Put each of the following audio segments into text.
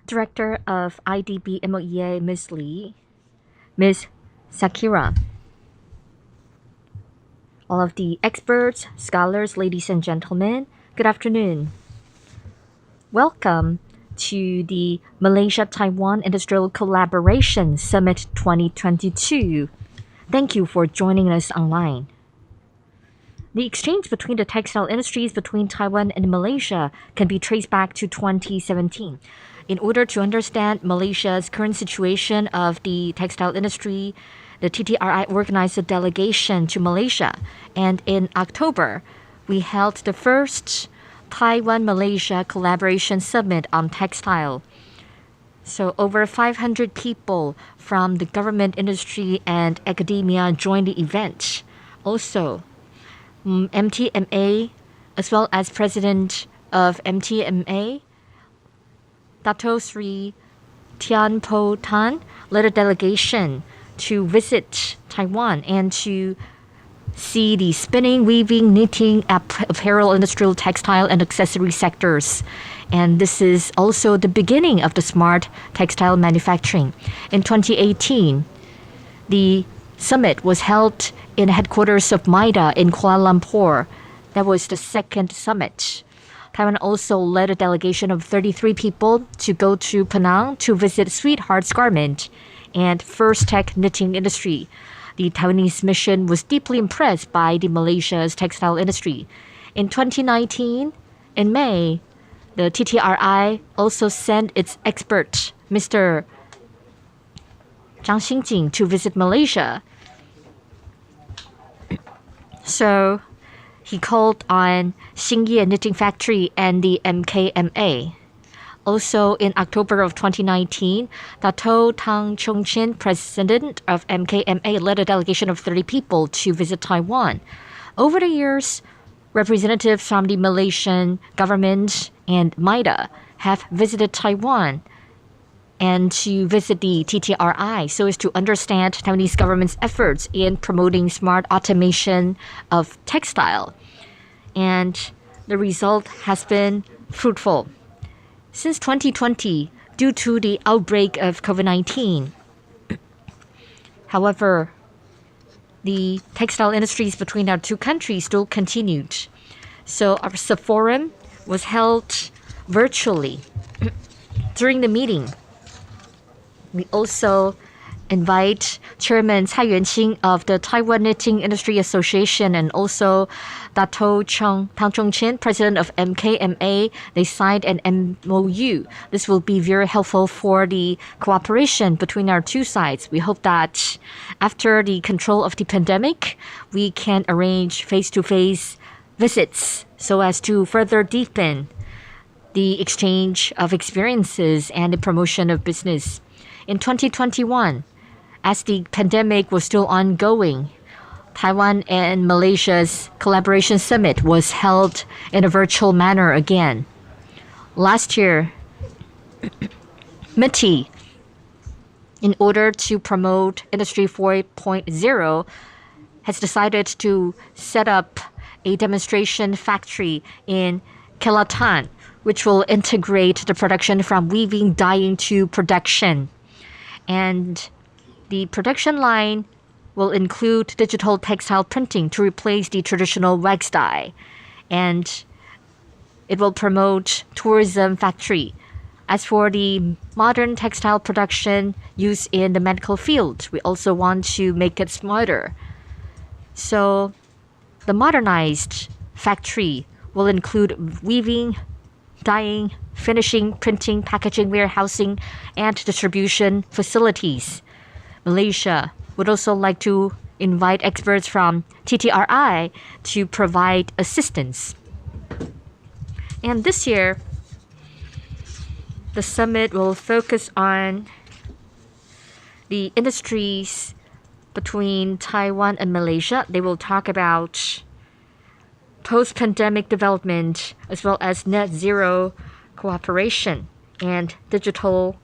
Director of IDB MOEA, Ms. Lee, Ms. Sakira, all of the experts, scholars, ladies and gentlemen, good afternoon. Welcome to the Malaysia-Taiwan Industrial Collaboration Summit 2022. Thank you for joining us online. The exchange between the textile industries between Taiwan and Malaysia can be traced back to 2017. In order to understand Malaysia's current situation of the textile industry, the TTRI organized a delegation to Malaysia, and in October, we held the first Taiwan-Malaysia Collaboration Summit on Textile. So over 500 people from the government, industry, and academia joined the event. Also, MTMA, as well as President of MTMA, Dato Sri Tian Po Tan, led a delegation to visit Taiwan and to see the spinning, weaving, knitting, apparel, industrial, textile, and accessory sectors. And this is also the beginning of the smart textile manufacturing. In 2018, the summit was held in the headquarters of MIDA in Kuala Lumpur. That was the second summit. Taiwan also led a delegation of 33 people to go to Penang to visit Sweetheart's Garment and First Tech Knitting Industry. The Taiwanese mission was deeply impressed by the Malaysia's textile industry. In 2019, in May, the TTRI also sent its expert, Mr. Zhang Xingjing, to visit Malaysia. So he called on Xingye Knitting Factory and the MKMA. Also, in October of 2019, Dato Tang Chongqin, president of MKMA, led a delegation of 30 people to visit Taiwan. Over the years, representatives from the Malaysian government and MIDA have visited Taiwan and to visit the TTRI so as to understand Taiwanese government's efforts in promoting smart automation of textile. And the result has been fruitful. Since 2020, due to the outbreak of COVID-19, however, the textile industries between our two countries still continued. So our forum was held virtually. During the meeting, we also invite Chairman Cai Yuanqing of the Taiwan Knitting Industry Association and also Dato Tang Chongqin, president of MKMA. They signed an MOU. This will be very helpful for the cooperation between our two sides. We hope that after the control of the pandemic, we can arrange face-to-face visits so as to further deepen the exchange of experiences and the promotion of business. In 2021, as the pandemic was still ongoing, Taiwan and Malaysia's Collaboration Summit was held in a virtual manner again. Last year, MITI, in order to promote Industry 4.0, has decided to set up a demonstration factory in Kelantan, which will integrate the production from weaving, dyeing to production. And the production line will include digital textile printing to replace the traditional wax dye. And it will promote tourism factory. As for the modern textile production used in the medical field, we also want to make it smarter. So the modernized factory will include weaving, dyeing, finishing, printing, packaging, warehousing, and distribution facilities. Malaysia would also like to invite experts from TTRI to provide assistance. And this year, the summit will focus on the industries between Taiwan and Malaysia. They will talk about post-pandemic development as well as net zero cooperation and digital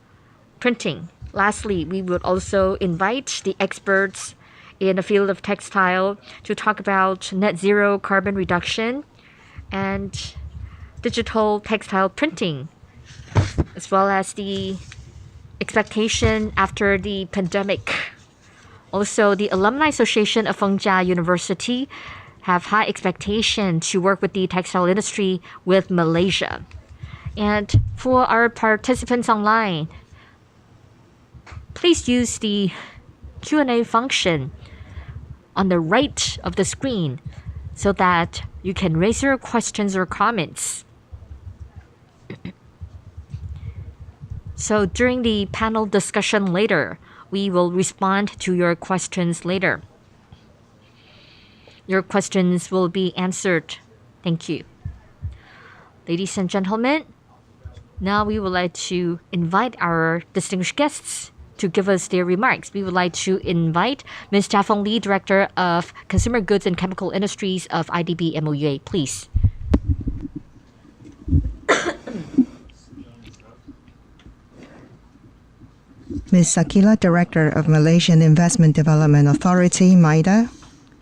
printing. Lastly, we would also invite the experts in the field of textile to talk about net zero carbon reduction and digital textile printing as well as the expectation after the pandemic. Also, the Alumni Association of Fengjia University have high expectation to work with the textile industry with Malaysia. And for our participants online, please use the Q&A function on the right of the screen so that you can raise your questions or comments. So during the panel discussion later, we will respond to your questions later. Your questions will be answered. Thank you. Ladies and gentlemen, now we would like to invite our distinguished guests to give us their remarks. We would like to invite Ms. Jia Feng Li, Director of Consumer Goods and Chemical Industries of IDB MOUA, please. Ms. Sakila, Director of Malaysian Investment Development Authority, MIDA,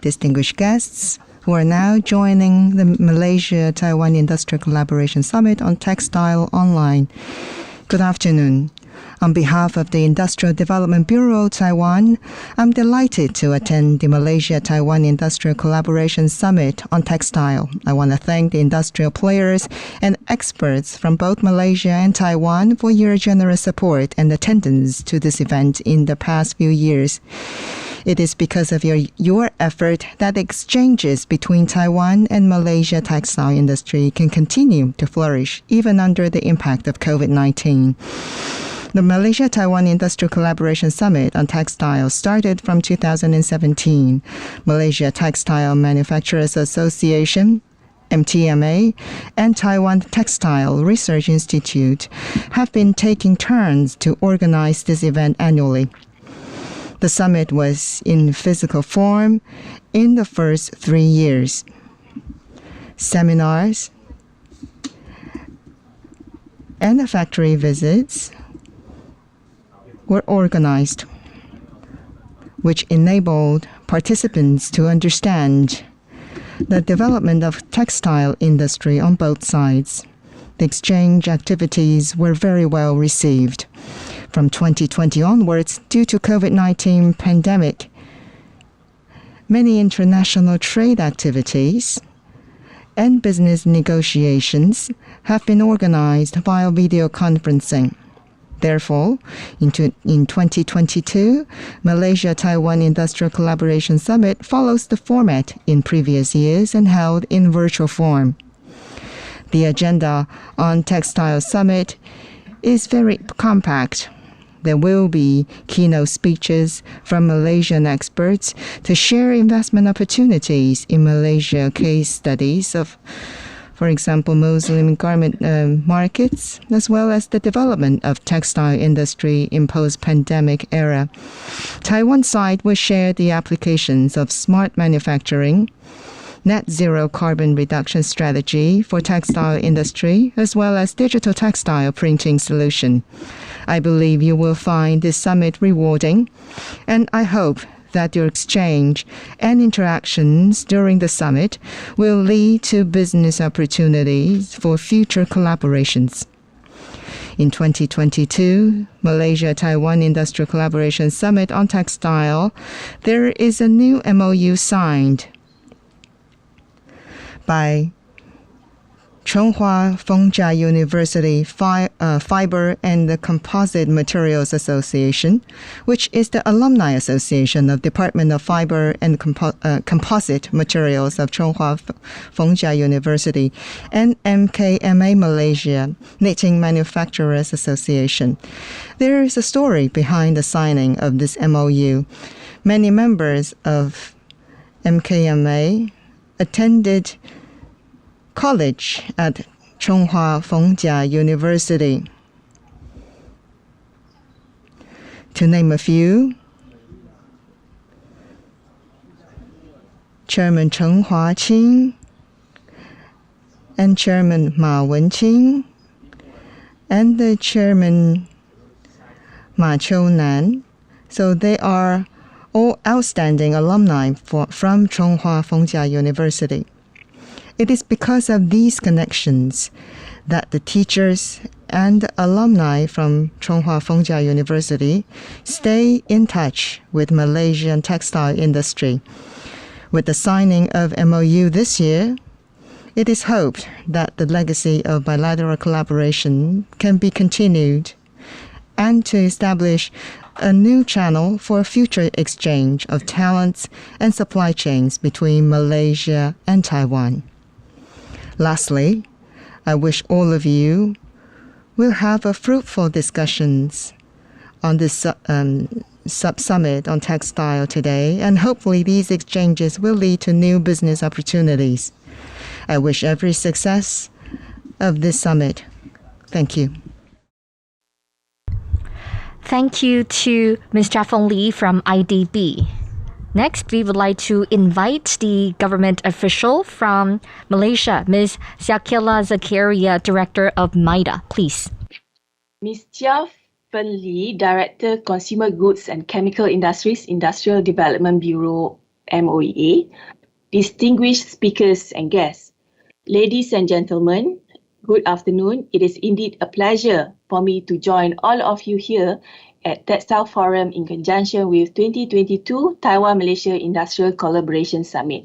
distinguished guests who are now joining the Malaysia-Taiwan Industrial Collaboration Summit on Textile Online. Good afternoon. On behalf of the Industrial Development Bureau, Taiwan, I'm delighted to attend the Malaysia-Taiwan Industrial Collaboration Summit on Textile. I want to thank the industrial players and experts from both Malaysia and Taiwan for your generous support and attendance to this event in the past few years. It is because of your effort that exchanges between Taiwan and Malaysia textile industry can continue to flourish even under the impact of COVID-19. The Malaysia-Taiwan Industrial Collaboration Summit on Textiles started from 2017. Malaysia Textile Manufacturers Association, MTMA, and Taiwan Textile Research Institute have been taking turns to organize this event annually. The summit was in physical form in the first 3 years. Seminars and factory visits were organized, which enabled participants to understand the development of textile industry on both sides. The exchange activities were very well received. From 2020 onwards, due to COVID-19 pandemic, many international trade activities and business negotiations have been organized via video conferencing. Therefore, in 2022, Malaysia-Taiwan Industrial Collaboration Summit follows the format in previous years and held in virtual form. The agenda on Textile Summit is very compact. There will be keynote speeches from Malaysian experts to share investment opportunities in Malaysia, case studies of, for example, Muslim garment markets, as well as the development of textile industry in post-pandemic era. Taiwan side will share the applications of smart manufacturing, net zero carbon reduction strategy for textile industry, as well as digital textile printing solution. I believe you will find this summit rewarding, and I hope that your exchange and interactions during the summit will lead to business opportunities for future collaborations. In 2022, Malaysia-Taiwan Industrial Collaboration Summit on Textile, there is a new MOU signed by Chonghua Fengjia University Fiber and the Composite Materials Association, which is the alumni association of Department of Fiber and Composite Materials of Chonghua Fengjia University, and MKMA Malaysia Knitting Manufacturers Association. There is a story behind the signing of this MOU. Many members of MKMA attended college at Chonghua Fengjia University. To name a few, Chairman Chen Huaqing and Chairman Ma Wenqing and the Chairman Ma Qiunan. So they are all outstanding alumni from Chonghua Fengjia University. It is because of these connections that the teachers and alumni from Chung Hua Fongjia University stay in touch with Malaysian textile industry. With the signing of MOU this year, it is hoped that the legacy of bilateral collaboration can be continued and to establish a new channel for future exchange of talents and supply chains between Malaysia and Taiwan. Lastly, I wish all of you will have a fruitful discussions on this sub-summit on textile today, and hopefully these exchanges will lead to new business opportunities. I wish every success of this summit. Thank you. Thank you to Ms. Jafong Lee from IDB. Next, we would like to invite the government official from Malaysia, Ms. Zakila Zakaria, Director of MIDA, please. Ms. Chia Fen Lee, Director, Consumer Goods and Chemical Industries, Industrial Development Bureau, MOEA, distinguished speakers and guests, ladies and gentlemen, good afternoon. It is indeed a pleasure for me to join all of you here at Textile Forum in conjunction with 2022 Taiwan-Malaysia Industrial Collaboration Summit.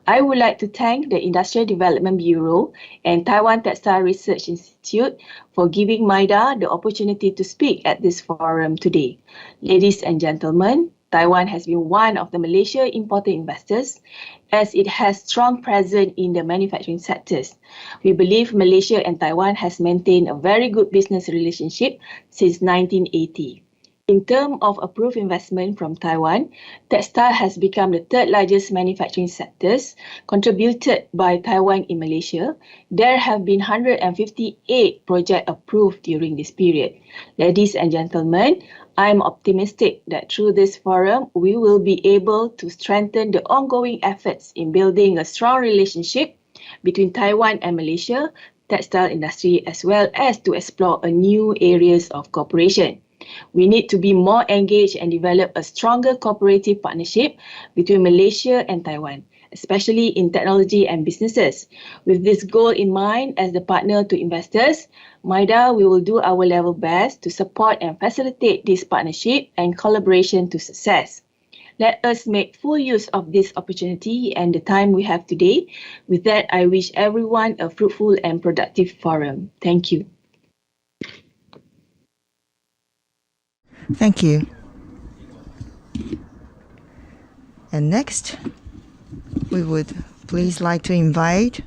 I would like to thank the Industrial Development Bureau and Taiwan Textile Research Institute for giving MIDA the opportunity to speak at this forum today. Ladies and gentlemen, Taiwan has been one of the Malaysia important investors as it has strong presence in the manufacturing sectors. We believe Malaysia and Taiwan has maintained a very good business relationship since 1980. In terms of approved investment from Taiwan, textile has become the third largest manufacturing sectors contributed by Taiwan in Malaysia. There have been 158 projects approved during this period. Ladies and gentlemen, I am optimistic that through this forum, we will be able to strengthen the ongoing efforts in building a strong relationship between Taiwan and Malaysia textile industry, as well as to explore a new areas of cooperation. We need to be more engaged and develop a stronger cooperative partnership between Malaysia and Taiwan, especially in technology and businesses. With this goal in mind as the partner to investors, MIDA, we will do our level best to support and facilitate this partnership and collaboration to success. Let us make full use of this opportunity and the time we have today. With that, I wish everyone a fruitful and productive forum. Thank you. Thank you. And next, we would please like to invite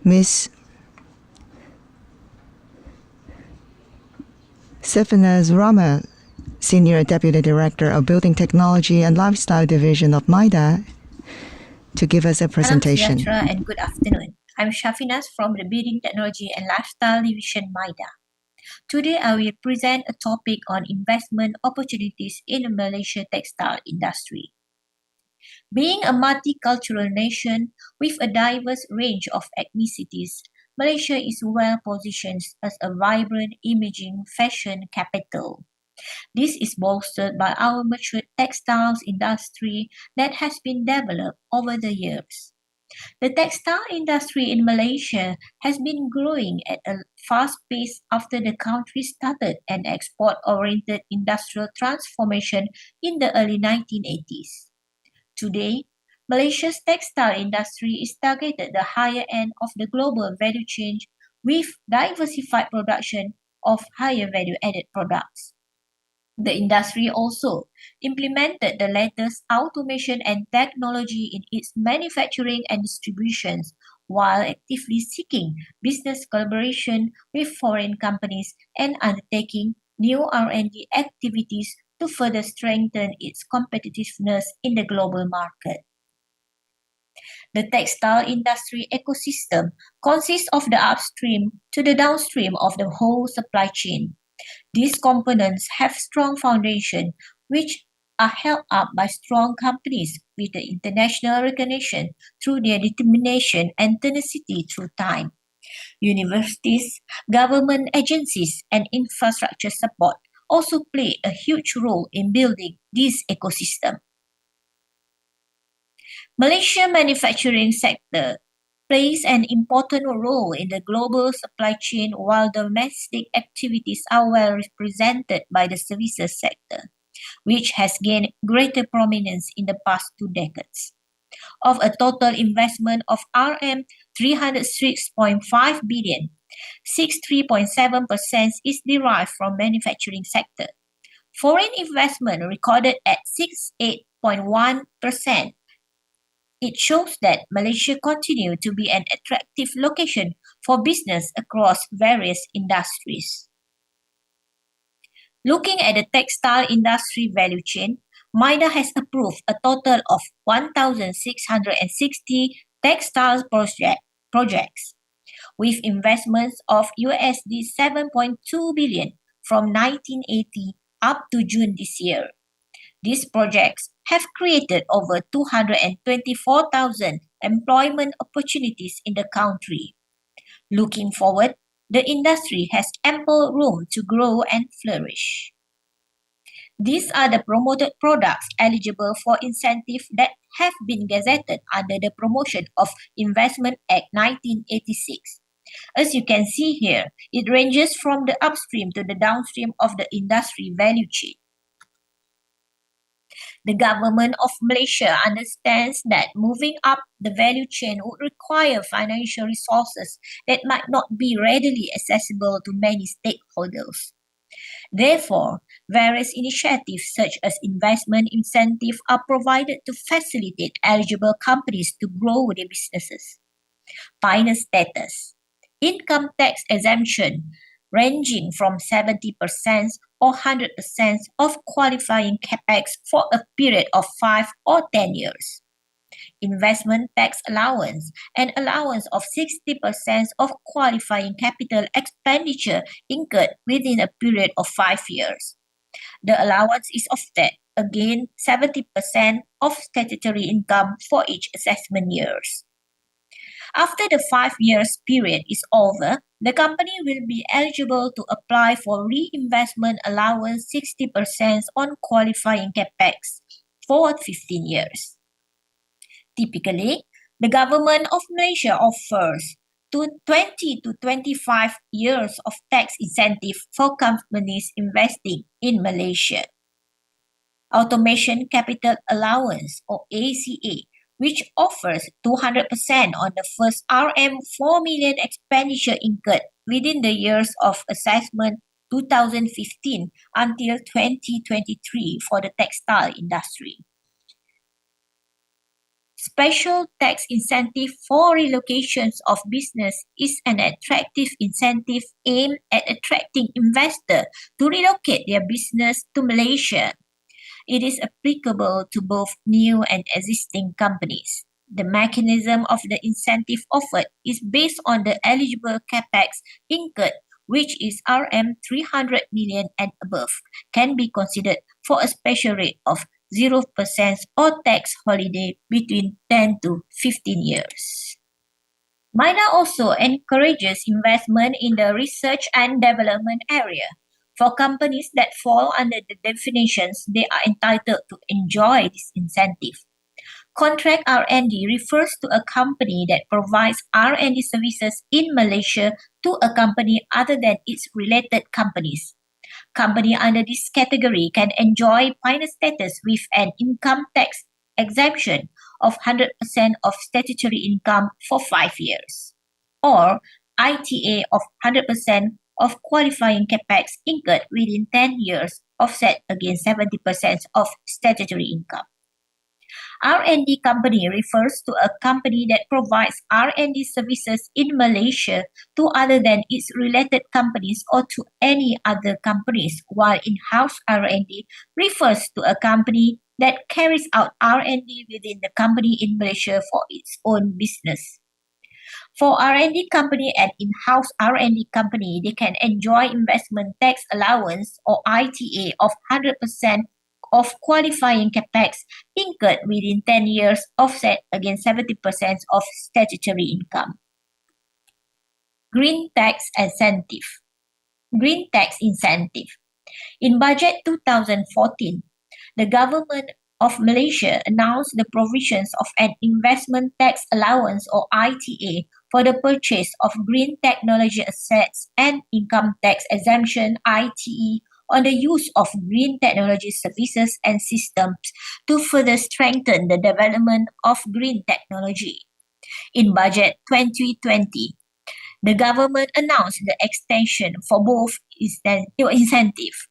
Ms. Sephanas Rama, Senior Deputy Director of Building Technology and Lifestyle Division of MIDA, to give us a presentation. Salam sejahtera and good afternoon. I'm Shafinas from the Building Technology and Lifestyle Division MIDA. Today, I will present a topic on investment opportunities in the Malaysia textile industry. Being a multicultural nation with a diverse range of ethnicities, Malaysia is well positioned as a vibrant, emerging fashion capital. This is bolstered by our mature textiles industry that has been developed over the years. The textile industry in Malaysia has been growing at a fast pace after the country started an export-oriented industrial transformation in the early 1980s. Today, Malaysia's textile industry is targeted the higher end of the global value chain with diversified production of higher value-added products. The industry also implemented the latest automation and technology in its manufacturing and distributions while actively seeking business collaboration with foreign companies and undertaking new R&D activities to further strengthen its competitiveness in the global market. The textile industry ecosystem consists of the upstream to the downstream of the whole supply chain. These components have strong foundation, which are held up by strong companies with the international recognition through their determination and tenacity through time. Universities, government agencies, and infrastructure support also play a huge role in building this ecosystem. Malaysia manufacturing sector plays an important role in the global supply chain, while domestic activities are well represented by the services sector, which has gained greater prominence in the past 2 decades. Of a total investment of RM 306.5 billion, 63.7% is derived from manufacturing sector. Foreign investment recorded at 68.1%. It shows that Malaysia continues to be an attractive location for business across various industries. Looking at the textile industry value chain, MIDA has approved a total of 1,660 textile projects, with investments of USD 7.2 billion from 1980 up to June this year. These projects have created over 224,000 employment opportunities in the country. Looking forward, the industry has ample room to grow and flourish. These are the promoted products eligible for incentive that have been gazetted under the Promotion of Investment Act 1986. As you can see here, it ranges from the upstream to the downstream of the industry value chain. The government of Malaysia understands that moving up the value chain would require financial resources that might not be readily accessible to many stakeholders. Therefore, various initiatives such as investment incentives are provided to facilitate eligible companies to grow their businesses. Pioneer status, income tax exemption ranging from 70% or 100% of qualifying capex for a period of 5 or 10 years. Investment tax allowance, an allowance of 60% of qualifying capital expenditure incurred within a period of 5 years. The allowance is offset against 70% of statutory income for each assessment years. After the 5 years period is over, the company will be eligible to apply for reinvestment allowance 60% on qualifying capex for 15 years. Typically, the government of Malaysia offers 20 to 25 years of tax incentive for companies investing in Malaysia. Automation Capital Allowance or ACA, which offers 200% on the first RM 4 million expenditure incurred within the years of assessment 2015 until 2023 for the textile industry. Special tax incentive for relocations of business is an attractive incentive aimed at attracting investors to relocate their business to Malaysia. It is applicable to both new and existing companies. The mechanism of the incentive offered is based on the eligible capex incurred, which is RM 300 million and above, can be considered for a special rate of 0% or tax holiday between 10 to 15 years. MIDA also encourages investment in the research and development area. For companies that fall under the definitions, they are entitled to enjoy this incentive. Contract R&D refers to a company that provides R&D services in Malaysia to a company other than its related companies. Company under this category can enjoy pioneer status with an income tax exemption of 100% of statutory income for 5 years, or ITA of 100% of qualifying capex incurred within 10 years, offset against 70% of statutory income. R&D company refers to a company that provides R&D services in Malaysia to other than its related companies or to any other companies, while in-house R&D refers to a company that carries out R&D within the company in Malaysia for its own business. For R&D company and in-house R&D company, they can enjoy investment tax allowance or ITA of 100% of qualifying capex incurred within 10 years, offset against 70% of statutory income. Green tax incentive. Green tax incentive. In budget 2014, the government of Malaysia announced the provisions of an investment tax allowance or ITA for the purchase of green technology assets and income tax exemption ITE on the use of green technology services and systems to further strengthen the development of green technology. In Budget 2020, the government announced the extension for both incentives.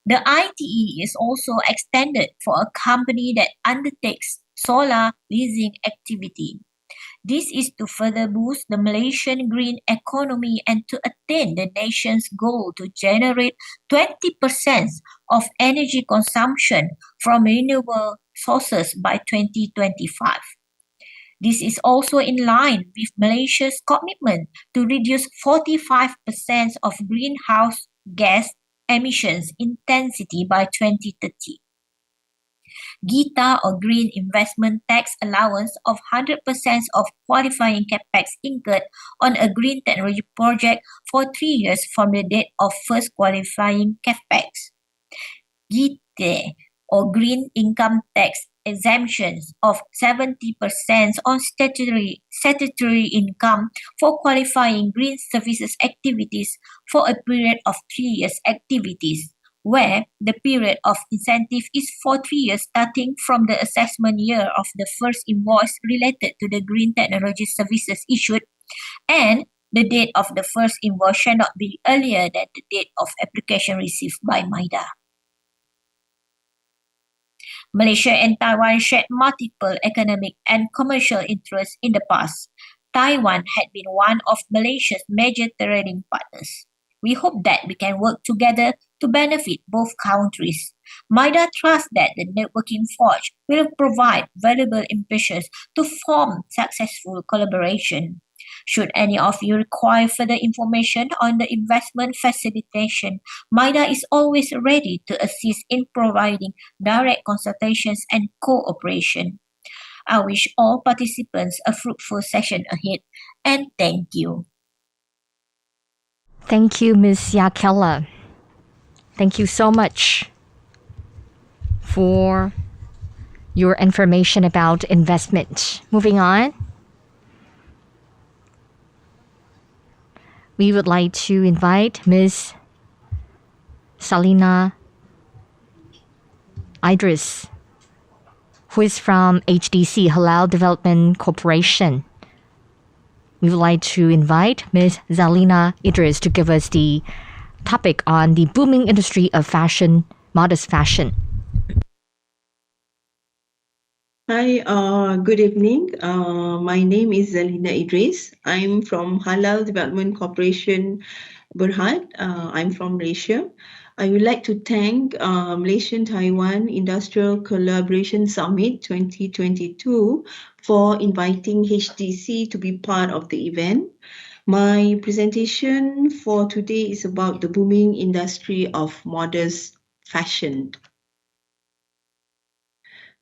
The ITE is also extended for a company that undertakes solar leasing activity. This is to further boost the Malaysian green economy and to attain the nation's goal to generate 20% of energy consumption from renewable sources by 2025. This is also in line with Malaysia's commitment to reduce 45% of greenhouse gas emissions intensity by 2030. GITA or Green Investment Tax Allowance of 100% of qualifying capex incurred on a green technology project for 3 years from the date of first qualifying capex. GITA or Green Income Tax exemptions of 70% on statutory income for qualifying green services activities for a period of 3 years activities, where the period of incentive is for 3 years starting from the assessment year of the first invoice related to the green technology services issued, and the date of the first invoice shall not be earlier than the date of application received by MIDA. Malaysia and Taiwan shared multiple economic and commercial interests in the past. Taiwan had been one of Malaysia's major trading partners. We hope that we can work together to benefit both countries. MIDA trusts that the networking forge will provide valuable impetus to form successful collaboration. Should any of you require further information on the investment facilitation, MIDA is always ready to assist in providing direct consultations and cooperation. I wish all participants a fruitful session ahead, and thank you. Thank you, Ms. Yakela. Thank you so much for your information about investment. Moving on, we would like to invite Ms. Salina Idris, who is from HDC, Halal Development Corporation. We would like to invite Ms. Zalina Idris to give us the topic on the booming industry of fashion, modest fashion. Hi, good evening. My name is Zalina Idris. I'm from Halal Development Corporation, Berhad. I'm from Malaysia. I would like to thank Malaysian-Taiwan Industrial Collaboration Summit 2022 for inviting HDC to be part of the event. My presentation for today is about the booming industry of modest fashion.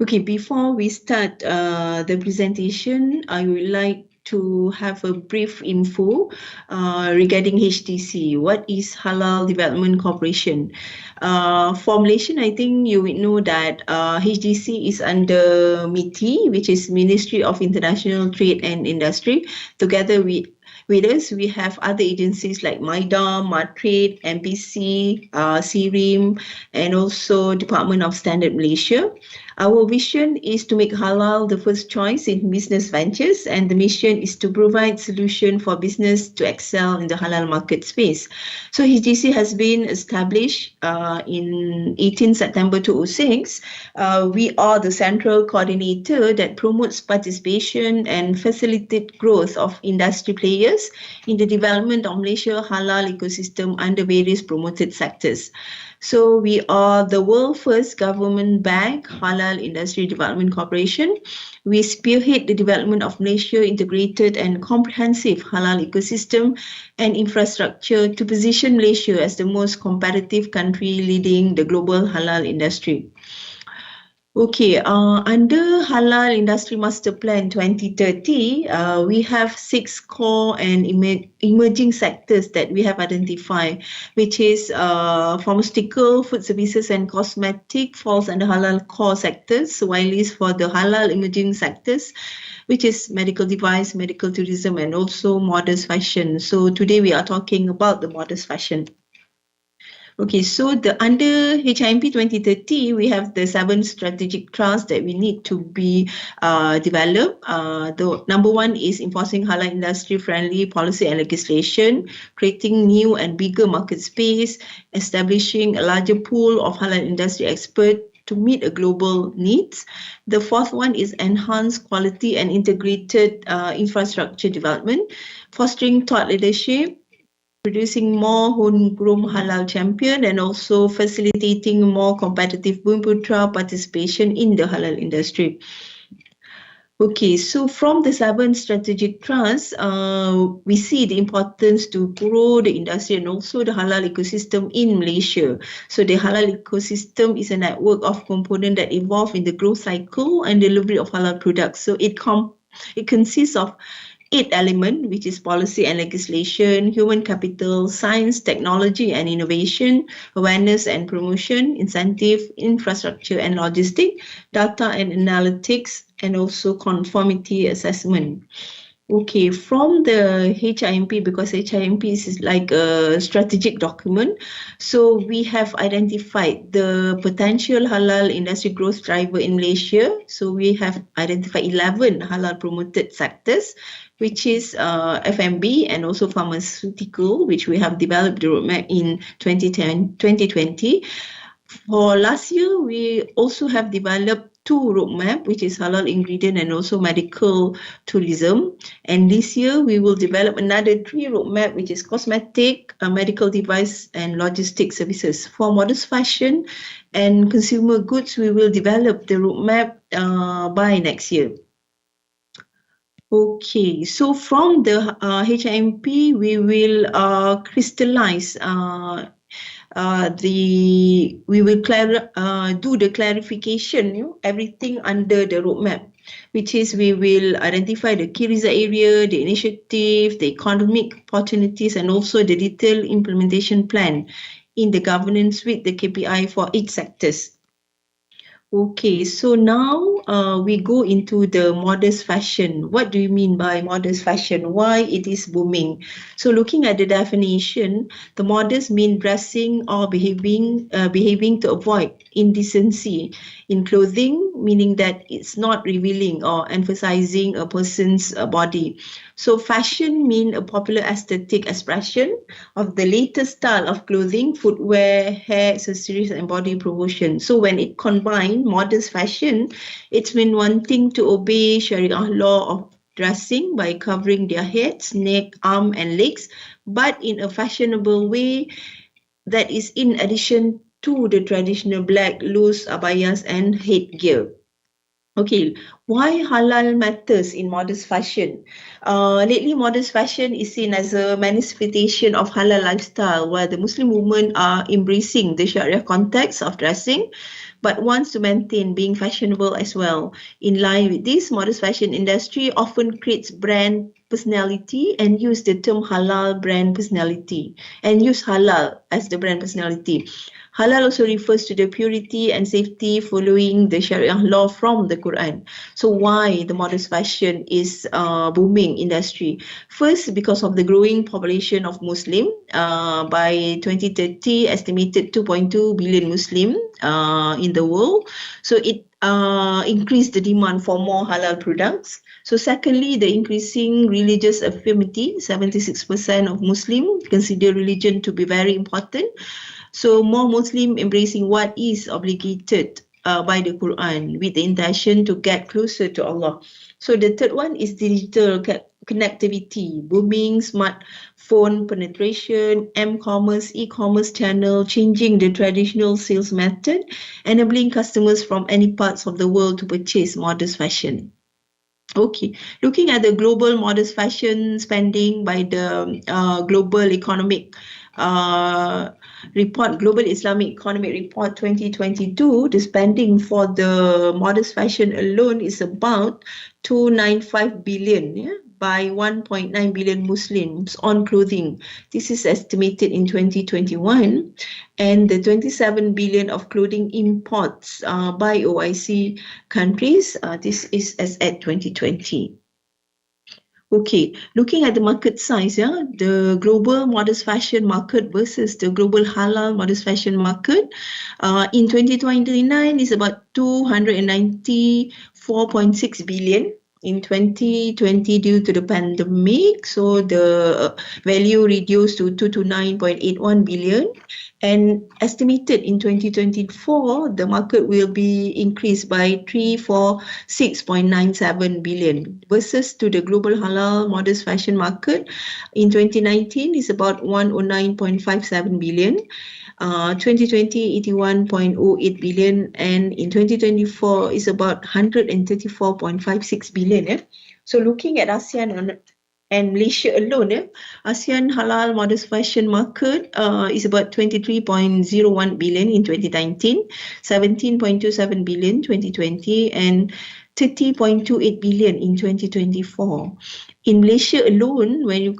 Okay, before we start the presentation, I would like to have a brief info regarding HDC. What is Halal Development Corporation? For Malaysian, I think you would know that HDC is under MITI, which is Ministry of International Trade and Industry. Together with us, we have other agencies like MIDA, MATRADE, MPC, CRIM, and also Department of Standard Malaysia. Our vision is to make halal the first choice in business ventures, and the mission is to provide solution for business to excel in the halal market space. So HDC has been established in 18 September 2006. We are the central coordinator that promotes participation and facilitate growth of industry players in the development of Malaysia halal ecosystem under various promoted sectors. So we are the world's first government-backed halal industry development corporation. We spearhead the development of Malaysia integrated and comprehensive halal ecosystem and infrastructure to position Malaysia as the most competitive country leading the global halal industry. Okay, under Halal Industry Master Plan 2030, we have 6 core and emerging sectors that we have identified, which is pharmaceutical, food services and cosmetic falls under Halal core sectors, while is for the Halal emerging sectors, which is medical device, medical tourism and also modest fashion. So today we are talking about the modest fashion. Okay, so under HIMP 2030, we have the 7 strategic thrusts that we need to be developed. The number 1 is enforcing halal industry-friendly policy and legislation, creating new and bigger market space, establishing a larger pool of halal industry experts to meet a global needs. The 4th one is enhanced quality and integrated infrastructure development, fostering thought leadership, producing more homegrown halal champion, and also facilitating more competitive Bumputra participation in the halal industry. Okay, so from the 7 strategic thrusts, we see the importance to grow the industry and also the halal ecosystem in Malaysia. So the halal ecosystem is a network of components that evolve in the growth cycle and delivery of halal products. So it consists of 8 elements, which is policy and legislation, human capital, science, technology and innovation, awareness and promotion, incentive, infrastructure and logistics, data and analytics, and also conformity assessment. Okay, from the HIMP, because HIMP is like a strategic document, so we have identified the potential halal industry growth driver in Malaysia. So we have identified 11 halal promoted sectors, which is F&B and also pharmaceutical, which we have developed the roadmap in 2020. For last year, we also have developed 2 roadmap, which is halal ingredient and also medical tourism. And this year, we will develop another 3 roadmap, which is cosmetic, medical device and logistic services. For modest fashion and consumer goods, we will develop the roadmap by next year. Okay, so from the HIMP, we will crystallize we will do the clarification, everything under the roadmap, which is we will identify the key result area, the initiative, the economic opportunities, and also the detailed implementation plan in the governance with the KPI for each sectors. Okay, so now we go into the modest fashion. What do you mean by modest fashion? Why it is booming? So looking at the definition, the modest mean dressing or behaving to avoid indecency in clothing, meaning that it's not revealing or emphasizing a person's body. So fashion mean a popular aesthetic expression of the latest style of clothing, footwear, hair, accessories, and body promotion. So when it combines modest fashion, it's mean wanting to obey Sharia law of dressing by covering their heads, neck, arm, and legs, but in a fashionable way that is in addition to the traditional black loose abayas and headgear. Okay, why halal matters in modest fashion? Lately, modest fashion is seen as a manifestation of halal lifestyle, where the Muslim women are embracing the Sharia context of dressing, but wants to maintain being fashionable as well. In line with this, modest fashion industry often creates brand personality and use the term halal brand personality and use halal as the brand personality. Halal also refers to the purity and safety following the Sharia law from the Quran. So why the modest fashion is booming industry? First, because of the growing population of Muslim. By 2030, estimated 2.2 billion Muslim in the world. So it increased the demand for more halal products. So secondly, the increasing religious affirmity. 76% of Muslims consider religion to be very important. So more Muslim embracing what is obligated by the Quran with the intention to get closer to Allah. So the third one is digital connectivity, booming smartphone penetration, m-commerce, e-commerce channel, changing the traditional sales method, enabling customers from any parts of the world to purchase modest fashion. Okay, looking at the global modest fashion spending by the global economic report, Global Islamic Economic Report 2022, the spending for the modest fashion alone is about 295 billion by 1.9 billion Muslims on clothing. This is estimated in 2021. And the 27 billion of clothing imports by OIC countries, this is as at 2020. Okay, looking at the market size, the global modest fashion market versus the global halal modest fashion market in 2029 is about 294.6 billion. In 2020, due to the pandemic, so the value reduced to 229.81 billion. And estimated in 2024, the market will be increased by 346.97 billion versus to the global halal modest fashion market in 2019 is about 109.57 billion. 2020, 81.08 billion, and in 2024 is about 134.56 billion. So looking at ASEAN and Malaysia alone, ASEAN halal modest fashion market is about 23.01 billion in 2019, 17.27 billion 2020, and 30.28 billion in 2024. In Malaysia alone, when you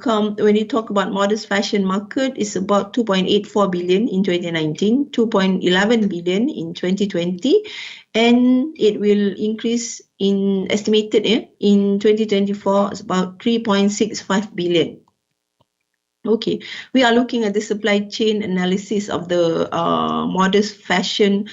talk about modest fashion market, it's about 2.84 billion in 2019, 2.11 billion in 2020, and it will increase in estimated in 2024 it's about 3.65 billion. Okay, we are looking at the supply chain analysis of the modest fashion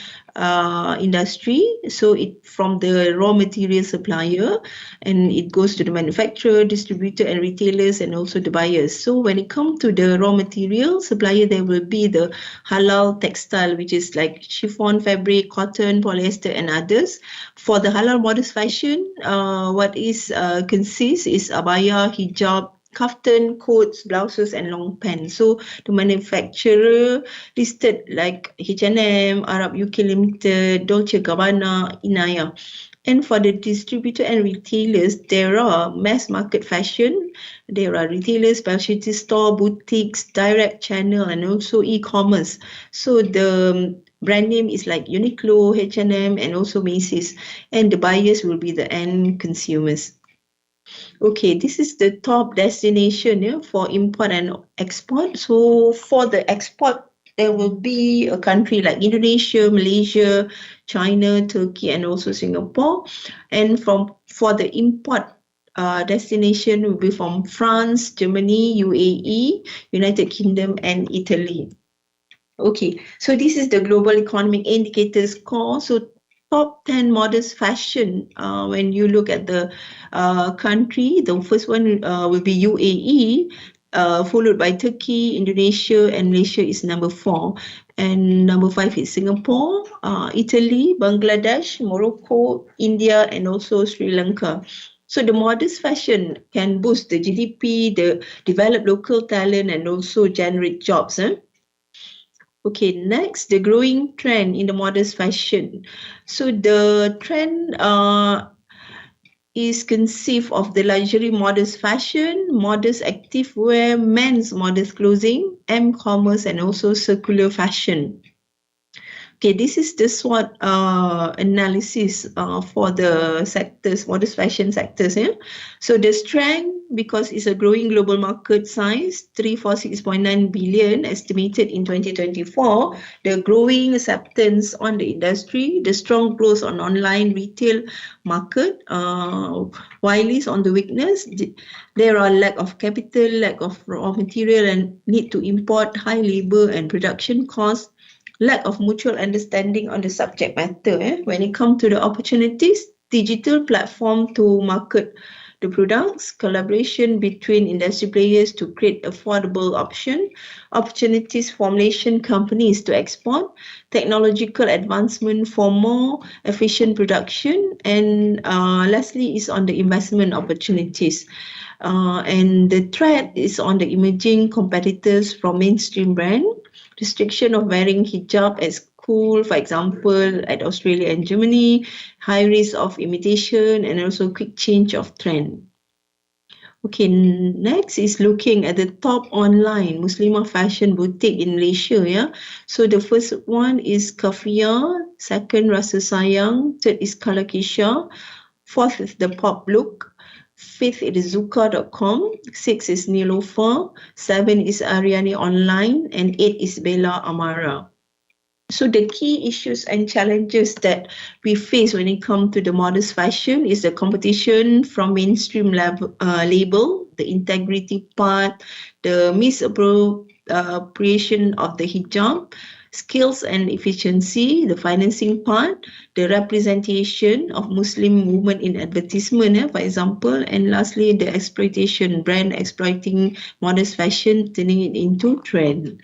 industry. So it from the raw material supplier, and it goes to the manufacturer, distributor, and retailers, and also the buyers. So when it comes to the raw material supplier, there will be the halal textile, which is like chiffon fabric, cotton, polyester, and others. For the halal modest fashion, what is consists is abaya, hijab, kaftan, coats, blouses, and long pants. So the manufacturer listed like H&M, Arab UK Limited, Dolce & Gabbana, Inaya. And for the distributor and retailers, there are mass market fashion, there are retailers, specialty store, boutiques, direct channel, and also e-commerce. So the brand name is like Uniqlo, H&M, and also Macy's. And the buyers will be the end consumers. Okay, this is the top destination for import and export. So for the export, there will be a country like Indonesia, Malaysia, China, Turkey, and also Singapore. And for the import destination will be from France, Germany, UAE, United Kingdom, and Italy. Okay, so this is the global economic indicators score. So top 10 modest fashion, when you look at the country, the first one will be UAE, followed by Turkey, Indonesia, and Malaysia is number 4. And number 5 is Singapore, Italy, Bangladesh, Morocco, India, and also Sri Lanka. So the modest fashion can boost the GDP, the develop local talent, and also generate jobs. Okay, next, the growing trend in the modest fashion. So the trend is conceived of the luxury modest fashion, modest activewear, men's modest clothing, m-commerce, and also circular fashion. Okay, this is the SWOT analysis for the sectors, modest fashion sectors. So the strength, because it's a growing global market size, 346.9 billion estimated in 2024, the growing acceptance on the industry, the strong growth on online retail market, while is on the weakness, there are lack of capital, lack of raw material, and need to import, high labor and production costs, lack of mutual understanding on the subject matter. When it comes to the opportunities, digital platform to market the products, collaboration between industry players to create affordable option, opportunities for Malaysian companies to export, technological advancement for more efficient production, and lastly is on the investment opportunities. And the threat is on the emerging competitors from mainstream brand, restriction of wearing hijab as cool, for example, at Australia and Germany, high risk of imitation, and also quick change of trend. Okay, next is looking at the top online Muslimah fashion boutique in Malaysia. Yeah, so the first one is Kafia, second Rasa Sayang, third is Kalakisha, fourth is the Pop Look, fifth is Zuka.com, sixth is Nilofa, seven is Ariani Online, and eight is Bella Amara. So the key issues and challenges that we face when it comes to the modest fashion is the competition from mainstream label, the integrity part, the misappropriation of the hijab, skills and efficiency, the financing part, the representation of Muslim women in advertisement, for example, and lastly, the exploitation, brand exploiting modest fashion, turning it into trend.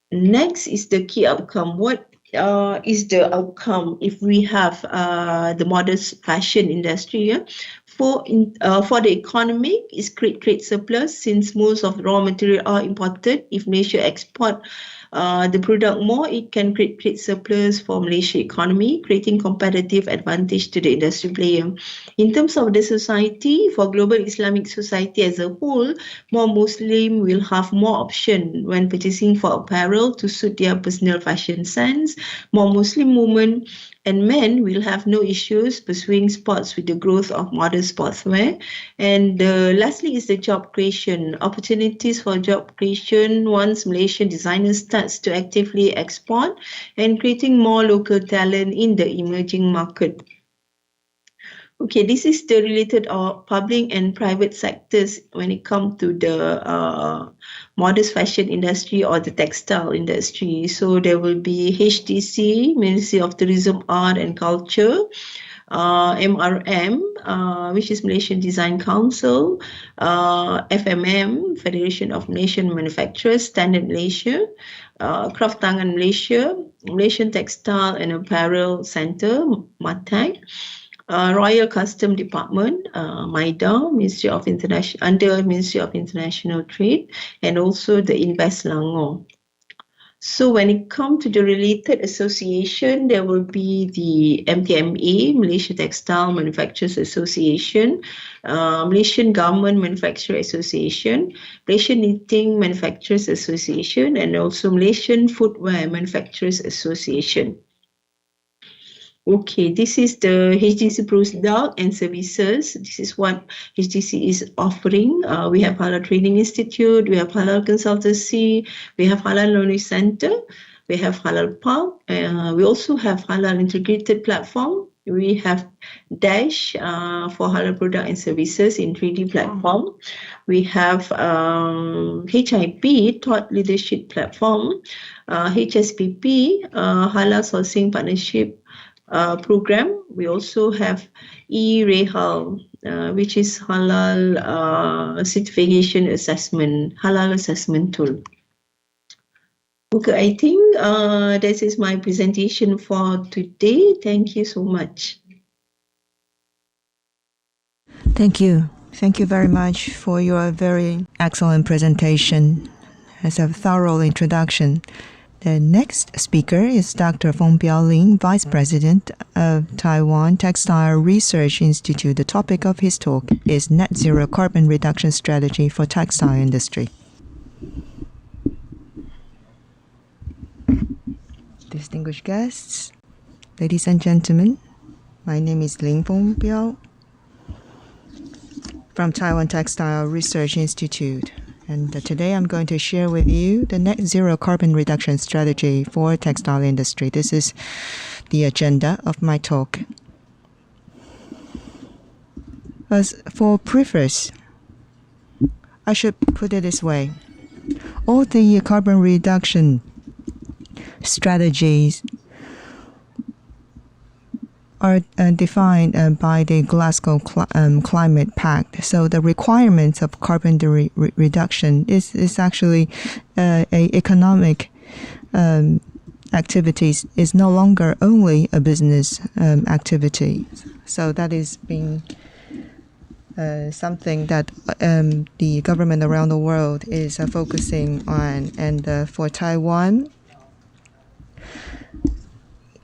Next is the key outcome. What is the outcome if we have the modest fashion industry? Yeah? For the economic, is create surplus since most of the raw material are imported. If Malaysia export the product more, it can create surplus for Malaysia economy, creating competitive advantage to the industry player. In terms of the society, for global Islamic society as a whole, more Muslim will have more option when purchasing for apparel to suit their personal fashion sense. More Muslim women and men will have no issues pursuing sports with the growth of modern sportswear. And lastly is the job creation. Opportunities for job creation once Malaysian designers starts to actively export and creating more local talent in the emerging market. Okay, this is the related public and private sectors when it comes to the modest fashion industry or the textile industry. So there will be HTC, Ministry of Tourism, Art and Culture, MRM, which is Malaysian Design Council, FMM, Federation of Malaysian Manufacturers, Standard Malaysia, Kraft Tangan Malaysia, Malaysian Textile and Apparel Centre, MATAC, Royal Custom Department, MIDA, Ministry of under Ministry of International Trade, and also the Invest Langor. So when it comes to the related association, there will be the MTMA, Malaysia Textile Manufacturers Association, Malaysian Garment Manufacturer Association, Malaysian Knitting Manufacturers Association, and also Malaysian Footwear Manufacturers Association. Okay, this is the HDC product and services. This is what HDC is offering. We have Halal Training Institute, we have Halal Consultancy, we have Halal Knowledge Center, we have Halal Pub, we also have Halal Integrated Platform. We have Dash for Halal Product and Services in 3D platform. We have HIP, Thought Leadership Platform, HSPP, Halal Sourcing Partnership program. We also have eRehal, which is halal certification assessment, halal assessment tool. Okay, I think this is my presentation for today. Thank you so much. Thank you. Thank you very much for your very excellent presentation as a thorough introduction. The next speaker is Dr. Feng Biaoling, Vice President of Taiwan Textile Research Institute. The topic of his talk is Net Zero Carbon Reduction Strategy for Textile Industry. Distinguished guests, ladies and gentlemen, my name is Ling Feng Biao from Taiwan Textile Research Institute. And today I'm going to share with you the net zero carbon reduction strategy for textile industry. This is the agenda of my talk. As for preface, I should put it this way. All the carbon reduction strategies are defined by the Glasgow Climate Pact. So the requirements of carbon reduction is actually economic activities. Is no longer only a business activity. So that is being something that the government around the world is focusing on. And for Taiwan,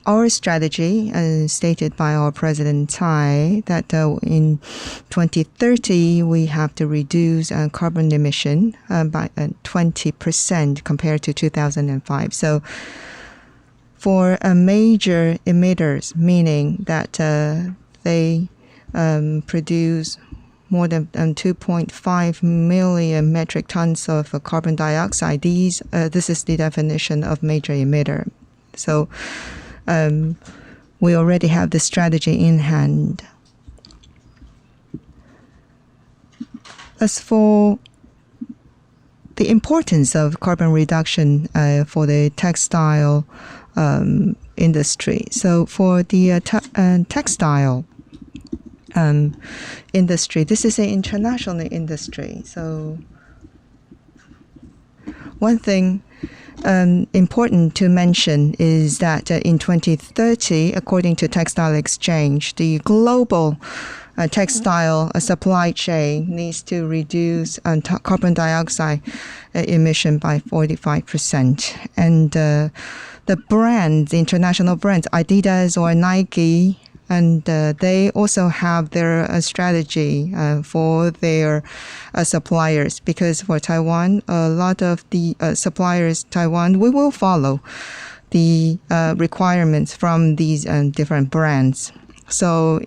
our strategy, stated by our President Tsai, that in 2030 we have to reduce carbon emission by 20% compared to 2005. So for major emitters, meaning that they produce more than 2.5 million metric tons of carbon dioxide. This is the definition of major emitter. So we already have the strategy in hand. As for the importance of carbon reduction for the textile industry. So for the textile industry, this is an international industry. So one thing important to mention is that in 2030, according to Textile Exchange, the global textile supply chain needs to reduce carbon dioxide emission by 45%. And the brands, the international brands, Adidas or Nike, and they also have their strategy for their suppliers, because for Taiwan, a lot of the suppliers, Taiwan, we will follow the requirements from these different brands. So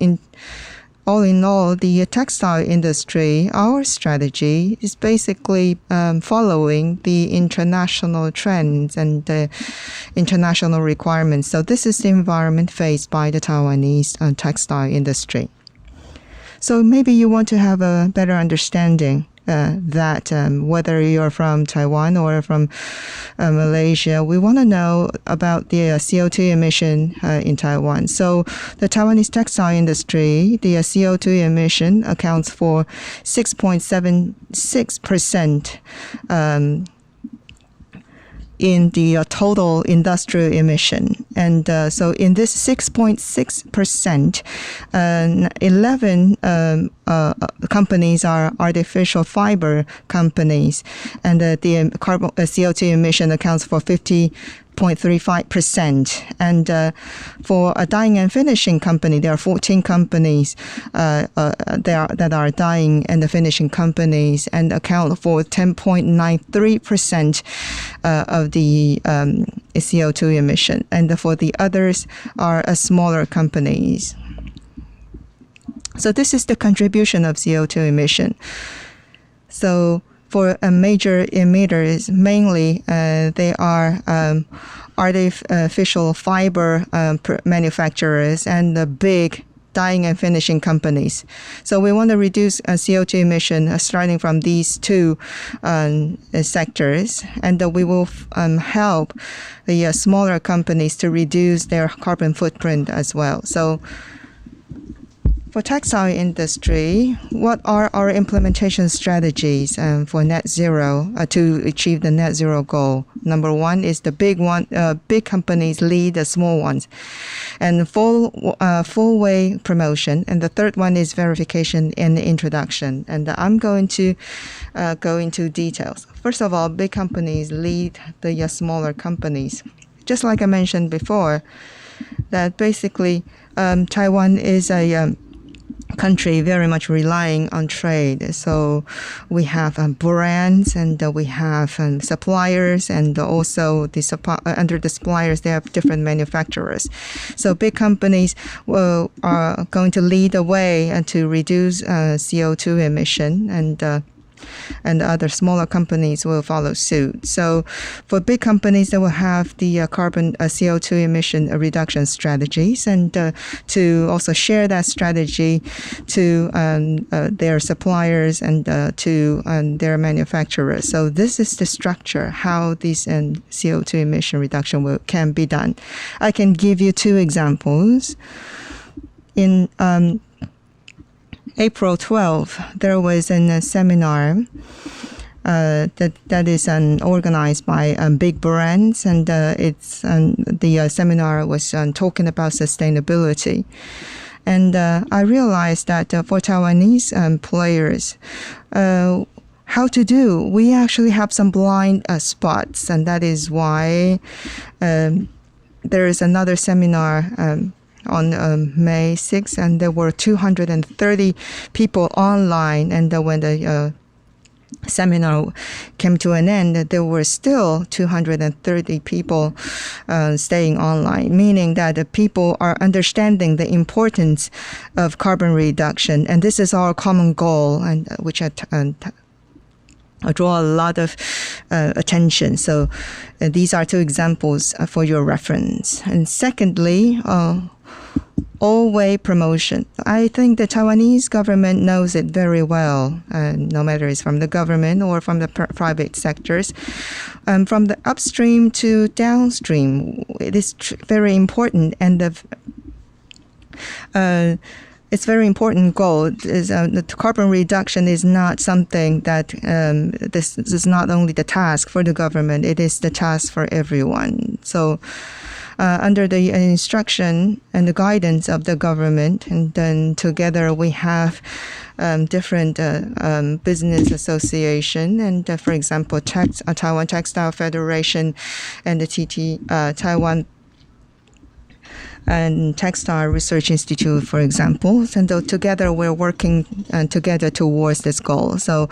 all in all, the textile industry, our strategy is basically following the international trends and international requirements. So this is the environment faced by the Taiwanese textile industry. So maybe you want to have a better understanding that whether you're from Taiwan or from Malaysia, we want to know about the CO2 emission in Taiwan. So the Taiwanese textile industry, the CO2 emission accounts for 6.76% in the total industrial emission. And so in this 6.6%, 11 companies are artificial fiber companies, and the CO2 emission accounts for 50.35%. And for a dyeing and finishing company, there are 14 companies that are dyeing and finishing companies and account for 10.93% of the CO2 emission. And for the others are smaller companies. So this is the contribution of CO2 emission. So for major emitters, mainly they are artificial fiber manufacturers and the big dyeing and finishing companies. So we want to reduce CO2 emission starting from these two sectors, and we will help the smaller companies to reduce their carbon footprint as well. So for textile industry, what are our implementation strategies for net zero to achieve the net zero goal? Number one is the big companies lead the small ones, and full way promotion. And the third one is verification and introduction. And I'm going to go into details. First of all, big companies lead the smaller companies. Just like I mentioned before, that basically Taiwan is a country very much relying on trade. So we have brands, and we have suppliers, and also under the suppliers they have different manufacturers. So big companies are going to lead the way to reduce CO2 emission, and other smaller companies will follow suit. So for big companies, they will have the carbon CO2 emission reduction strategies, and to also share that strategy to their suppliers and to their manufacturers. So this is the structure, how this CO2 emission reduction can be done. I can give you two examples. In April 12th, there was a seminar that is organized by big brands, and the seminar was talking about sustainability. And I realized that for Taiwanese players, how to do, we actually have some blind spots, and that is why there is another seminar on May 6th, and there were 230 people online. And when the seminar came to an end, there were still 230 people staying online, meaning that the people are understanding the importance of carbon reduction. And this is our common goal, and which I draw a lot of attention. So these are two examples for your reference. And secondly, all-way promotion. I think the Taiwanese government knows it very well, no matter it's from the government or from the private sectors. From the upstream to downstream, it is very important, and it's very important goal. The carbon reduction is not something that this is not only the task for the government, it is the task for everyone. So under the instruction and the guidance of the government, and then together we have different business association, and for example, Taiwan Textile Federation and the Taiwan and Textile Research Institute, for example. And together we're working together towards this goal. So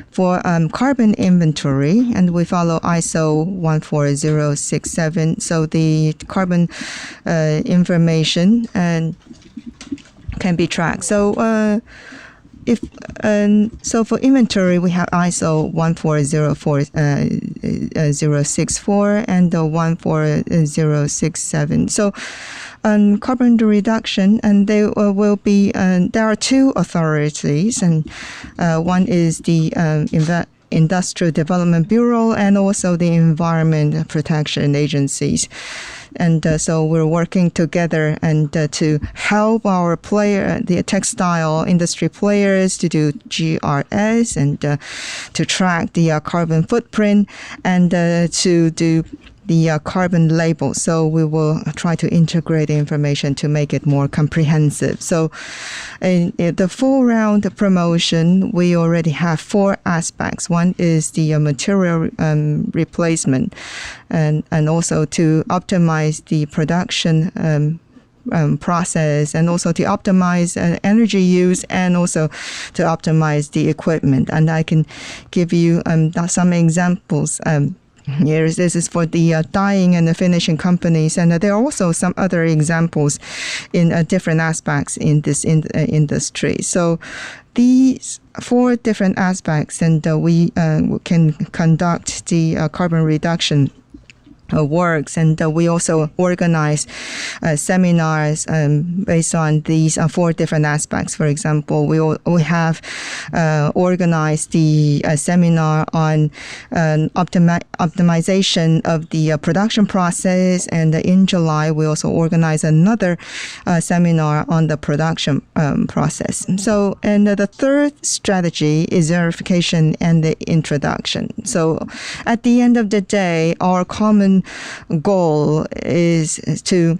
for carbon inventory, and we follow ISO 14067. So the carbon information can be tracked. So so for inventory, we have ISO 14064 and 14067. So carbon reduction, and there will be there are two authorities, and one is the Industrial Development Bureau and also the Environment Protection Agencies. And so we're working together and to help our the textile industry players to do GRS and to track the carbon footprint and to do the carbon label. So we will try to integrate the information to make it more comprehensive. So in the full round promotion, we already have 4 aspects. One is the material replacement, and also to optimize the production process, and also to optimize energy use, and also to optimize the equipment. And I can give you some examples. Here, this is for the dyeing and the finishing companies, and there are also some other examples in different aspects in this industry. So these 4 different aspects, and we can conduct the carbon reduction works, and we also organize seminars based on these 4 different aspects. For example, we have organized the seminar on optimization of the production process, and in July we also organized another seminar on the production process. So, and the third strategy is verification and the introduction. So at the end of the day, our common goal is to,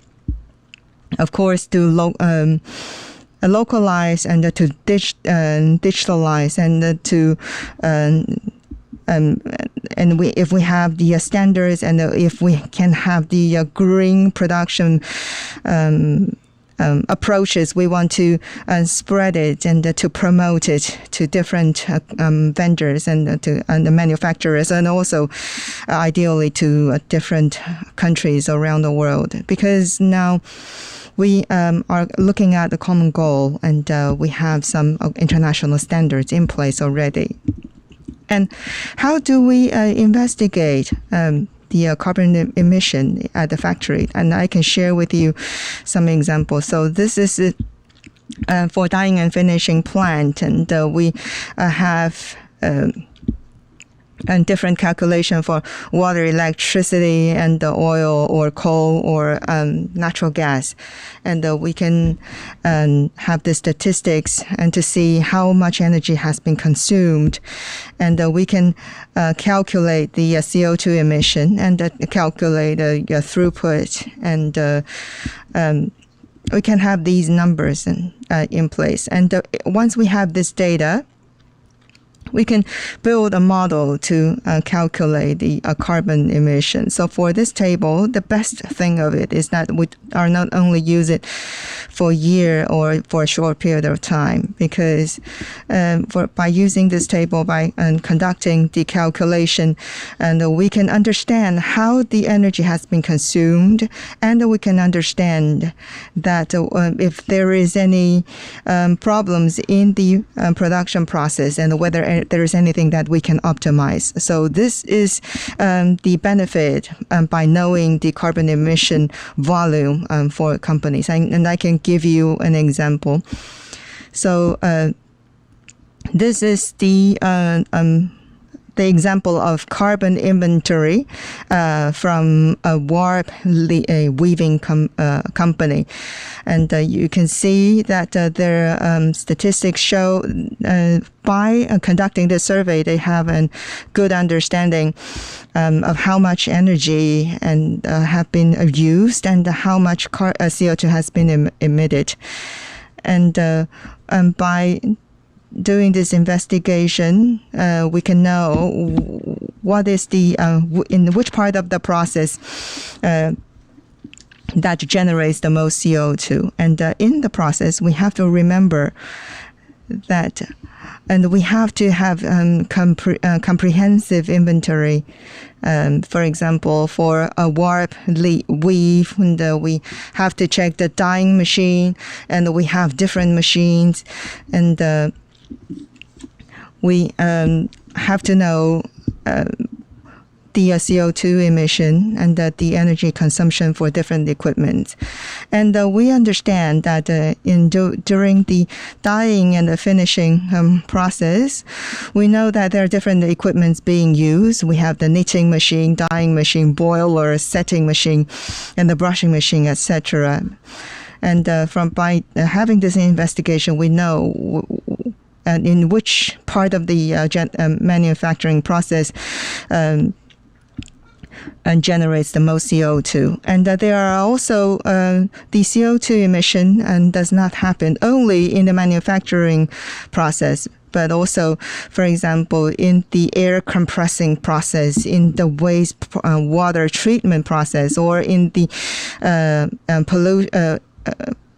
of course, to localize and to digitalize and to and if we have the standards, and if we can have the green production approaches, we want to spread it and to promote it to different vendors and to the manufacturers, and also ideally to different countries around the world. Because now we are looking at the common goal, and we have some international standards in place already. And how do we investigate the carbon emission at the factory? And I can share with you some examples. So this is for dyeing and finishing plant, and we have and different calculation for water, electricity, and oil or coal or natural gas. And we can have the statistics and to see how much energy has been consumed. And we can calculate the CO2 emission and calculate your throughput. And we can have these numbers in place. And once we have this data, we can build a model to calculate the carbon emission. So for this table, the best thing of it is that we are not only use it for a year or for a short period of time, because by using this table, by conducting the calculation, and we can understand how the energy has been consumed, and we can understand that if there is any problems in the production process, and whether there is anything that we can optimize. So this is the benefit by knowing the carbon emission volume for companies. And I can give you an example. So this is the example of carbon inventory from a warp weaving company. And you can see that their statistics show by conducting the survey, they have a good understanding of how much energy and have been used and how much CO2 has been emitted. And by doing this investigation, we can know what is the in which part of the process that generates the most CO2. And in the process, we have to remember that, and we have to have comprehensive inventory. For example, for a warp weave, and we have to check the dyeing machine, and we have different machines, and we have to know the CO2 emission and the energy consumption for different equipment. And we understand that during the dyeing and the finishing process, we know that there are different equipments being used. We have the knitting machine, dyeing machine, boiler, setting machine, and the brushing machine, etc. And by having this investigation, we know in which part of the manufacturing process and generates the most CO2. And there are also the CO2 emission and does not happen only in the manufacturing process, but also, for example, in the air compressing process, in the waste water treatment process, or in the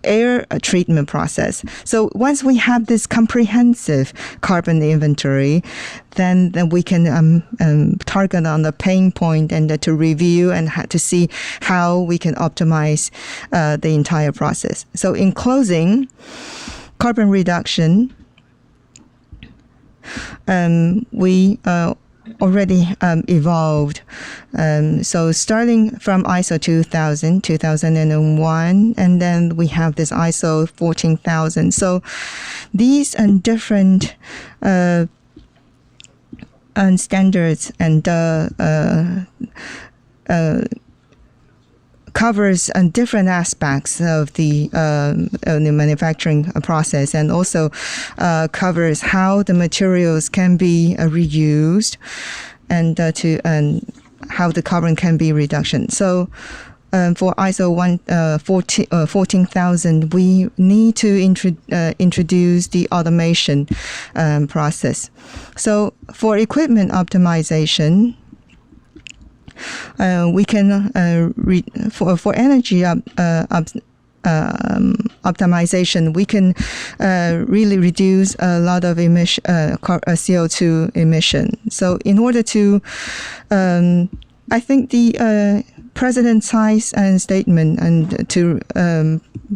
air treatment process. So once we have this comprehensive carbon inventory, then we can target on the pain point and to review and to see how we can optimize the entire process. So in closing, carbon reduction, we already evolved. So starting from ISO 2000, 2001, and then we have this ISO 14000. So these are different standards and covers different aspects of the manufacturing process, and also covers how the materials can be reused and how the carbon can be reduction. So for ISO 14000, we need to introduce the automation process. So for equipment optimization, we can for energy optimization, we can really reduce a lot of CO2 emission. So in order to, I think the President Tsai's statement and to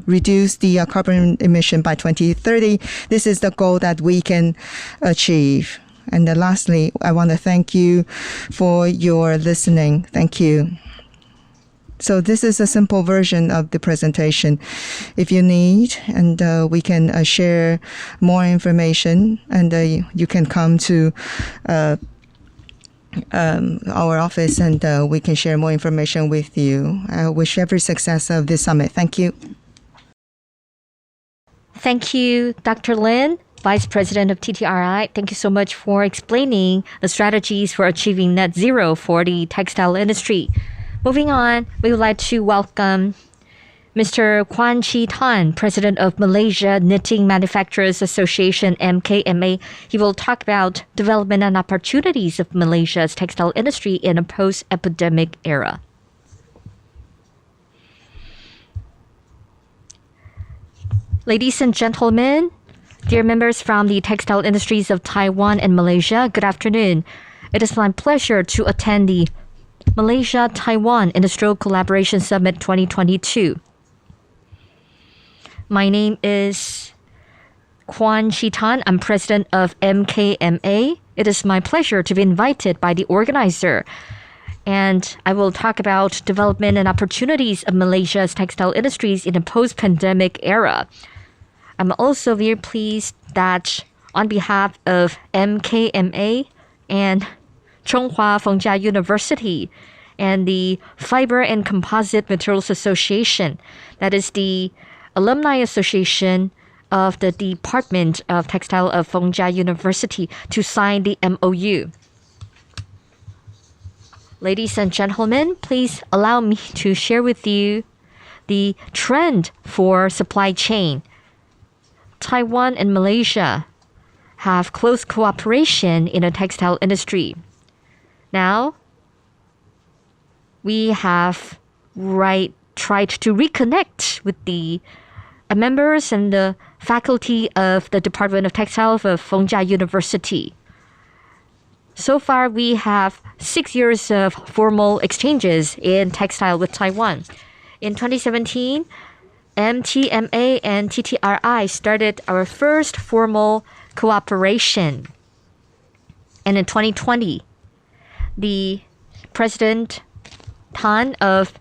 reduce the carbon emission by 2030, this is the goal that we can achieve. And lastly, I want to thank you for your listening. Thank you. So this is a simple version of the presentation. If you need, and we can share more information, and you can come to our office, and we can share more information with you. I wish every success of this summit. Thank you. Thank you, Dr. Lin, Vice President of TTRI. Thank you so much for explaining the strategies for achieving net zero for the textile industry. Moving on, we would like to welcome Mr. Kwan Chi Tan, President of Malaysia Knitting Manufacturers Association, MKMA. He will talk about development and opportunities of Malaysia's textile industry in a post-epidemic era. Ladies and gentlemen, dear members from the textile industries of Taiwan and Malaysia, good afternoon. It is my pleasure to attend the Malaysia-Taiwan Industrial Collaboration Summit 2022. My name is Kwan Chi Tan. I'm president of MKMA. It is my pleasure to be invited by the organizer. And I will talk about development and opportunities of Malaysia's textile industries in a post-pandemic era. I'm also very pleased that on behalf of MKMA and Chonghua Fengjia University and the Fiber and Composite Materials Association, that is the Alumni Association of the Department of Textile of Fengjia University, to sign the MOU. Ladies and gentlemen, please allow me to share with you the trend for supply chain. Taiwan and Malaysia have close cooperation in the textile industry. Now, we have tried to reconnect with the members and the faculty of the Department of Textile of Fengjia University. So far, we have 6 years of formal exchanges in textile with Taiwan. In 2017, MTMA and TTRI started our first formal cooperation. And in 2020, the President Tan of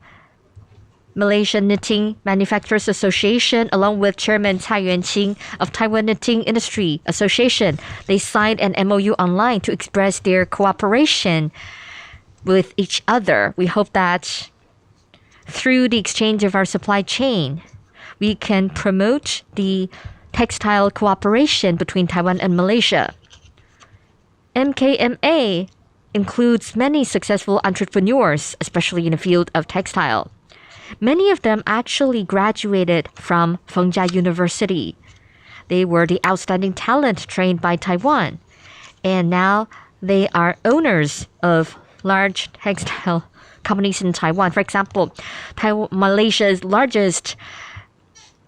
Malaysia Knitting Manufacturers Association, along with Chairman Cai Yuanqing of Taiwan Knitting Industry Association, they signed an MOU online to express their cooperation with each other. We hope that through the exchange of our supply chain, we can promote the textile cooperation between Taiwan and Malaysia. MKMA includes many successful entrepreneurs, especially in the field of textile. Many of them actually graduated from Fengjia University. They were the outstanding talent trained by Taiwan. And now they are owners of large textile companies in Taiwan. For example, Malaysia's largest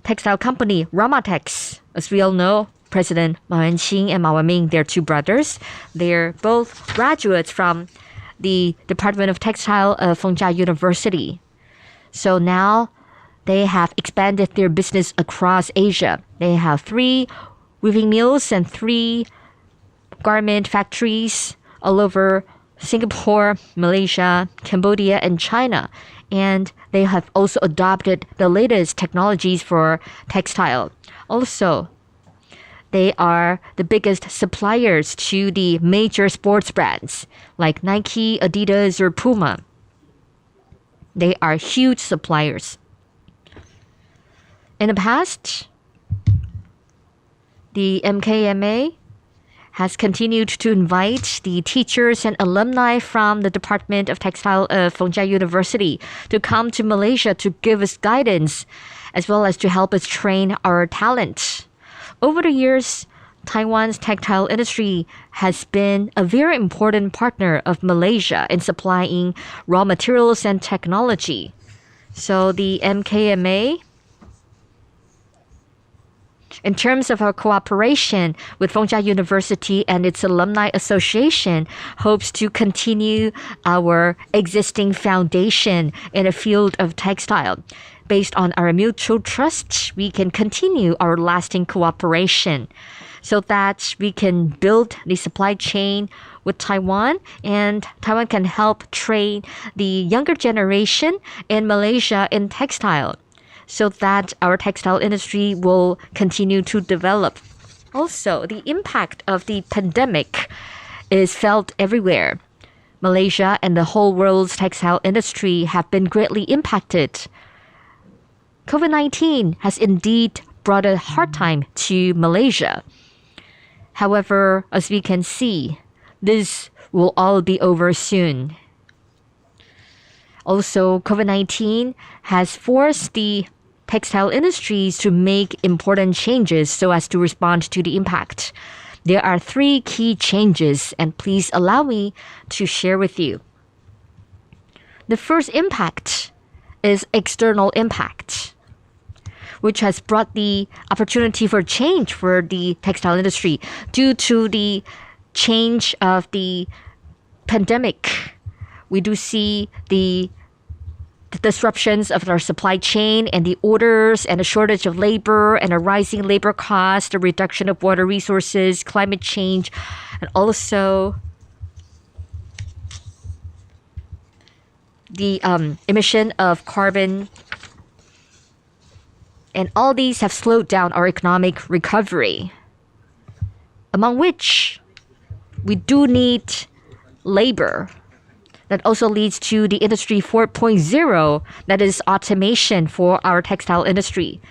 textile company, Ramatex. As we all know, President Ma Wen-qing and Ma Wen-ming, they're two brothers. They're both graduates from the Department of Textile of Fengjia University. So now they have expanded their business across Asia. They have 3 weaving mills and 3 garment factories all over Singapore, Malaysia, Cambodia, and China. And they have also adopted the latest technologies for textile. Also, they are the biggest suppliers to the major sports brands like Nike, Adidas, or Puma. They are huge suppliers. In the past, the MKMA has continued to invite the teachers and alumni from the Department of Textile of Fengjia University to come to Malaysia to give us guidance, as well as to help us train our talent. Over the years, Taiwan's textile industry has been a very important partner of Malaysia in supplying raw materials and technology. So the MKMA, in terms of our cooperation with Fengjia University and its Alumni Association, hopes to continue our existing foundation in the field of textile. Based on our mutual trust, we can continue our lasting cooperation so that we can build the supply chain with Taiwan, and Taiwan can help train the younger generation in Malaysia in textile, so that our textile industry will continue to develop. Also, the impact of the pandemic is felt everywhere. Malaysia and the whole world's textile industry have been greatly impacted. COVID-19 has indeed brought a hard time to Malaysia. However, as we can see, this will all be over soon. Also, COVID-19 has forced the textile industries to make important changes so as to respond to the impact. There are 3 key changes, and please allow me to share with you. The first impact is external impact, which has brought the opportunity for change for the textile industry due to the change of the pandemic. We do see the disruptions of our supply chain and the orders and a shortage of labor and a rising labor cost, the reduction of water resources, climate change, and also the emission of carbon. And all these have slowed down our economic recovery, among which we do need labor. That also leads to the Industry 4.0, that is automation for our textile industry.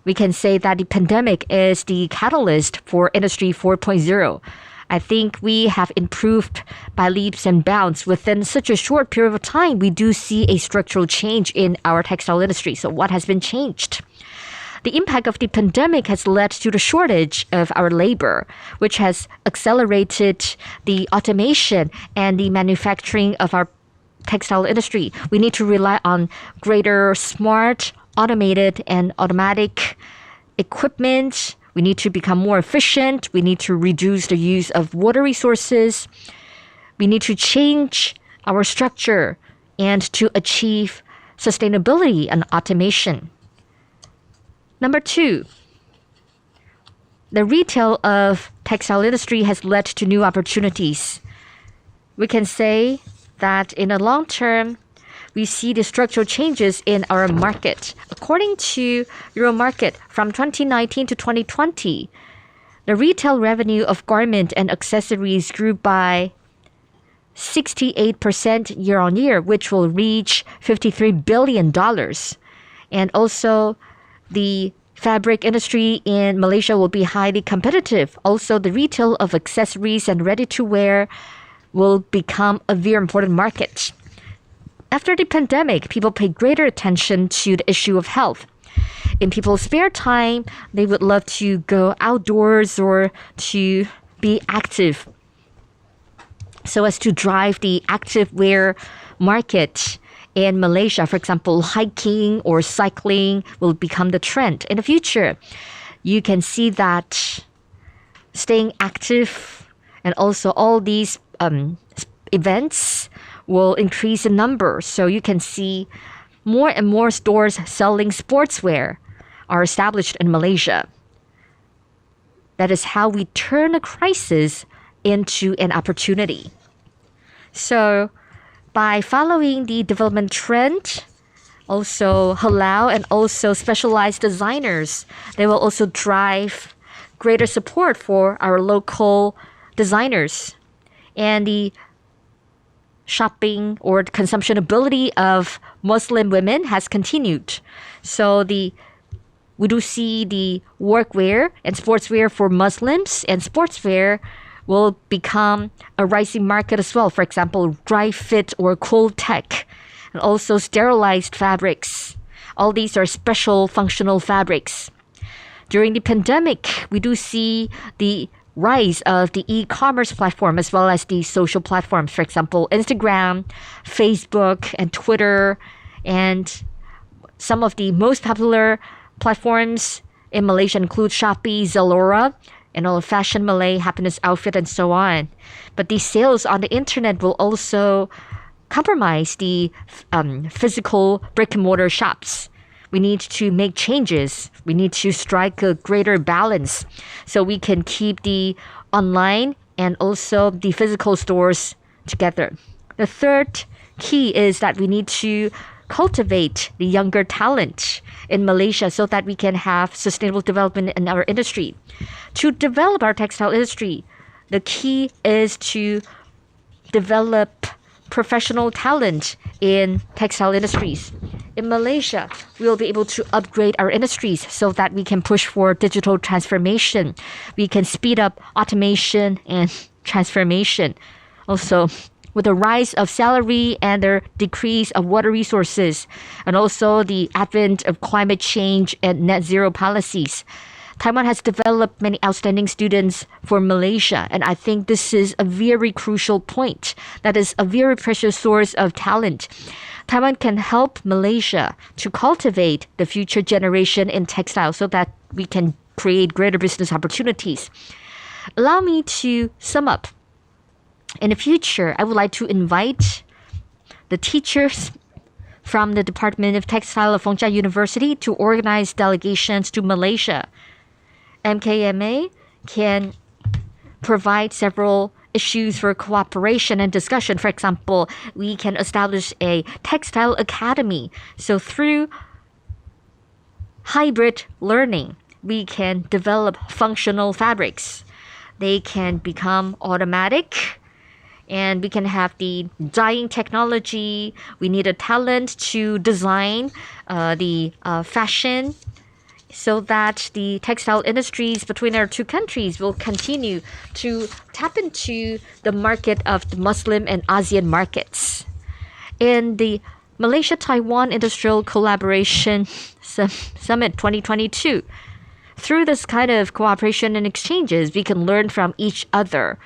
We can say that the pandemic is the catalyst for Industry 4.0. I think we have improved by leaps and bounds. Within such a short period of time, we do see a structural change in our textile industry. So what has been changed? The impact of the pandemic has led to the shortage of our labor, which has accelerated the automation and the manufacturing of our textile industry. We need to rely on greater smart, automated, and automatic equipment. We need to become more efficient. We need to reduce the use of water resources. We need to change our structure and to achieve sustainability and automation. Number 2, the retail of textile industry has led to new opportunities. We can say that in the long term, we see the structural changes in our market. According to Euromarket, from 2019 to 2020, the retail revenue of garment and accessories grew by 68% year on year, which will reach $53 billion. And also, the fabric industry in Malaysia will be highly competitive. Also, the retail of accessories and ready-to-wear will become a very important market. After the pandemic, people pay greater attention to the issue of health. In people's spare time, they would love to go outdoors or to be active, so as to drive the active wear market. In Malaysia, for example, hiking or cycling will become the trend. In the future, you can see that staying active and also all these events will increase in number. So you can see more and more stores selling sportswear are established in Malaysia. That is how we turn a crisis into an opportunity. So by following the development trend, also halal and also specialized designers, they will also drive greater support for our local designers. And the shopping or consumption ability of Muslim women has continued. So we do see the workwear and sportswear for Muslims, and sportswear will become a rising market as well. For example, dry fit or cold tech, and also sterilized fabrics. All these are special functional fabrics. During the pandemic, we do see the rise of the e-commerce platform as well as the social platforms. For example, Instagram, Facebook, and Twitter, and some of the most popular platforms in Malaysia include Shopee, Zalora, and all Fashion Malay, Happiness Outfit, and so on. But these sales on the internet will also compromise the physical brick-and-mortar shops. We need to make changes. We need to strike a greater balance so we can keep the online and also the physical stores together. The third key is that we need to cultivate the younger talent in Malaysia so that we can have sustainable development in our industry. To develop our textile industry, the key is to develop professional talent in textile industries. In Malaysia, we will be able to upgrade our industries so that we can push for digital transformation. We can speed up automation and transformation. Also, with the rise of salary and the decrease of water resources, and also the advent of climate change and net zero policies, Taiwan has developed many outstanding students for Malaysia, and I think this is a very crucial point. That is a very precious source of talent. Taiwan can help Malaysia to cultivate the future generation in textile so that we can create greater business opportunities. Allow me to sum up. In the future, I would like to invite the teachers from the Department of Textile of Fengjia University to organize delegations to Malaysia. MKMA can provide several issues for cooperation and discussion. For example, we can establish a textile academy. So through hybrid learning, we can develop functional fabrics. They can become automatic, and we can have the dyeing technology. We need a talent to design the fashion, so that the textile industries between our two countries will continue to tap into the market of the Muslim and ASEAN markets. In the Malaysia-Taiwan Industrial Collaboration Summit 2022, through this kind of cooperation and exchanges, we can learn from each other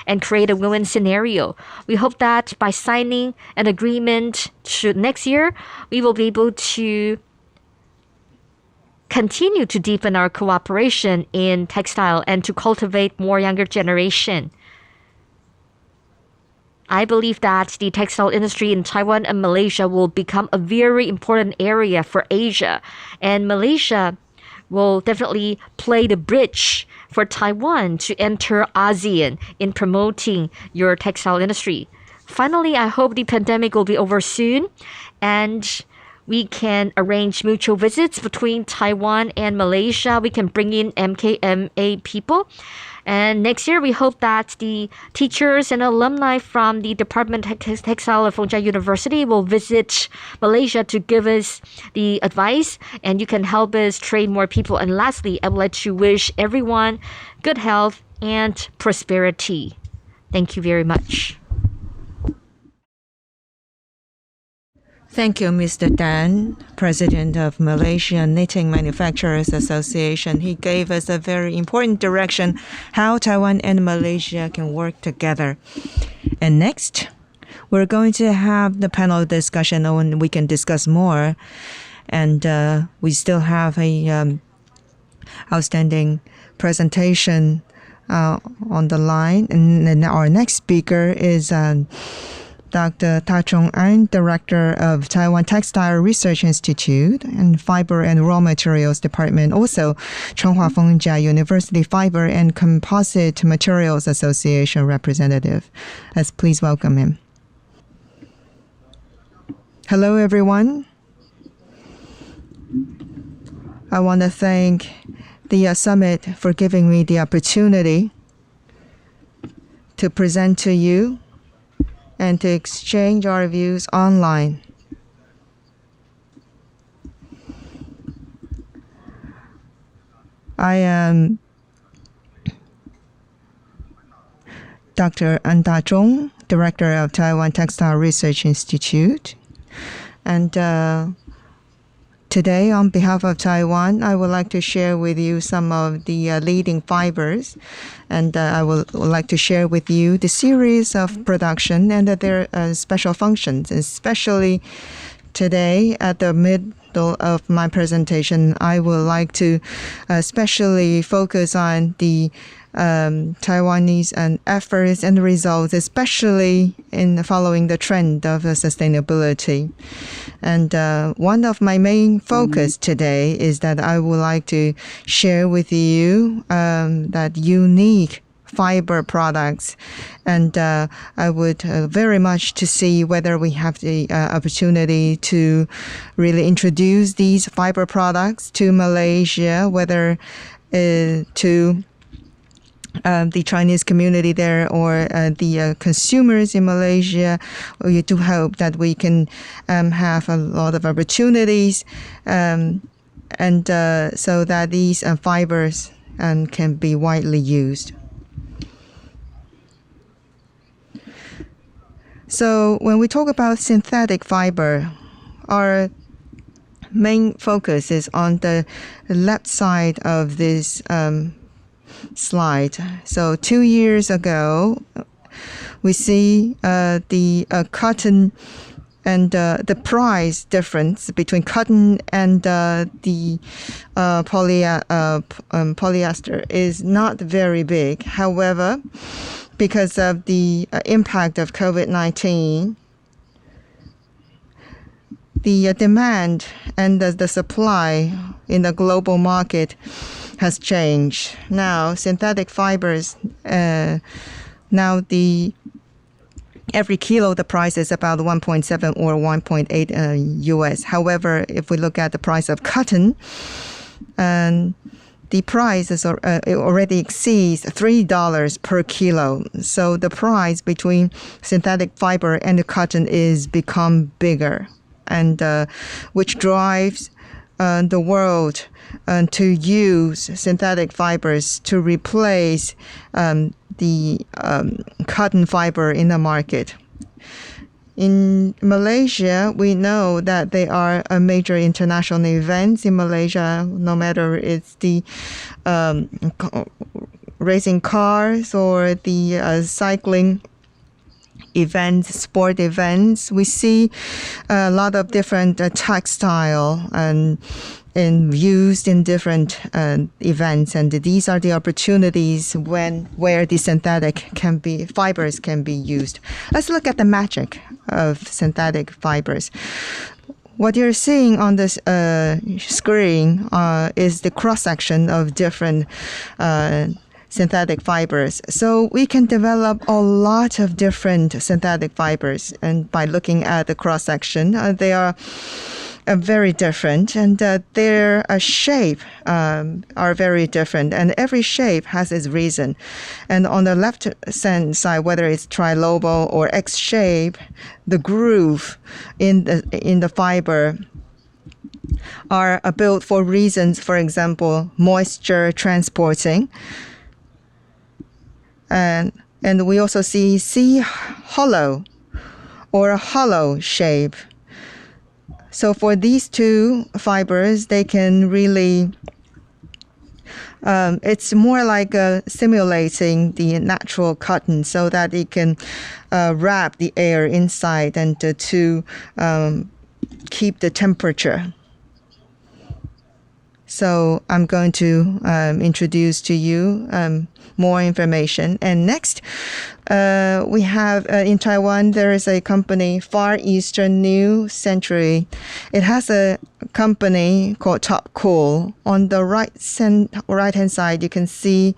and create a win-win scenario. We hope that by signing an agreement next year, we will be able to continue to deepen our cooperation in textile and to cultivate more younger generation. I believe that the textile industry in Taiwan and Malaysia will become a very important area for Asia, and Malaysia will definitely play the bridge for Taiwan to enter ASEAN in promoting your textile industry. Finally, I hope the pandemic will be over soon, and we can arrange mutual visits between Taiwan and Malaysia. We can bring in MKMA people. And next year, we hope that the teachers and alumni from the Department of Textile of Fengjia University will visit Malaysia to give us the advice, and you can help us train more people. And lastly, I would like to wish everyone good health and prosperity. Thank you very much. Thank you, Mr. Dan, President of Malaysia Knitting Manufacturers Association. He gave us a very important direction how Taiwan and Malaysia can work together. And next, we're going to have the panel discussion and we can discuss more. And we still have a outstanding presentation on the line. And then our next speaker is Dr. Ta Chung-an, Director of Taiwan Textile Research Institute and Fiber and Raw Materials Department, also Chunghwa Fengjia University Fiber and Composite Materials Association representative. Let's please welcome him. Hello, everyone. I want to thank the summit for giving me the opportunity to present to you and to exchange our views online. I am Dr. An Da-zhong, Director of Taiwan Textile Research Institute. And today, on behalf of Taiwan, I would like to share with you some of the leading fibers. And I would like to share with you the series of production and their special functions. Especially today, at the middle of my presentation, I would like to especially focus on the Taiwanese efforts and results, especially in following the trend of sustainability. And one of my main focus today is that I would like to share with you that unique fiber products, and I would very much to see whether we have the opportunity to really introduce these fiber products to Malaysia, whether to the Chinese community there or the consumers in Malaysia. We do hope that we can have a lot of opportunities and so that these fibers can be widely used. So when we talk about synthetic fiber, our main focus is on the left side of this slide. So 2 years ago, we see the cotton and the price difference between cotton and the polyester is not very big. However, because of the impact of COVID-19, the demand and the supply in the global market has changed. Now, synthetic fibers, every kilo, the price is about 1.7 or 1.8 US. However, if we look at the price of cotton, the price is it already exceeds $3 per kilo. So the price between synthetic fiber and the cotton is become bigger, and which drives the world to use synthetic fibers to replace the cotton fiber in the market. In Malaysia, we know that there are major international events in Malaysia, no matter it's the racing cars or the cycling events, sport events. We see a lot of different textile and used in different events, and these are the opportunities where the synthetic fibers can be used. Let's look at the magic of synthetic fibers. What you're seeing on this screen is the cross-section of different synthetic fibers. So we can develop a lot of different synthetic fibers, and by looking at the cross-section, they are very different, and their shape are very different, and every shape has its reason. And on the left side, whether it's trilobal or X shape, the groove in the fiber are built for reasons, for example, moisture transporting. And we also see C hollow or a hollow shape. So for these two fibers, they can really, it's more like simulating the natural cotton so that it can wrap the air inside and to keep the temperature. So I'm going to introduce to you more information. And next, we have in Taiwan, there is a company, Far Eastern New Century. It has a company called Top Cool. On the right-hand side, you can see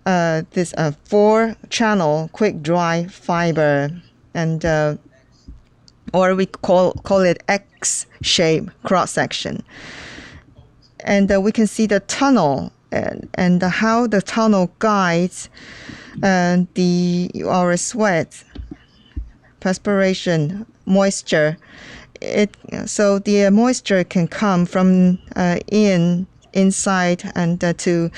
this 4-channel quick dry fiber, and or we call it X-shape cross-section. And we can see the tunnel and how the tunnel guides our sweat, perspiration, moisture. So the moisture can come from inside and to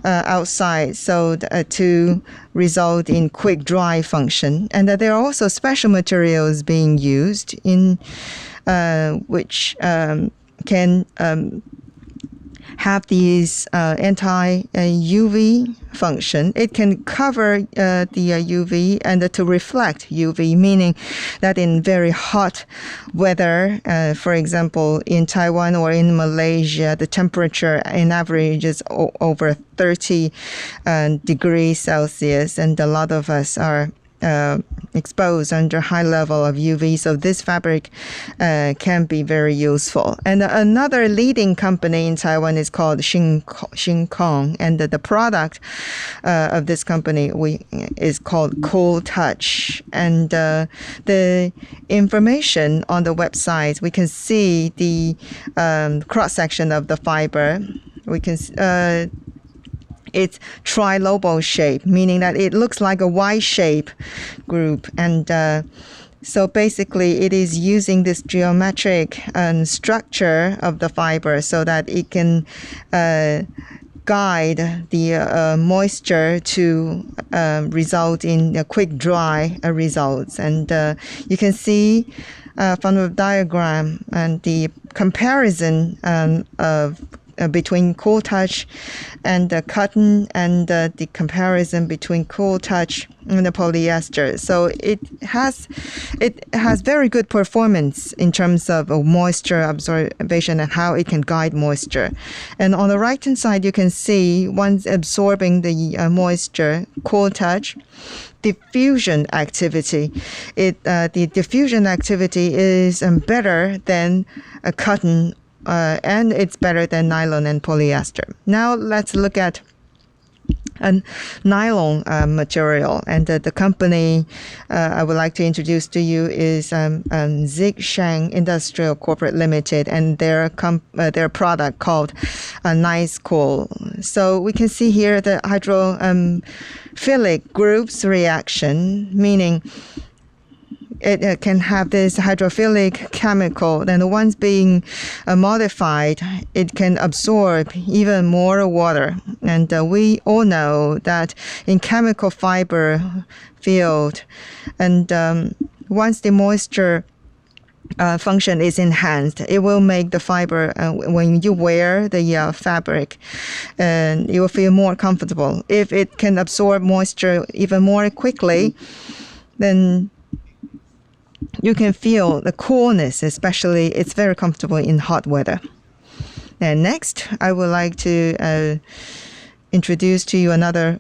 outside, so to result in quick dry function. And there are also special materials being used in which can have these anti-UV function. It can cover the UV and to reflect UV, meaning that in very hot weather, for example, in Taiwan or in Malaysia, the temperature in average is over 30 degrees Celsius, and a lot of us are exposed under high level of UV, so this fabric can be very useful. And another leading company in Taiwan is called Shinkong, and the product of this company is called Cool Touch. And the information on the website, we can see the cross-section of the fiber. We can it's trilobal shape, meaning that it looks like a Y-shape group. And so basically it is using this geometric structure of the fiber so that it can guide the moisture to result in quick dry results. And you can see from the diagram and the comparison of between Cool Touch and the cotton, and the comparison between Cool Touch and the polyester. So it has very good performance in terms of moisture absorption and how it can guide moisture. And on the right hand side, you can see once absorbing the moisture, Cool Touch diffusion activity. The diffusion activity is better than a cotton. And it's better than nylon and polyester. Now let's look at a nylon material. And the company I would like to introduce to you is Zigshang Industrial Corporate Limited, and their product called Nice Cool. So we can see here the hydrophilic groups reaction, meaning it can have this hydrophilic chemical, and once being modified, it can absorb even more water. And we all know that in chemical fiber field, and once the moisture function is enhanced, it will make the fiber, when you wear the fabric, and you will feel more comfortable. If it can absorb moisture even more quickly, then you can feel the coolness, especially it's very comfortable in hot weather. And next, I would like to introduce to you another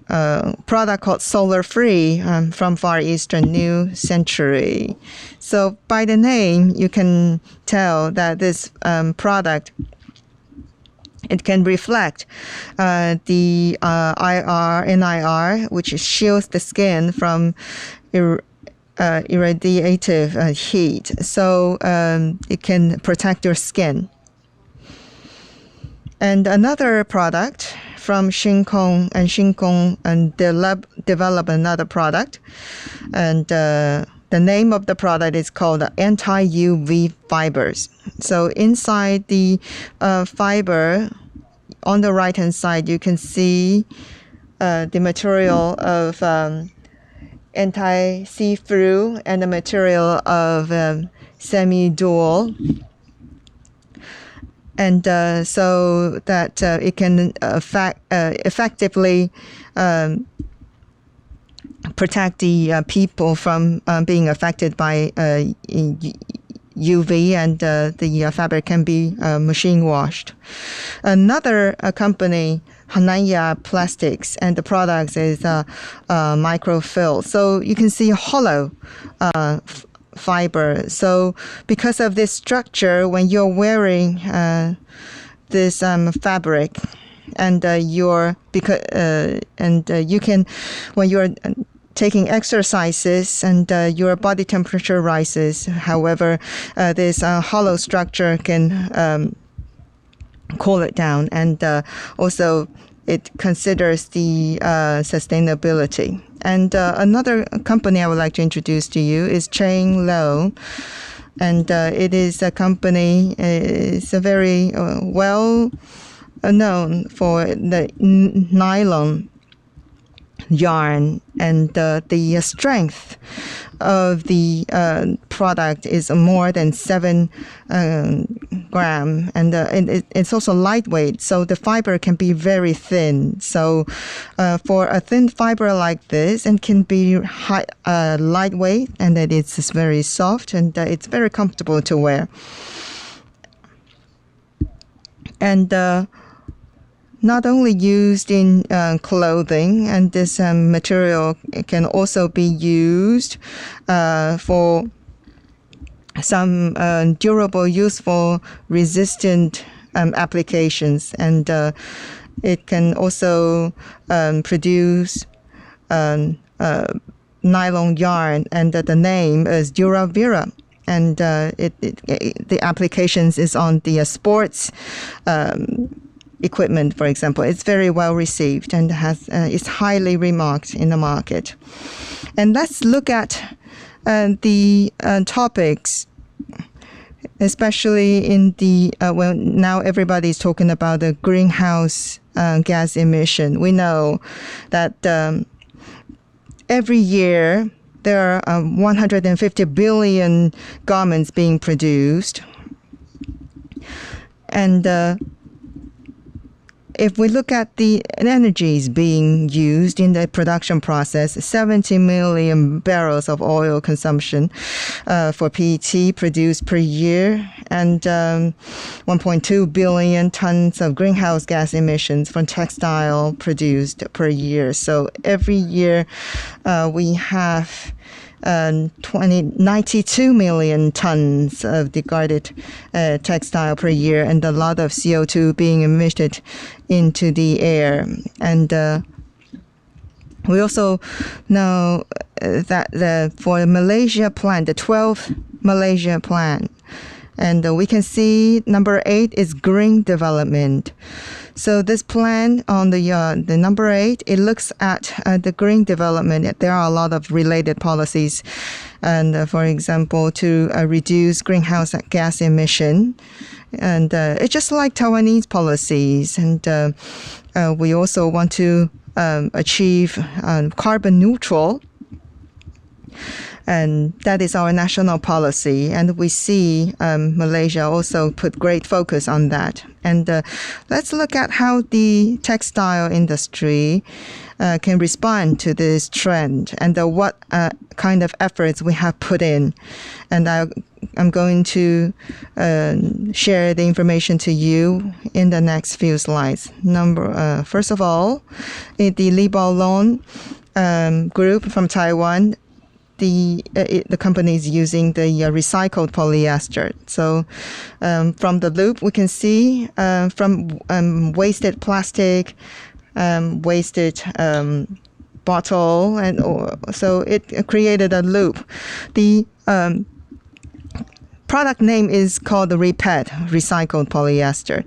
product called Solar Free from Far Eastern New Century. So by the name, you can tell that this product, it can reflect the NIR, which shields the skin from irradiative heat, so it can protect your skin. And another product from Shinkong, and develop another product, and the name of the product is called anti-UV fibers. So inside the fiber, on the right hand side, you can see the material of anti-see-through and the material of semi-dual, and so that it can effectively protect the people from being affected by UV, and the fabric can be machine washed. Another company, Hananya Plastics, and the products is microfill. So you can see hollow fiber. So because of this structure, when you're wearing this fabric, and you can, when you're taking exercises and your body temperature rises, however, this hollow structure can cool it down, and also it considers the sustainability. And another company I would like to introduce to you is Cheng Lo, and it is a company, it's a very well known for the nylon yarn, and the strength of the product is more than 7 gram, and it's also lightweight, so the fiber can be very thin. So for a thin fiber like this, and can be lightweight, and that it's very soft, and it's very comfortable to wear. And not only used in clothing, and this material can also be used for some durable, useful, resistant applications, and it can also produce nylon yarn, and the name is Duravira. And the applications is on the sports equipment, for example. It's very well received and is highly remarked in the market. And let's look at the topics especially in the, well, now everybody's talking about the greenhouse gas emission. We know that every year there are 150 billion garments being produced. And if we look at the energies being used in the production process, 70 million barrels of oil consumption for PET produced per year, and 1.2 billion tons of greenhouse gas emissions from textile produced per year. So every year we have 92 million tons of discarded textile per year, and a lot of CO2 being emitted into the air. And we also know that for Malaysia plan, the 12th Malaysia plan, and we can see number 8 is green development. So this plan on the number 8, it looks at the green development. There are a lot of related policies, and for example, to reduce greenhouse gas emission. And it's just like Taiwanese policies. And we also want to achieve carbon neutral. And that is our national policy. And we see Malaysia also put great focus on that. And let's look at how the textile industry can respond to this trend, and what kind of efforts we have put in. And I'm going to share the information to you in the next few slides. First of all, the Li Baolong group from Taiwan, the company is using the recycled polyester. So from the loop, we can see from wasted plastic, wasted bottle, and so it created a loop. The product name is called the REPET, recycled polyester.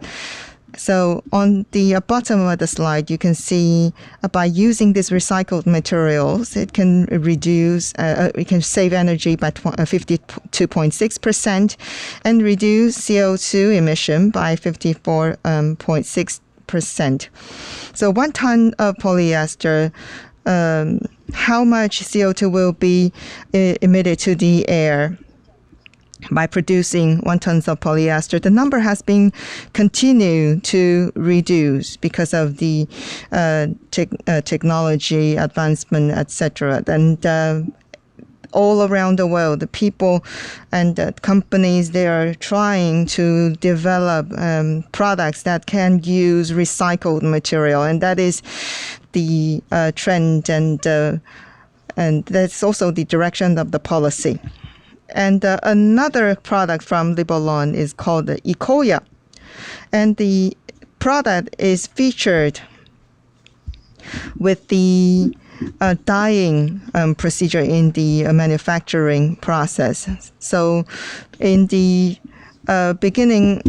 So on the bottom of the slide, you can see by using these recycled materials, it can reduce, it can save energy by 52.6% and reduce CO2 emission by 54.6%. So 1 ton of polyester, how much CO2 will be emitted to the air by producing 1 ton of polyester? The number has been continued to reduce because of the technology advancement, etc. And all around the world, the people and companies, they are trying to develop products that can use recycled material, and that is the trend, and that's also the direction of the policy. And another product from Li Baolong is called the Ikoya. And the product is featured with the dyeing procedure in the manufacturing process. So in the beginning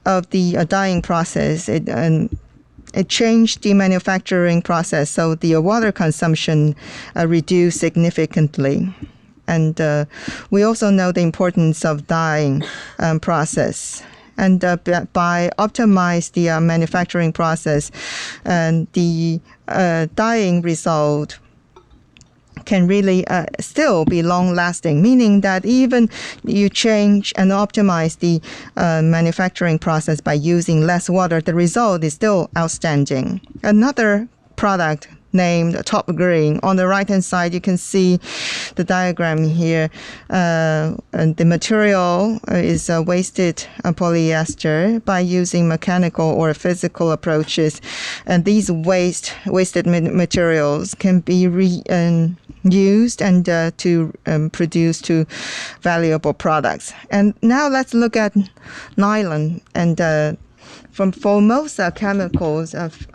of the dyeing process, it changed the manufacturing process, so the water consumption reduced significantly. And we also know the importance of dyeing process. And by optimize the manufacturing process, and the dyeing result can really still be long-lasting, meaning that even you change and optimize the manufacturing process by using less water, the result is still outstanding. Another product named Top Green. On the right-hand side, you can see the diagram here. And the material is wasted polyester by using mechanical or physical approaches. And these wasted materials can be used and to produce two valuable products. And now let's look at nylon. And from Formosa Chemicals of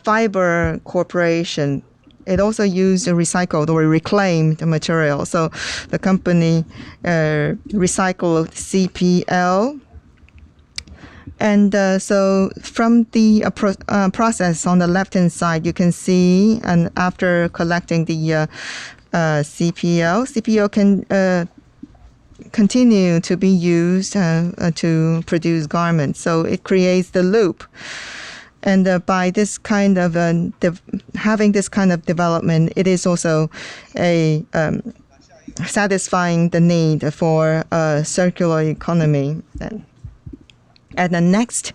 Fiber Corporation, it also used recycled or reclaimed material. So the company recycled CPL. And so from the process on the left-hand side, you can see, and after collecting the CPL can continue to be used to produce garments. So it creates the loop. And by this kind of having this kind of development, it is also a satisfying the need for a circular economy. And the next,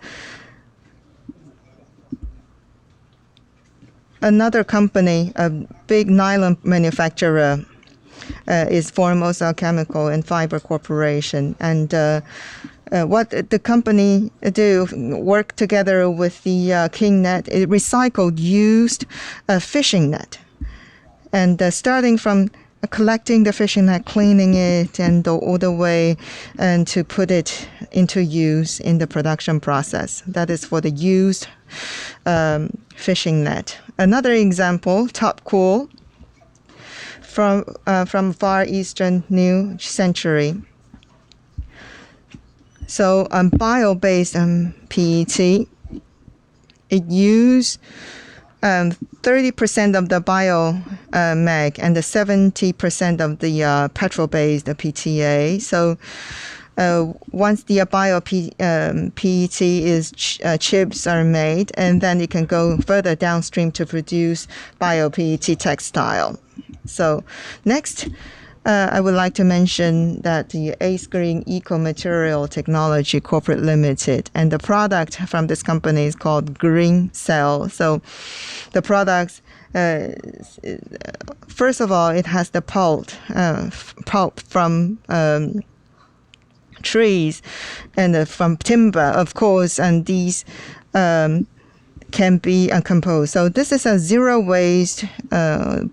another company, a big nylon manufacturer, is Formosa Chemical and Fiber Corporation. And what the company do, work together with the King Net, it recycled used fishing net. And starting from collecting the fishing net, cleaning it, and all the way and to put it into use in the production process. That is for the used fishing net. Another example, Top Cool from Far Eastern New Century. So bio-based PET, it used 30% of the bio-mag and the 70% of the petrol-based PTA. So once the bio-PET is chips are made, and then it can go further downstream to produce bio-PET textile. So next, I would like to mention that the Ace Green Eco Material Technology Corporate Limited, and the product from this company is called Green Cell. So the products, first of all, it has the pulp from trees and from timber, of course, and these can be uncomposed. So this is a zero waste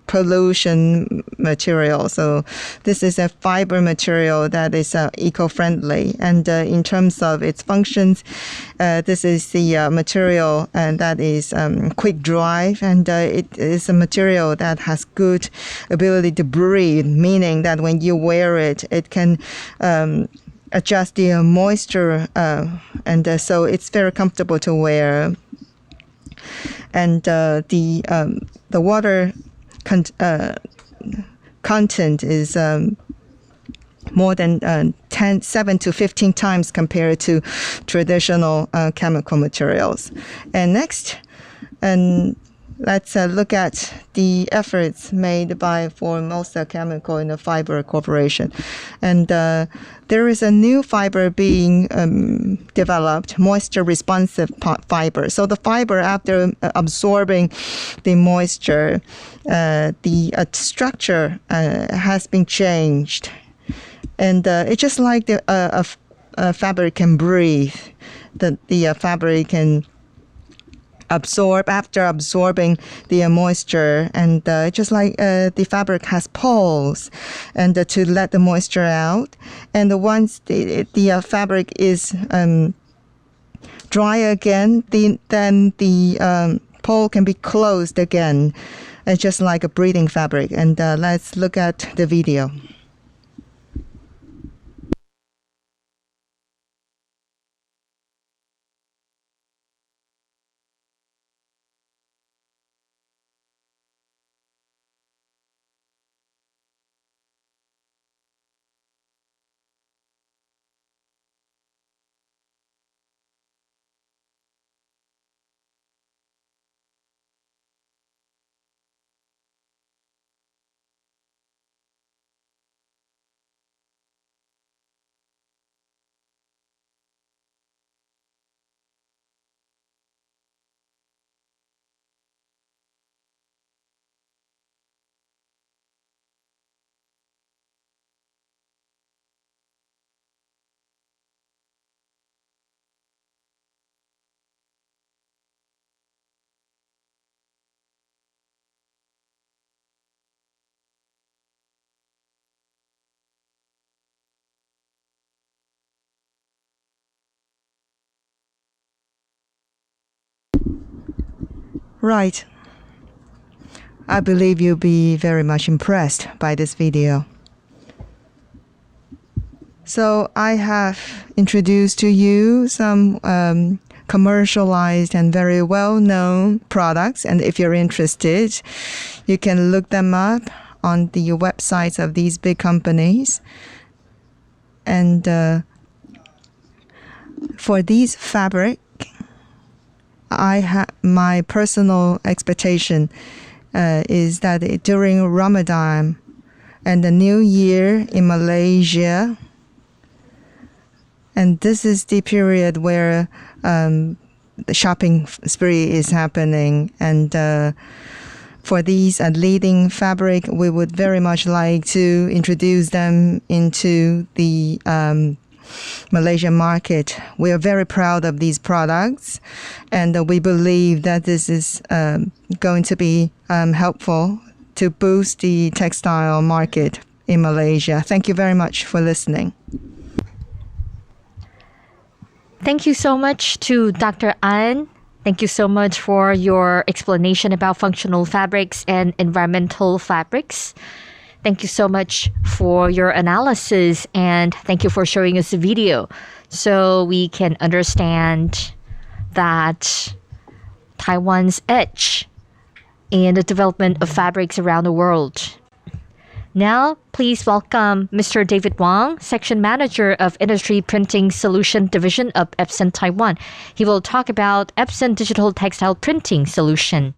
pollution material. So this is a fiber material that is eco-friendly. And in terms of its functions, this is the material that is quick dry, and it is a material that has good ability to breathe, meaning that when you wear it, it can adjust the moisture, and so it's very comfortable to wear. And the water content is more than 7 to 15 times compared to traditional chemical materials. And next, let's look at the efforts made by Formosa Chemical and the Fiber Corporation. And there is a new fiber being developed, moisture-responsive fiber. So the fiber, after absorbing the moisture, the structure has been changed. And it's just like a fabric can breathe. The fabric can absorb after absorbing the moisture, and just like the fabric has pores and to let the moisture out. And once the fabric is dry again, then the pore can be closed again, just like a breathing fabric. And let's look at the video. Right. I believe you'll be very much impressed by this video. So I have introduced to you some commercialized and very well-known products. And if you're interested, you can look them up on the websites of these big companies. And for these fabric, my personal expectation is that during Ramadan and the New Year in Malaysia, and this is the period where the shopping spree is happening, and for these leading fabric, we would very much like to introduce them into the Malaysian market. We are very proud of these products, and we believe that this is going to be helpful to boost the textile market in Malaysia. Thank you very much for listening. Thank you so much to Dr. An. Thank you so much for your explanation about functional fabrics and environmental fabrics. Thank you so much for your analysis, and thank you for showing us the video so we can understand that Taiwan's edge in the development of fabrics around the world. Now, please welcome Mr. David Wang, Section Manager of Industry Printing Solution Division of Epson Taiwan. He will talk about Epson Digital Textile Printing Solution.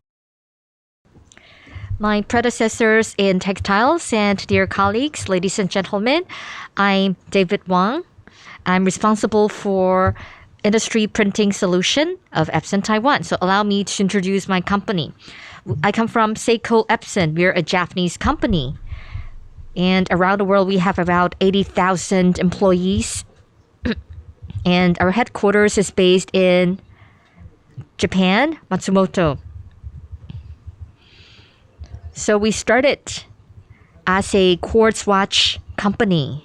My predecessors in textiles and dear colleagues, ladies and gentlemen, I'm David Wang. I'm responsible for Industry Printing Solution of Epson Taiwan. So allow me to introduce my company. I come from Seiko Epson. We're a Japanese company. And around the world, we have about 80,000 employees. And our headquarters is based in Japan, Matsumoto. So we started as a quartz watch company.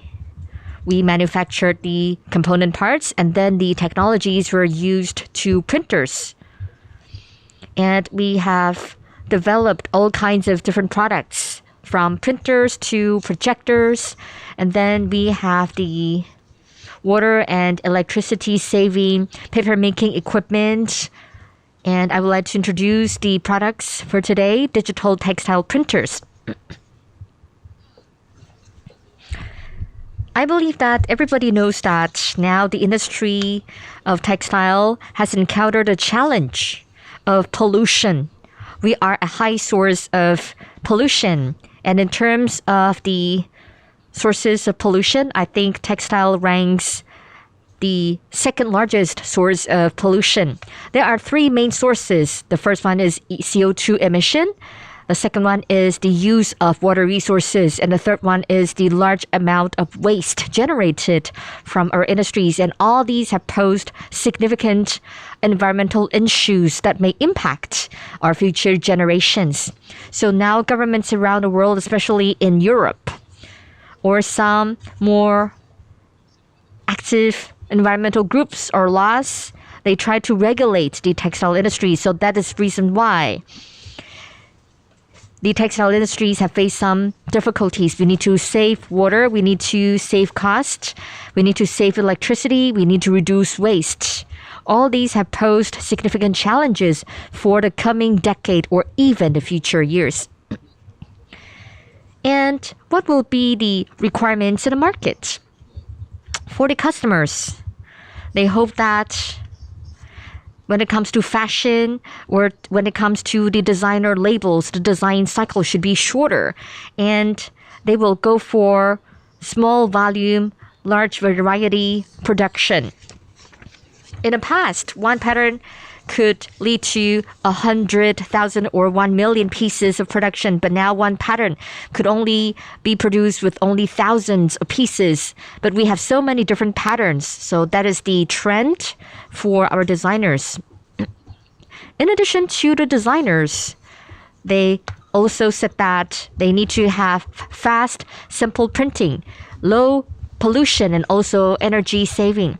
We manufactured the component parts, and then the technologies were used to printers. And we have developed all kinds of different products, from printers to projectors. And then we have the water and electricity saving paper making equipment. And I would like to introduce the products for today, digital textile printers. I believe that everybody knows that now the industry of textile has encountered a challenge of pollution. We are a high source of pollution. And in terms of the sources of pollution, I think textile ranks the second largest source of pollution. There are three main sources. The first one is CO2 emission. The second one is the use of water resources. And the third one is the large amount of waste generated from our industries. And all these have posed significant environmental issues that may impact our future generations. So now governments around the world, especially in Europe, or some more active environmental groups or laws, they try to regulate the textile industry. So that is the reason why the textile industries have faced some difficulties. We need to save water. We need to save cost. We need to save electricity. We need to reduce waste. All these have posed significant challenges for the coming decade or even the future years. And what will be the requirements in the market? For the customers, they hope that when it comes to fashion or when it comes to the designer labels, the design cycle should be shorter. And they will go for small volume, large variety production. In the past, one pattern could lead to 100,000 or 1 million pieces of production, but now one pattern could only be produced with only thousands of pieces. But we have so many different patterns, so that is the trend for our designers. In addition to the designers, they also said that they need to have fast, simple printing, low pollution, and also energy saving.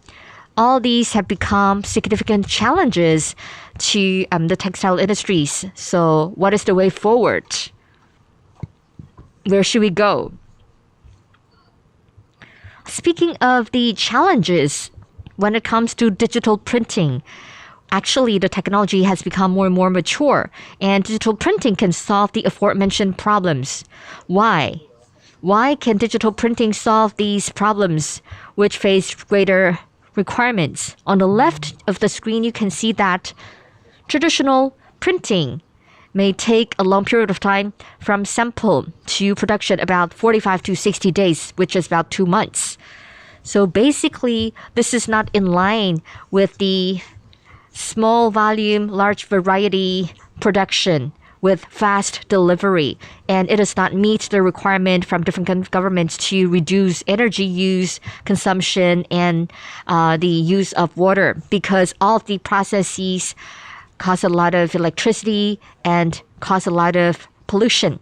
All these have become significant challenges to the textile industries. So what is the way forward? Where should we go? Speaking of the challenges, when it comes to digital printing, actually the technology has become more and more mature, and digital printing can solve the aforementioned problems. Why? Why can digital printing solve these problems which face greater requirements? On the left of the screen, you can see that traditional printing may take a long period of time from sample to production, about 45 to 60 days, which is about 2 months. So basically, this is not in line with the small volume, large variety production with fast delivery, and it does not meet the requirement from different governments to reduce energy use, consumption, and the use of water, because all of the processes cause a lot of electricity and cause a lot of pollution.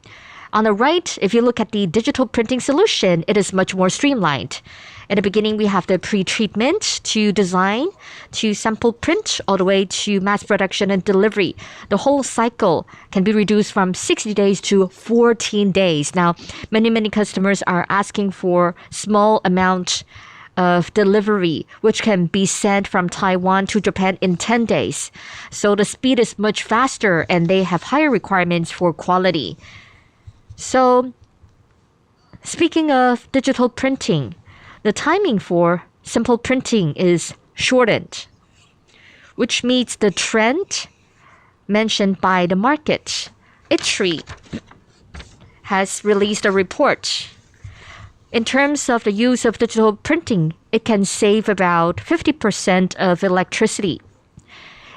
On the right, if you look at the digital printing solution, it is much more streamlined. In the beginning, we have the pre-treatment to design, to sample print, all the way to mass production and delivery. The whole cycle can be reduced from 60 days to 14 days. Now, many customers are asking for small amount of delivery, which can be sent from Taiwan to Japan in 10 days. So the speed is much faster and they have higher requirements for quality. So, speaking of digital printing, the timing for simple printing is shortened, which meets the trend mentioned by the market. ITRI has released a report. In terms of the use of digital printing, it can save about 50% of electricity.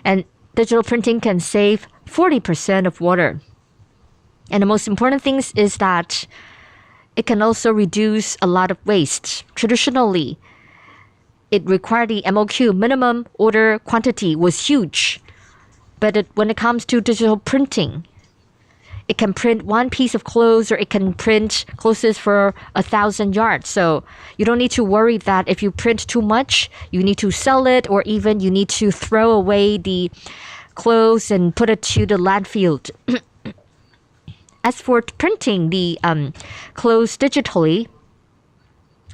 And digital printing can save 40% of water. And the most important thing is that it can also reduce a lot of waste. Traditionally, it required the MOQ, minimum order quantity, was huge. But when it comes to digital printing, it can print one piece of clothes, or it can print clothes for 1,000 yards. So you don't need to worry that if you print too much, you need to sell it, or even you need to throw away the clothes and put it to the landfill. As for printing the clothes digitally,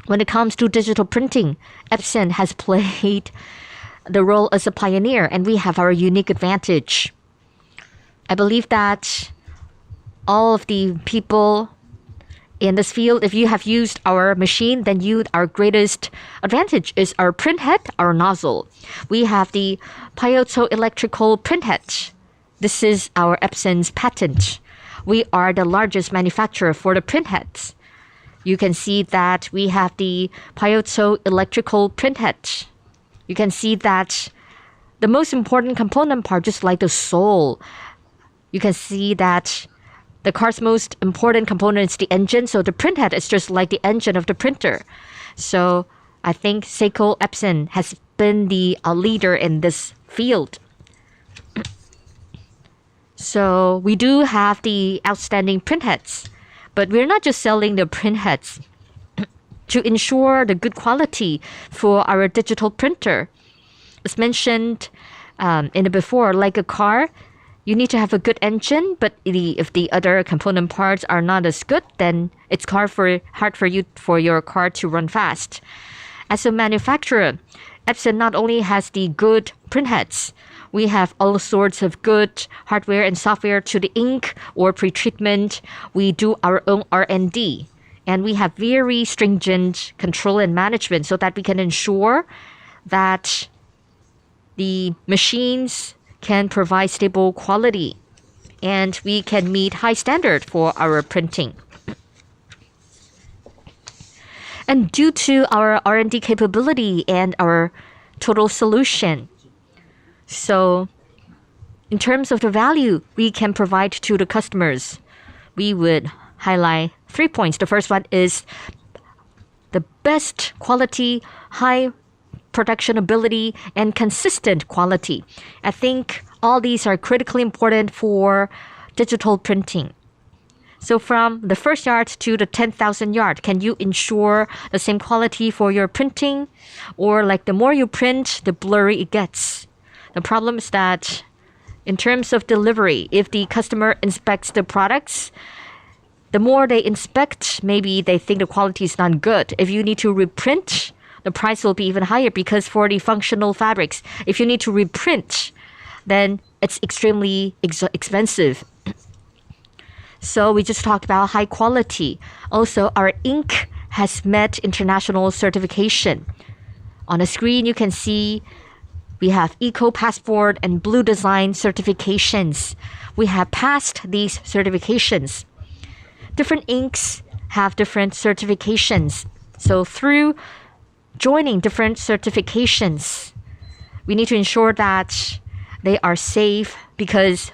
when it comes to digital printing, Epson has played the role as a pioneer, and we have our unique advantage. I believe that all of the people in this field, if you have used our machine, then our greatest advantage is our print head, our nozzle. We have the piezoelectrical print head. This is our Epson's patent. We are the largest manufacturer for the print heads. You can see that we have the piezoelectrical print head. You can see that the most important component part, just like the sole, you can see that the car's most important component is the engine. So the print head is just like the engine of the printer. So I think Seiko Epson has been the leader in this field. So we do have the outstanding print heads, but we're not just selling the print heads. To ensure the good quality for our digital printer, as mentioned in the before, like a car, you need to have a good engine, but if the other component parts are not as good, then it's hard for your car to run fast. As a manufacturer, Epson not only has the good print heads, we have all sorts of good hardware and software to the ink or pre-treatment. We do our own R&D, and we have very stringent control and management so that we can ensure that the machines can provide stable quality and we can meet high standard for our printing. And due to our R&D capability and our total solution, so in terms of the value we can provide to the customers, we would highlight 3 points. The first one is the best quality, high production ability, and consistent quality. I think all these are critically important for digital printing. So from the first yard to the 10,000 yard, can you ensure the same quality for your printing? Or like the more you print, the blurry it gets. The problem is that in terms of delivery, if the customer inspects the products, the more they inspect, maybe they think the quality is not good. If you need to reprint, the price will be even higher, because for the functional fabrics, if you need to reprint, then it's extremely expensive. So we just talked about high quality. Also, our ink has met international certification. On the screen, you can see we have Eco Passport and Blue Design certifications. We have passed these certifications. Different inks have different certifications. So through joining different certifications, we need to ensure that they are safe because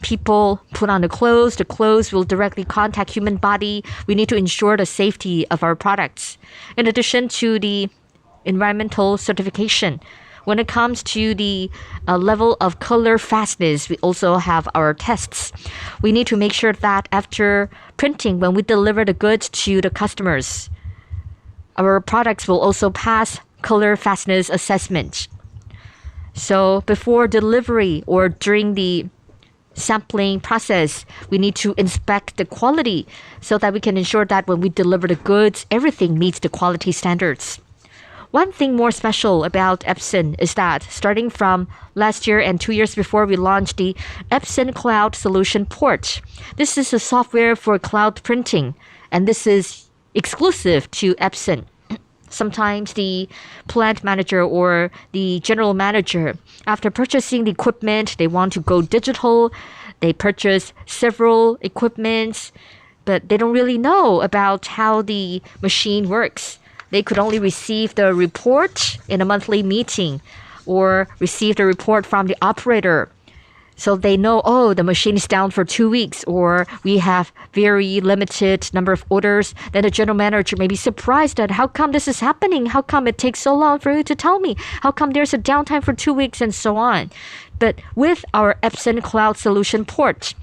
people put on the clothes will directly contact human body. We need to ensure the safety of our products. In addition to the environmental certification, when it comes to the level of color fastness, we also have our tests. We need to make sure that after printing, when we deliver the goods to the customers, our products will also pass color fastness assessment. So before delivery or during the sampling process, we need to inspect the quality so that we can ensure that when we deliver the goods, everything meets the quality standards. One thing more special about Epson is that starting from last year and 2 years before, we launched the Epson Cloud Solution Port. This is a software for cloud printing, and this is exclusive to Epson. Sometimes the plant manager or the general manager, after purchasing the equipment, they want to go digital. They purchase several equipments, but they don't really know about how the machine works. They could only receive the report in a monthly meeting or receive the report from the operator. So they know, oh, the machine is down for 2 weeks, or we have very limited number of orders. Then the general manager may be surprised at how come this is happening? How come it takes so long for you to tell me? How come there's a downtime for 2 weeks and so on? But with our Epson Cloud Solution Port,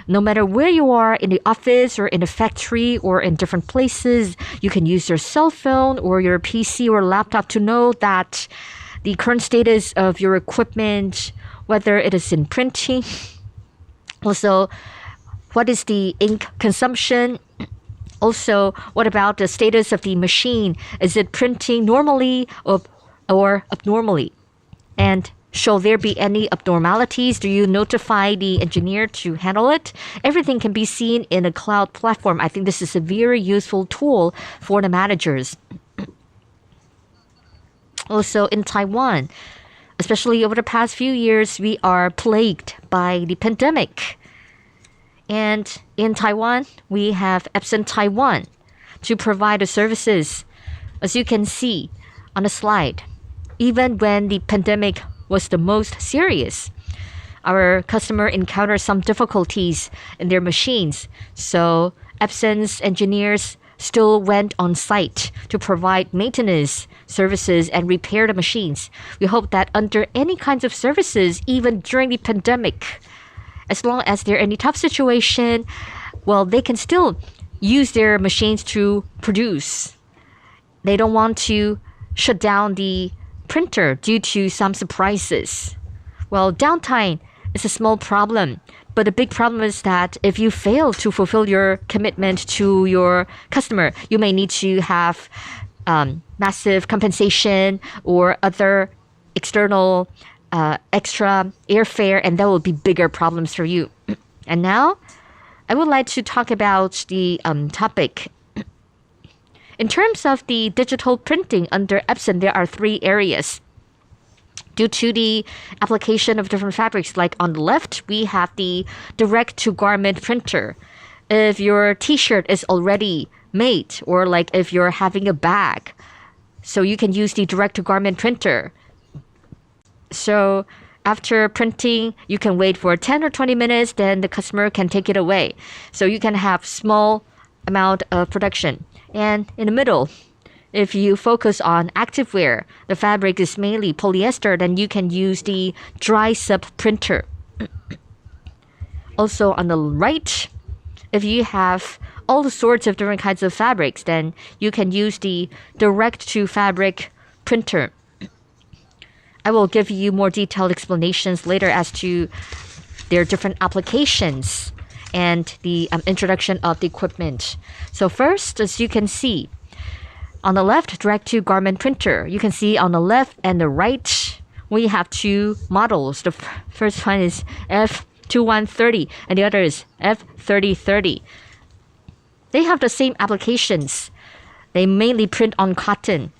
no matter where you are in the office or in the factory or in different places, you can use your cell phone or your PC or laptop to know that the current status of your equipment, whether it is in printing, also what is the ink consumption, also what about the status of the machine, is it printing normally or abnormally, and should there be any abnormalities, do you notify the engineer to handle it? Everything can be seen in a cloud platform. I think this is a very useful tool for the managers. Also in Taiwan, especially over the past few years, we are plagued by the pandemic. And in Taiwan, we have Epson Taiwan to provide the services. As you can see on the slide, even when the pandemic was the most serious, our customer encountered some difficulties in their machines. So Epson's engineers still went on site to provide maintenance services and repair the machines. We hope that under any kinds of services, even during the pandemic, as long as they're in a tough situation, well, they can still use their machines to produce. They don't want to shut down the printer due to some surprises. Well, downtime is a small problem, but the big problem is that if you fail to fulfill your commitment to your customer, you may need to have massive compensation or other external extra airfare, and that will be bigger problems for you. And now, I would like to talk about the topic. In terms of the digital printing under Epson, there are 3 areas. Due to the application of different fabrics, like on the left, we have the direct-to-garment printer. If your t-shirt is already made, or like if you're having a bag, so you can use the direct-to-garment printer. So after printing, you can wait for 10 or 20 minutes, then the customer can take it away. So you can have small amount of production. And in the middle, if you focus on activewear, the fabric is mainly polyester, then you can use the dry sub printer. Also on the right, if you have all the sorts of different kinds of fabrics, then you can use the direct to fabric printer. I will give you more detailed explanations later as to their different applications and the introduction of the equipment. So first, as you can see, on the left, direct-to-garment printer. You can see on the left and the right, we have 2 models. The first one is F2130, and the other is F3030. They have the same applications. They mainly print on cotton.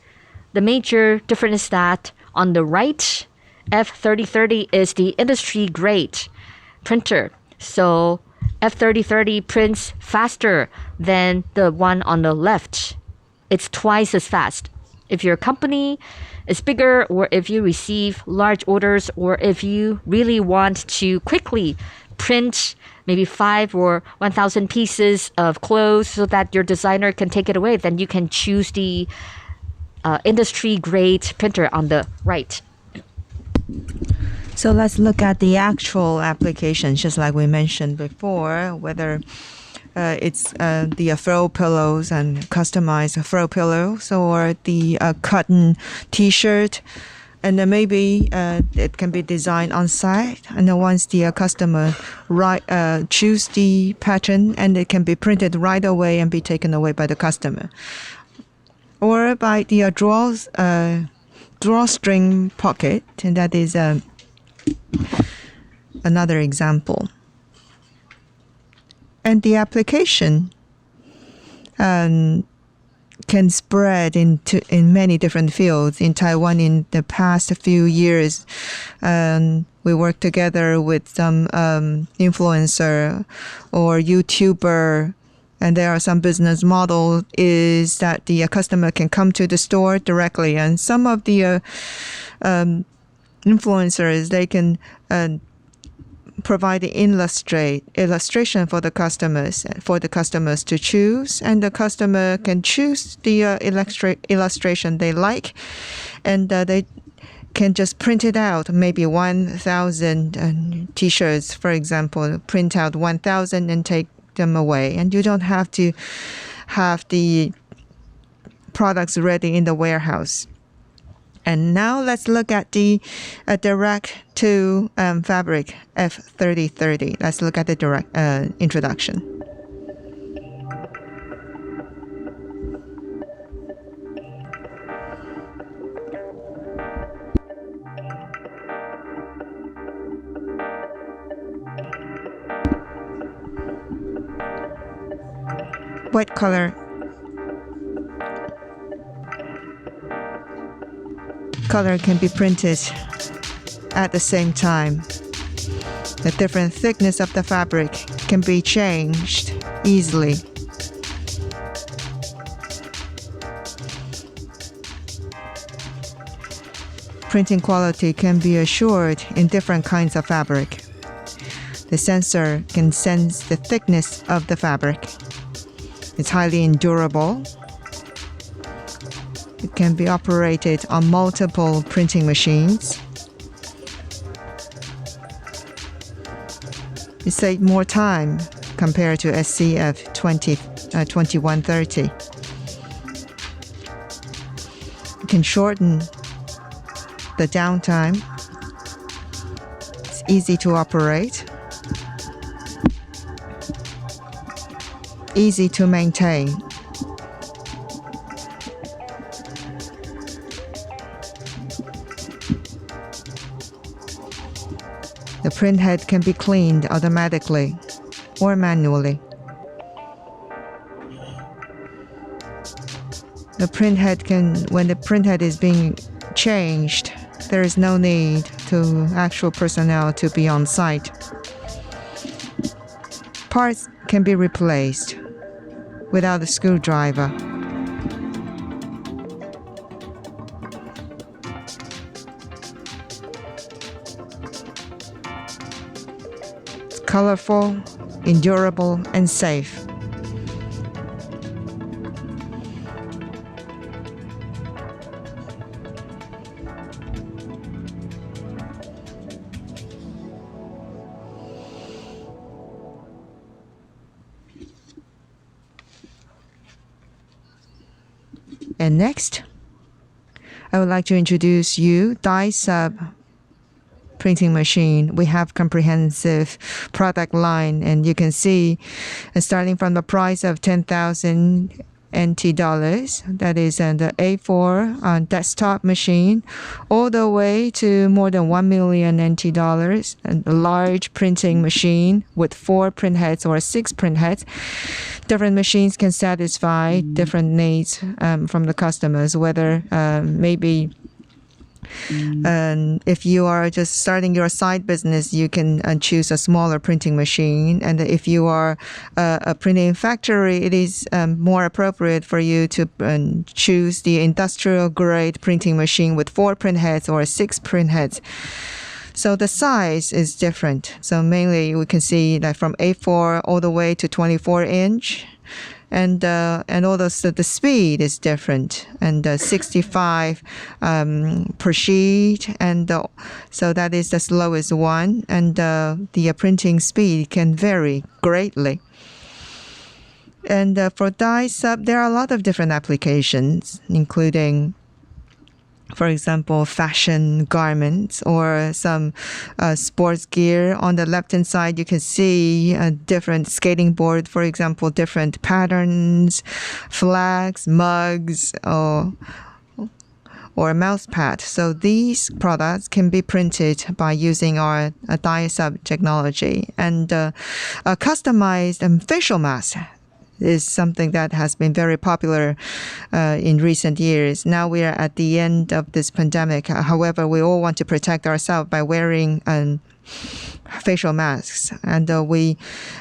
The major difference is that on the right, F3030 is the industry grade printer. So F3030 prints faster than the one on the left. It's twice as fast. If your company is bigger, or if you receive large orders, or if you really want to quickly print maybe 5 or 1,000 pieces of clothes so that your designer can take it away, then you can choose the industry grade printer on the right. So let's look at the actual applications, just like we mentioned before, whether it's the throw pillows and customized throw pillows, or the cotton T-shirt, and then maybe it can be designed on site. And then once the customer choose the pattern, and it can be printed right away and be taken away by the customer, or by the drawstring pocket, and that is another example. And the application can spread in many different fields. In Taiwan, in the past few years, we worked together with some influencer or YouTuber, and there are some business model is that the customer can come to the store directly, and some of the influencers, they can provide the illustration for the customers to choose, and the customer can choose the illustration they like, and they can just print it out. Maybe 1,000 T-shirts, for example, print out 1,000 and take them away, and you don't have to have the products ready in the warehouse. And now let's look at the direct to fabric F3030. Let's look at the direct introduction. White color can be printed at the same time. The different thickness of the fabric can be changed easily. Printing quality can be assured in different kinds of fabric. The sensor can sense the thickness of the fabric. It's highly endurable. It can be operated on multiple printing machines. It saves more time compared to SCF 2130. It can shorten the downtime. It's easy to operate. Easy to maintain. The print head can be cleaned automatically or manually. When the print head is being changed, there is no need to actual personnel to be on site. Parts can be replaced without a screwdriver. It's colorful, endurable, and safe. And next, I would like to introduce you die sub printing machine. We have comprehensive product line, and you can see starting from the price of 10,000 NT dollars. That is the A4 desktop machine, all the way to more than 1 million NT dollars. And a large printing machine with 4 print heads or 6 print heads. Different machines can satisfy different needs from the customers, whether maybe if you are just starting your side business, you can choose a smaller printing machine. And if you are a printing factory, it is more appropriate for you to choose the industrial grade printing machine with 4 print heads or 6 print heads. So the size is different. So mainly we can see that from A4 all the way to 24-inch. And also the speed is different, and 65 per sheet, and so that is the slowest one, and the printing speed can vary greatly. And for die sub, there are a lot of different applications, including, for example, fashion garments or some sports gear. On the left-hand side, you can see a different skating board, for example, different patterns, flags, mugs, or a mouse pad. So these products can be printed by using our die sub technology. And a customized facial mask is something that has been very popular in recent years. Now we are at the end of this pandemic. However, we all want to protect ourselves by wearing facial masks. And we've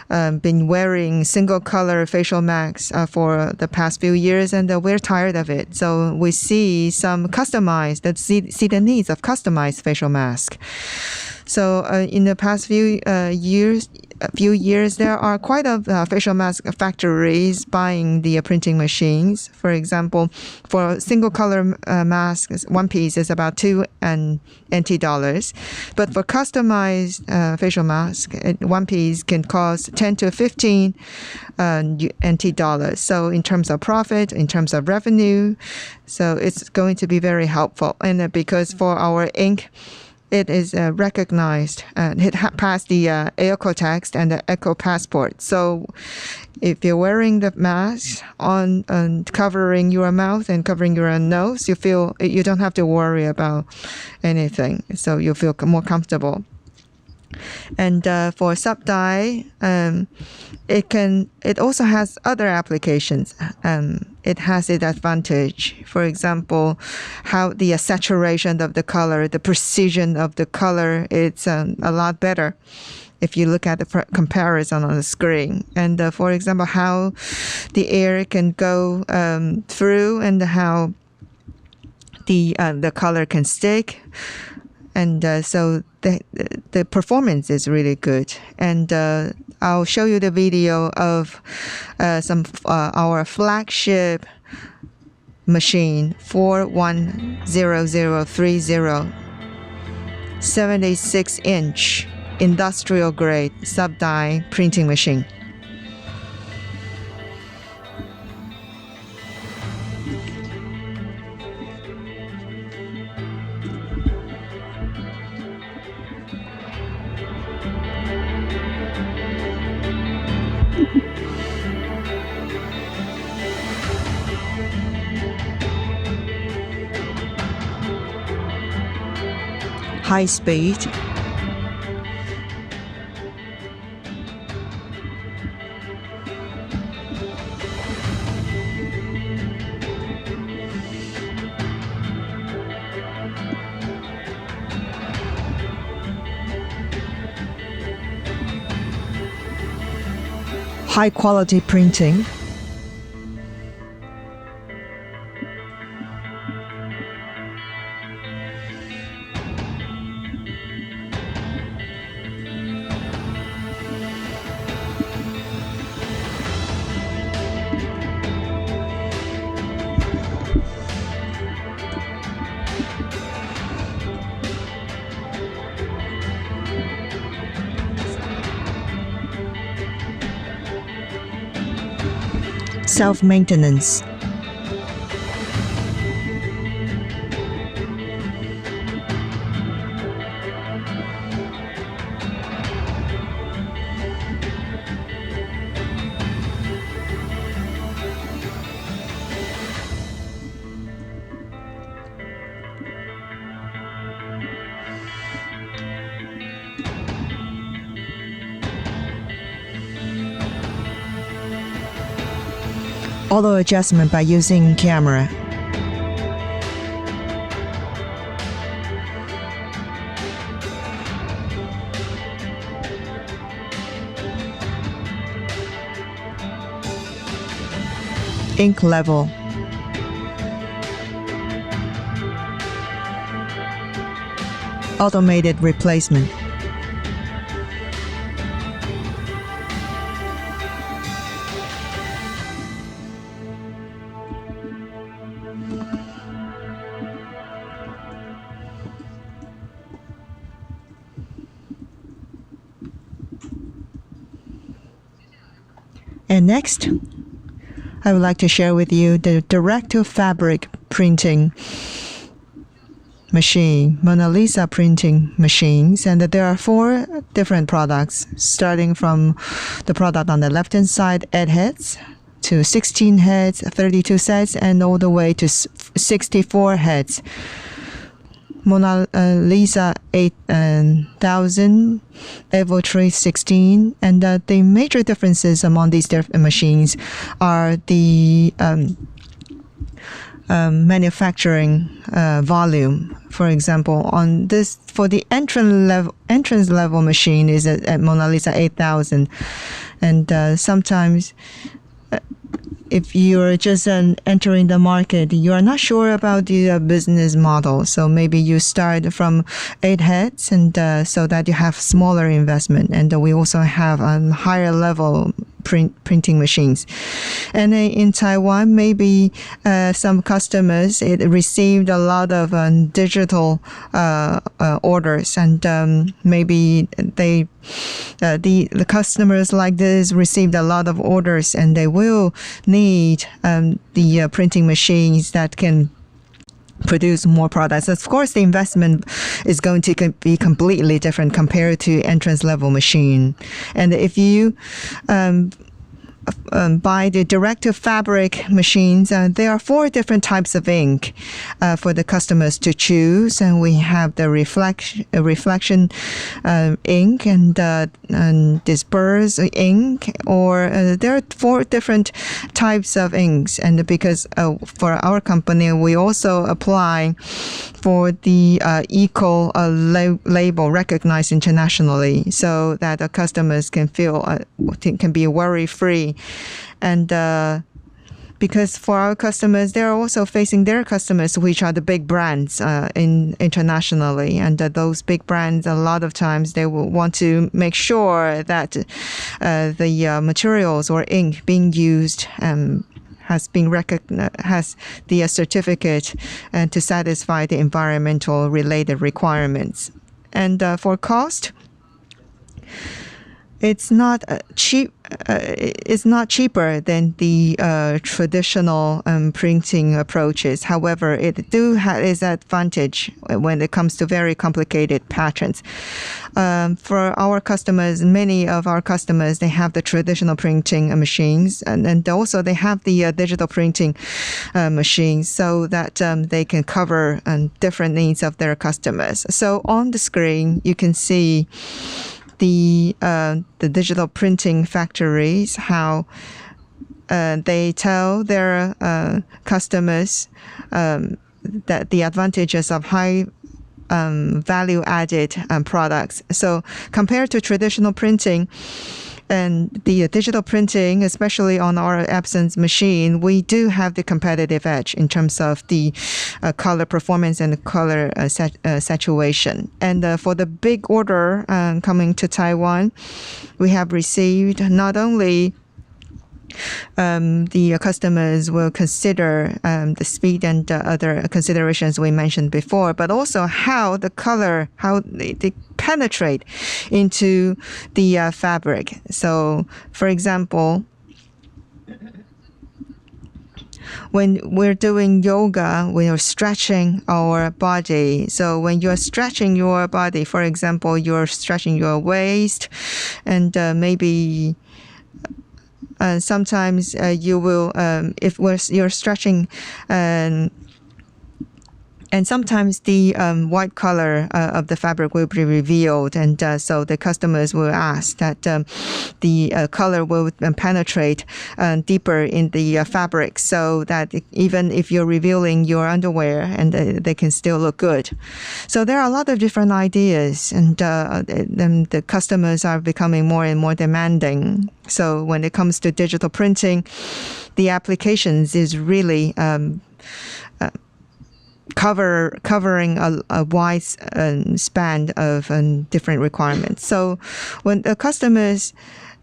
been wearing single color facial masks for the past few years, and we're tired of it. So we see some customized, see the needs of customized facial masks. So in the past few years, there are quite a facial mask factories buying the printing machines. For example, for single color masks, one piece is about 2 NT dollars. But for customized facial mask, one piece can cost 10 to 15 NT dollars. So in terms of profit, in terms of revenue, so it's going to be very helpful. And because for our ink, it is recognized and it passed the Ecotext and the Eco Passport. So if you're wearing the mask on covering your mouth and covering your nose, you don't have to worry about anything. So you feel more comfortable. And for sub-die, it also has other applications. It has its advantage. For example, how the saturation of the color, the precision of the color, it's a lot better if you look at the comparison on the screen. And for example, how the air can go through and how the color can stick. And so the performance is really good. And I'll show you the video of some our flagship machine 410030, 76-inch industrial grade sub-die printing machine. High speed. High quality printing. Self-maintenance. auto adjustment by using camera. Ink level. Automated replacement. And next, I would like to share with you the direct-to-fabric printing machine, Mona Lisa printing machines. And there are 4 different products, starting from the product on the left-hand side, 8 heads, to 16 heads, 32 sets, and all the way to 64 heads. Mona Lisa 8000, Evo 316, and the major differences among these different machines are the manufacturing volume. For example, on this, for the entrance level machine is at Mona Lisa 8000, and sometimes if you're just entering the market, you are not sure about the business model. So maybe you start from 8 heads, and so that you have smaller investment. And we also have higher level printing machines. And in Taiwan, maybe some customers received a lot of digital orders, and maybe the customers like this received a lot of orders, and they will need the printing machines that can produce more products. Of course, the investment is going to be completely different compared to entrance level machine. And if you buy the direct-to-fabric machines, there are 4 different types of ink for the customers to choose, and we have the reflection ink and disperse ink, or there are 4 different types of inks. And because for our company, we also apply for the eco label recognized internationally, so that the customers can feel can be worry-free. And because for our customers, they're also facing their customers, which are the big brands internationally. And those big brands, a lot of times, they will want to make sure that the materials or ink being used has been recognized, has the certificate, and to satisfy the environmental related requirements. And for cost, it's not cheap. It's not cheaper than the traditional printing approaches. However, it has its advantage when it comes to very complicated patterns. For our customers, many of our customers, they have the traditional printing machines, and also they have the digital printing machines, so that they can cover different needs of their customers. So on the screen, you can see the digital printing factories, how they tell their customers that the advantages of high value-added products. So compared to traditional printing and the digital printing, especially on our Epson's machine, we do have the competitive edge in terms of the color performance and color saturation. And for the big order coming to Taiwan, we have received not only the customers will consider the speed and other considerations we mentioned before, but also how the color, how they penetrate into the fabric. So, for example, when we're doing yoga, we are stretching our body. So when you're stretching your body, for example, you're stretching your waist, and maybe sometimes you will, if you're stretching And sometimes the white color of the fabric will be revealed, and so the customers will ask that the color will penetrate deeper in the fabric, so that even if you're revealing your underwear, and they can still look good. So there are a lot of different ideas, and the customers are becoming more and more demanding. So when it comes to digital printing, the applications is really covering a wide span of different requirements. So when the customers,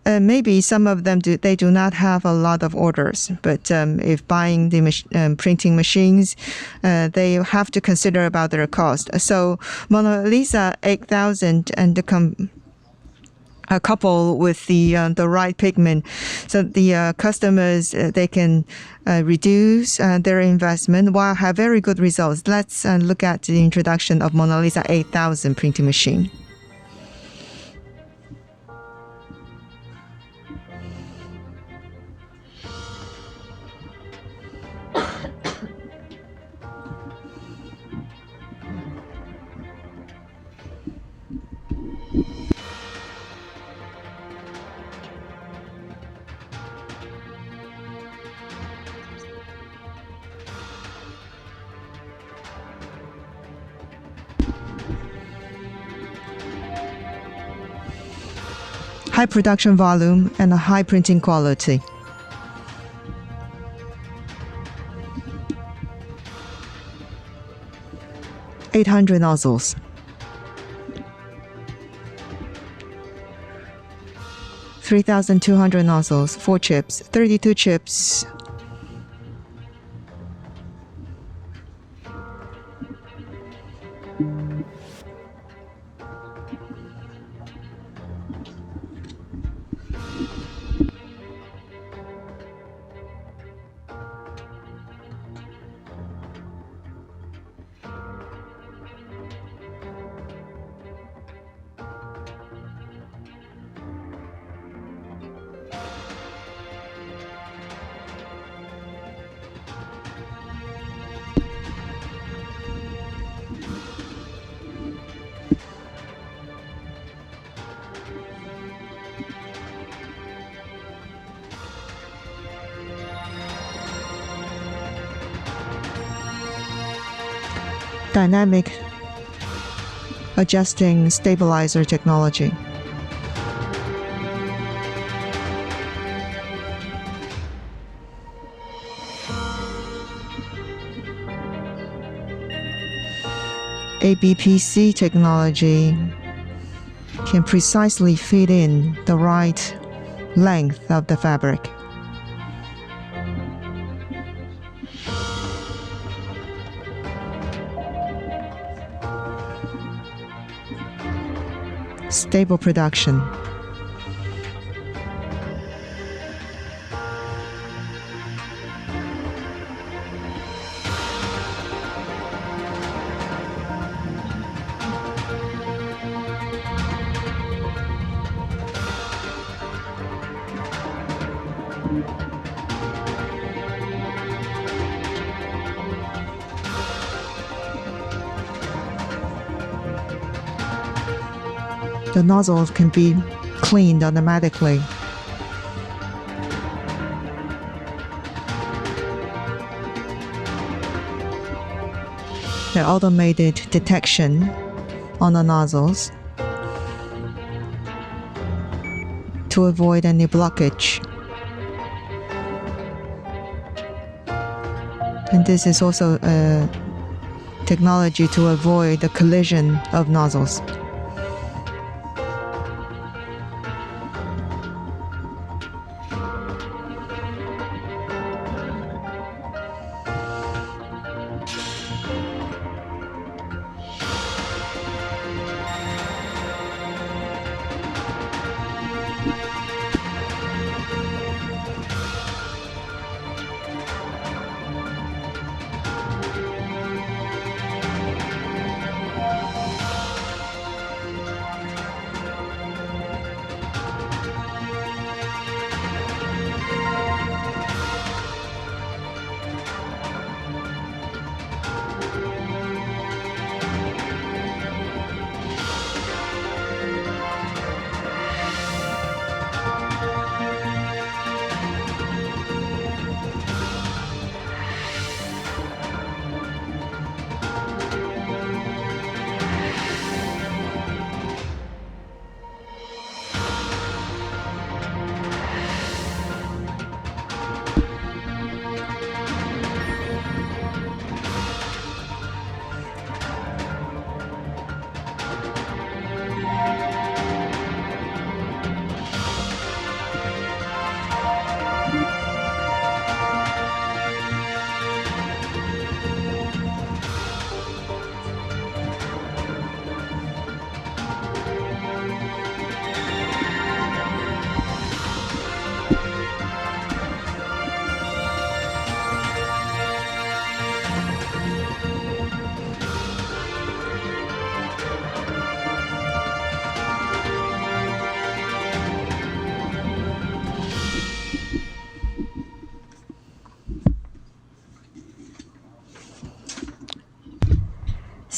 maybe some of them they do not have a lot of orders, but if buying the printing machines, they have to consider about their cost. So Mona Lisa 8000 and a couple with the right pigment, so the customers they can reduce their investment while have very good results. Let's look at the introduction of Mona Lisa 8000 printing machine. High production volume and a high printing quality. (800 nozzles). 3,200 nozzles, 4 chips, 32 chips. Dynamic adjusting stabilizer technology. ABPC technology can precisely fit in the right length of the fabric. Stable production. The nozzles can be cleaned automatically. The automated detection on the nozzles to avoid any blockage. And this is also a technology to avoid the collision of nozzles.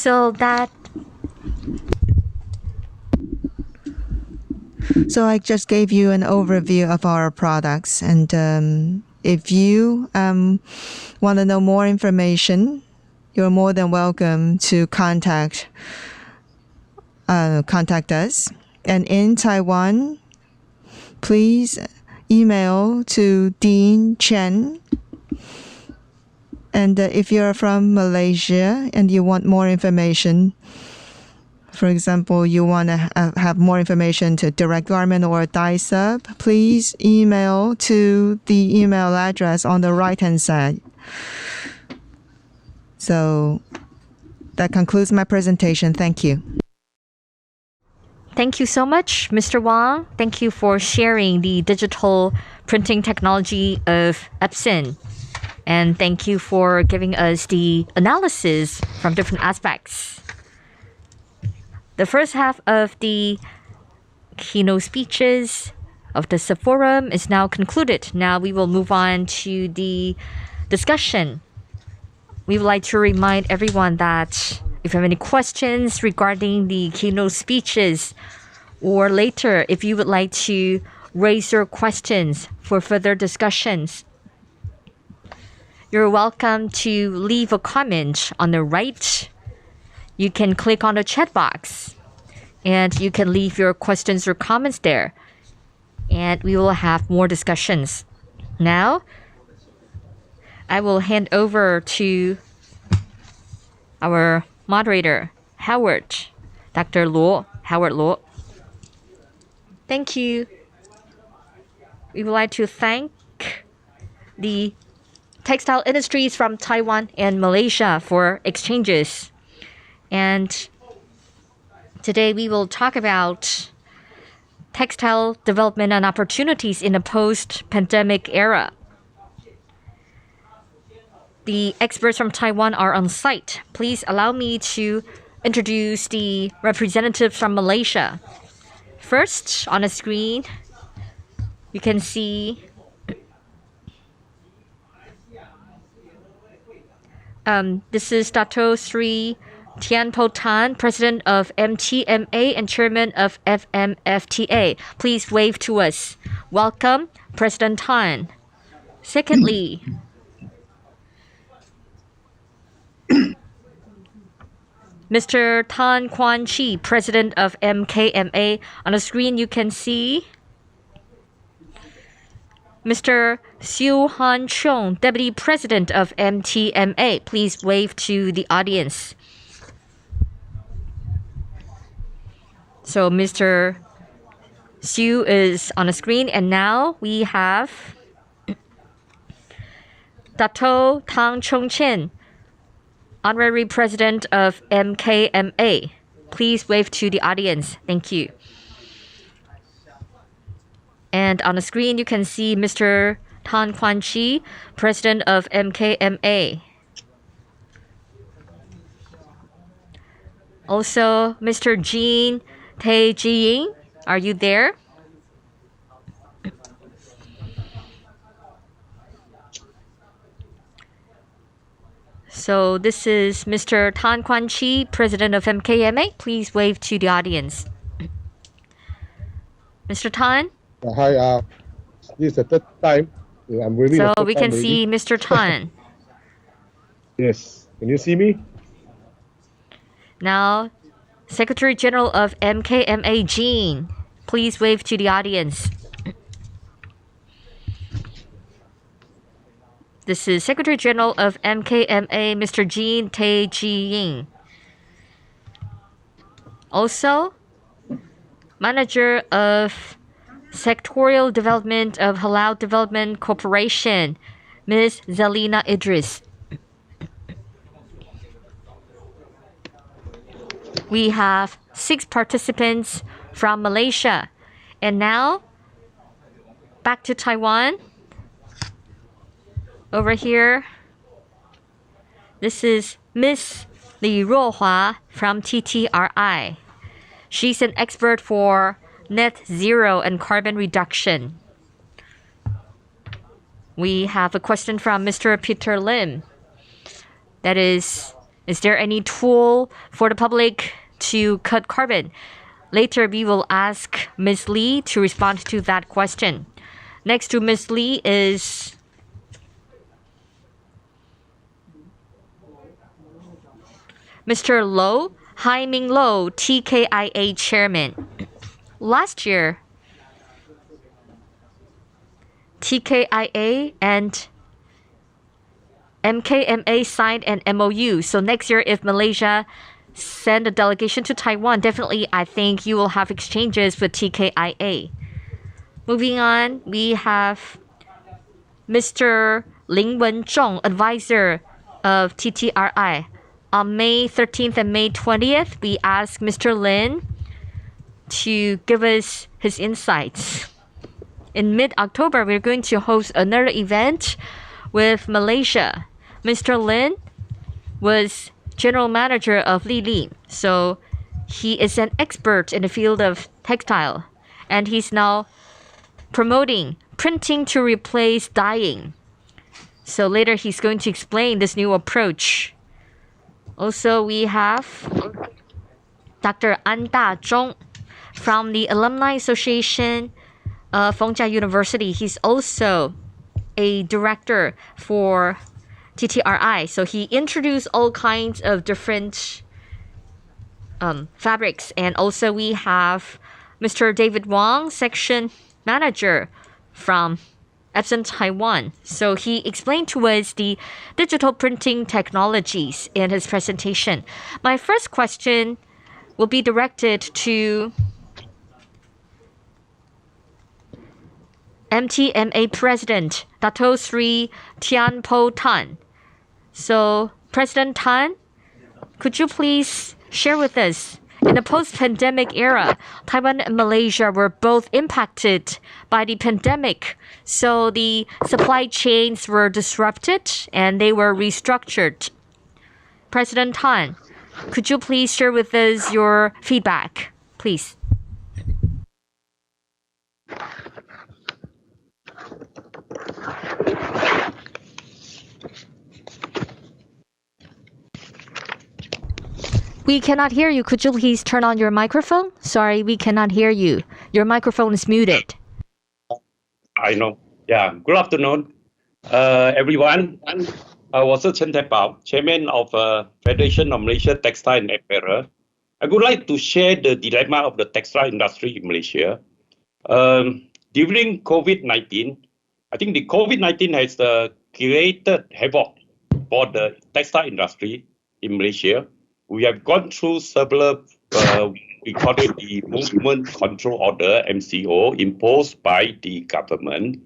So I just gave you an overview of our products, and if you want to know more information, you're more than welcome to contact us. And in Taiwan, please email to Dean Chen. And if you're from Malaysia and you want more information, for example, you want to have more information to direct garment or dye sub, please email to the email address on the right-hand side. So that concludes my presentation. Thank you. Thank you so much, Mr. Wang. Thank you for sharing the digital printing technology of Epson. And thank you for giving us the analysis from different aspects. The first half of the keynote speeches of the forum is now concluded. Now we will move on to the discussion. We would like to remind everyone that if you have any questions regarding the keynote speeches, or later if you would like to raise your questions for further discussions, you're welcome to leave a comment on the right. You can click on the chat box and you can leave your questions or comments there. And we will have more discussions. Now, I will hand over to our moderator, Howard, Dr. Luo, Howard Luo. Thank you. We would like to thank the textile industries from Taiwan and Malaysia for exchanges. And today we will talk about textile development and opportunities in a post-pandemic era. The experts from Taiwan are on site. Please allow me to introduce the representatives from Malaysia. First, on the screen, you can see this is Dato Sri Tianpo Tan, President of MTMA and Chairman of FMFTA. Please wave to us. Welcome, President Tan. Secondly, Mr. Tan Quan Chi, President of MKMA. On the screen, you can see Mr. Xiu Han Chong, Deputy President of MTMA. Please wave to the audience. So Mr. Xiu is on the screen, and now we have Dato Tang Chong Chen, Honorary President of MKMA. Please wave to the audience. Thank you. And on the screen, you can see Mr. Tan Quan Chi, President of MKMA. Also, Mr. Jean Tae Ji-ying, are you there? So this is Mr. Tan Quan Chi, President of MKMA. Please wave to the audience. Mr. Tan? Hi, this is the third time. I'm really. So we can see Mr. Tan. Yes. Can you see me? Now, Secretary General of MKMA, Jean. Please wave to the audience. This is Secretary General of MKMA, Mr. Jean Tae Ji-ying. Also, Manager of Sectorial Development of Halal Development Corporation, Ms. Zalina Idris. We have 6 participants from Malaysia. And now, back to Taiwan. Over here, this is Ms. Li Ruohua from TTRI. She's an expert for net zero and carbon reduction. We have a question from Mr. Peter Lim. That is Is there any tool for the public to cut carbon? Later, we will ask Ms. Lee to respond to that question. Next to Ms. Lee is Mr. Lo, Hai-Ming Lo, TKIA chairman. Last year, TKIA and MKMA signed an MOU. So next year, if Malaysia send a delegation to Taiwan, definitely I think you will have exchanges with TKIA. Moving on, we have Mr. Ling Wen-zhong, advisor of TTRI. On May 13th and May 20th, we asked Mr. Lin to give us his insights. In mid-October, we're going to host another event with Malaysia. Mr. Lin was general manager of Li, so he is an expert in the field of textile, and he's now promoting printing to replace dyeing. So later he's going to explain this new approach. Also, we have Dr. An Da-zhong from the Alumni Association of Fengjia University. He's also a director for TTRI. So he introduced all kinds of different fabrics. And also we have Mr. David Wong, section manager from Epson Taiwan. So he explained to us the digital printing technologies in his presentation. My first question will be directed to MTMA President Dato Sri Tian Po Tan. So, President Tan, could you please share with us, in the post-pandemic era, Taiwan and Malaysia were both impacted by the pandemic. So the supply chains were disrupted and they were restructured. President Tan, could you please share with us your feedback, please? We cannot hear you. Could you please turn on your microphone? Sorry, we cannot hear you. Your microphone is muted. I know. Yeah. Good afternoon, everyone. I was Chen Taipao, chairman of Federation of Malaysia Textile and Apparel. I would like to share the dilemma of the textile industry in Malaysia. During COVID-19, I think the COVID-19 has created havoc for the textile industry in Malaysia. We have gone through several, we call it the Movement Control Order, MCO, imposed by the government.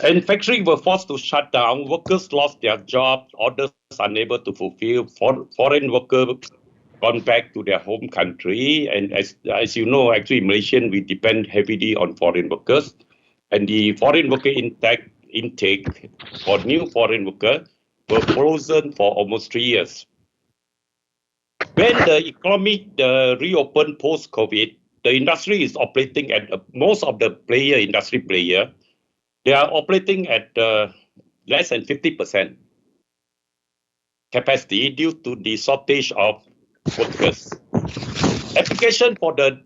And factories were forced to shut down, workers lost their jobs, orders unable to fulfill, foreign workers gone back to their home country. And as you know, actually, Malaysian, we depend heavily on foreign workers. And the foreign worker intake for new foreign workers were frozen for almost 3 years. When the economy reopened post-COVID, the industry is operating at most of the industry players, they are operating at less than 50% capacity due to the shortage of workers. Application for the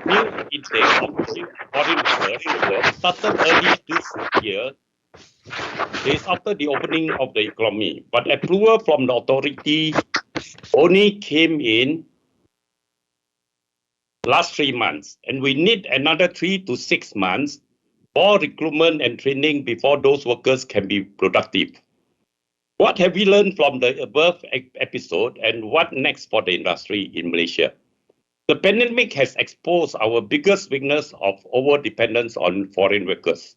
new intake of foreign workers started early this year, days after the opening of the economy. But approval from the authority only came in last 3 months. And we need another 3 to 6 months for recruitment and training before those workers can be productive. What have we learned from the above episode and what next for the industry in Malaysia? The pandemic has exposed our biggest weakness of over-dependence on foreign workers.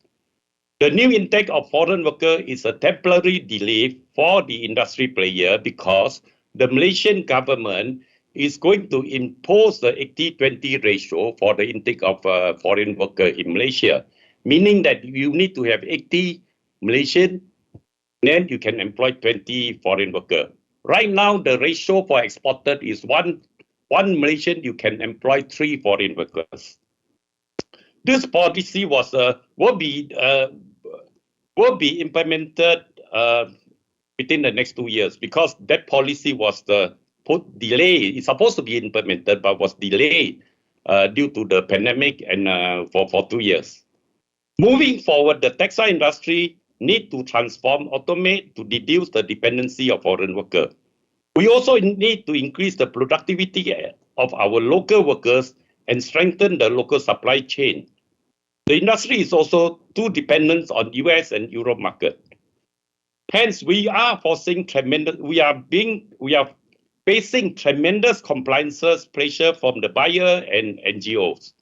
The new intake of foreign workers is a temporary delay for the industry player because the Malaysian government is going to impose the 80-20 ratio for the intake of foreign workers in Malaysia, meaning that you need to have 80 Malaysian, then you can employ 20 foreign workers. Right now, the ratio for exported is one Malaysian, you can employ 3 foreign workers. This policy will will be implemented within the next 2 years, because that policy was delayed. It's supposed to be implemented, but was delayed due to the pandemic and for 2 years. Moving forward, the textile industry need to transform, automate to reduce the dependency of foreign workers. We also need to increase the productivity of our local workers and strengthen the local supply chain. The industry is also too dependent on US and Europe market. Hence, we are facing tremendous compliance pressure from the buyer and NGOs.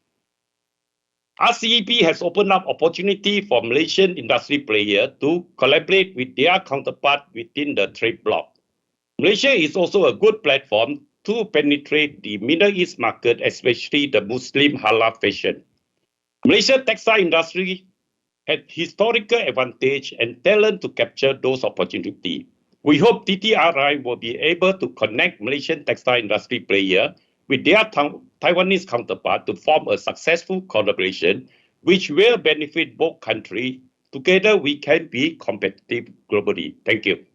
RCEP has opened up opportunity for Malaysian industry players to collaborate with their counterpart within the trade bloc. Malaysia is also a good platform to penetrate the Middle East market, especially the Muslim halal fashion. Malaysia textile industry had historical advantage and talent to capture those opportunities. We hope TTRI will be able to connect Malaysian textile industry players with their Taiwanese counterpart to form a successful collaboration which will benefit both countries. Together, we can be competitive globally. Thank you.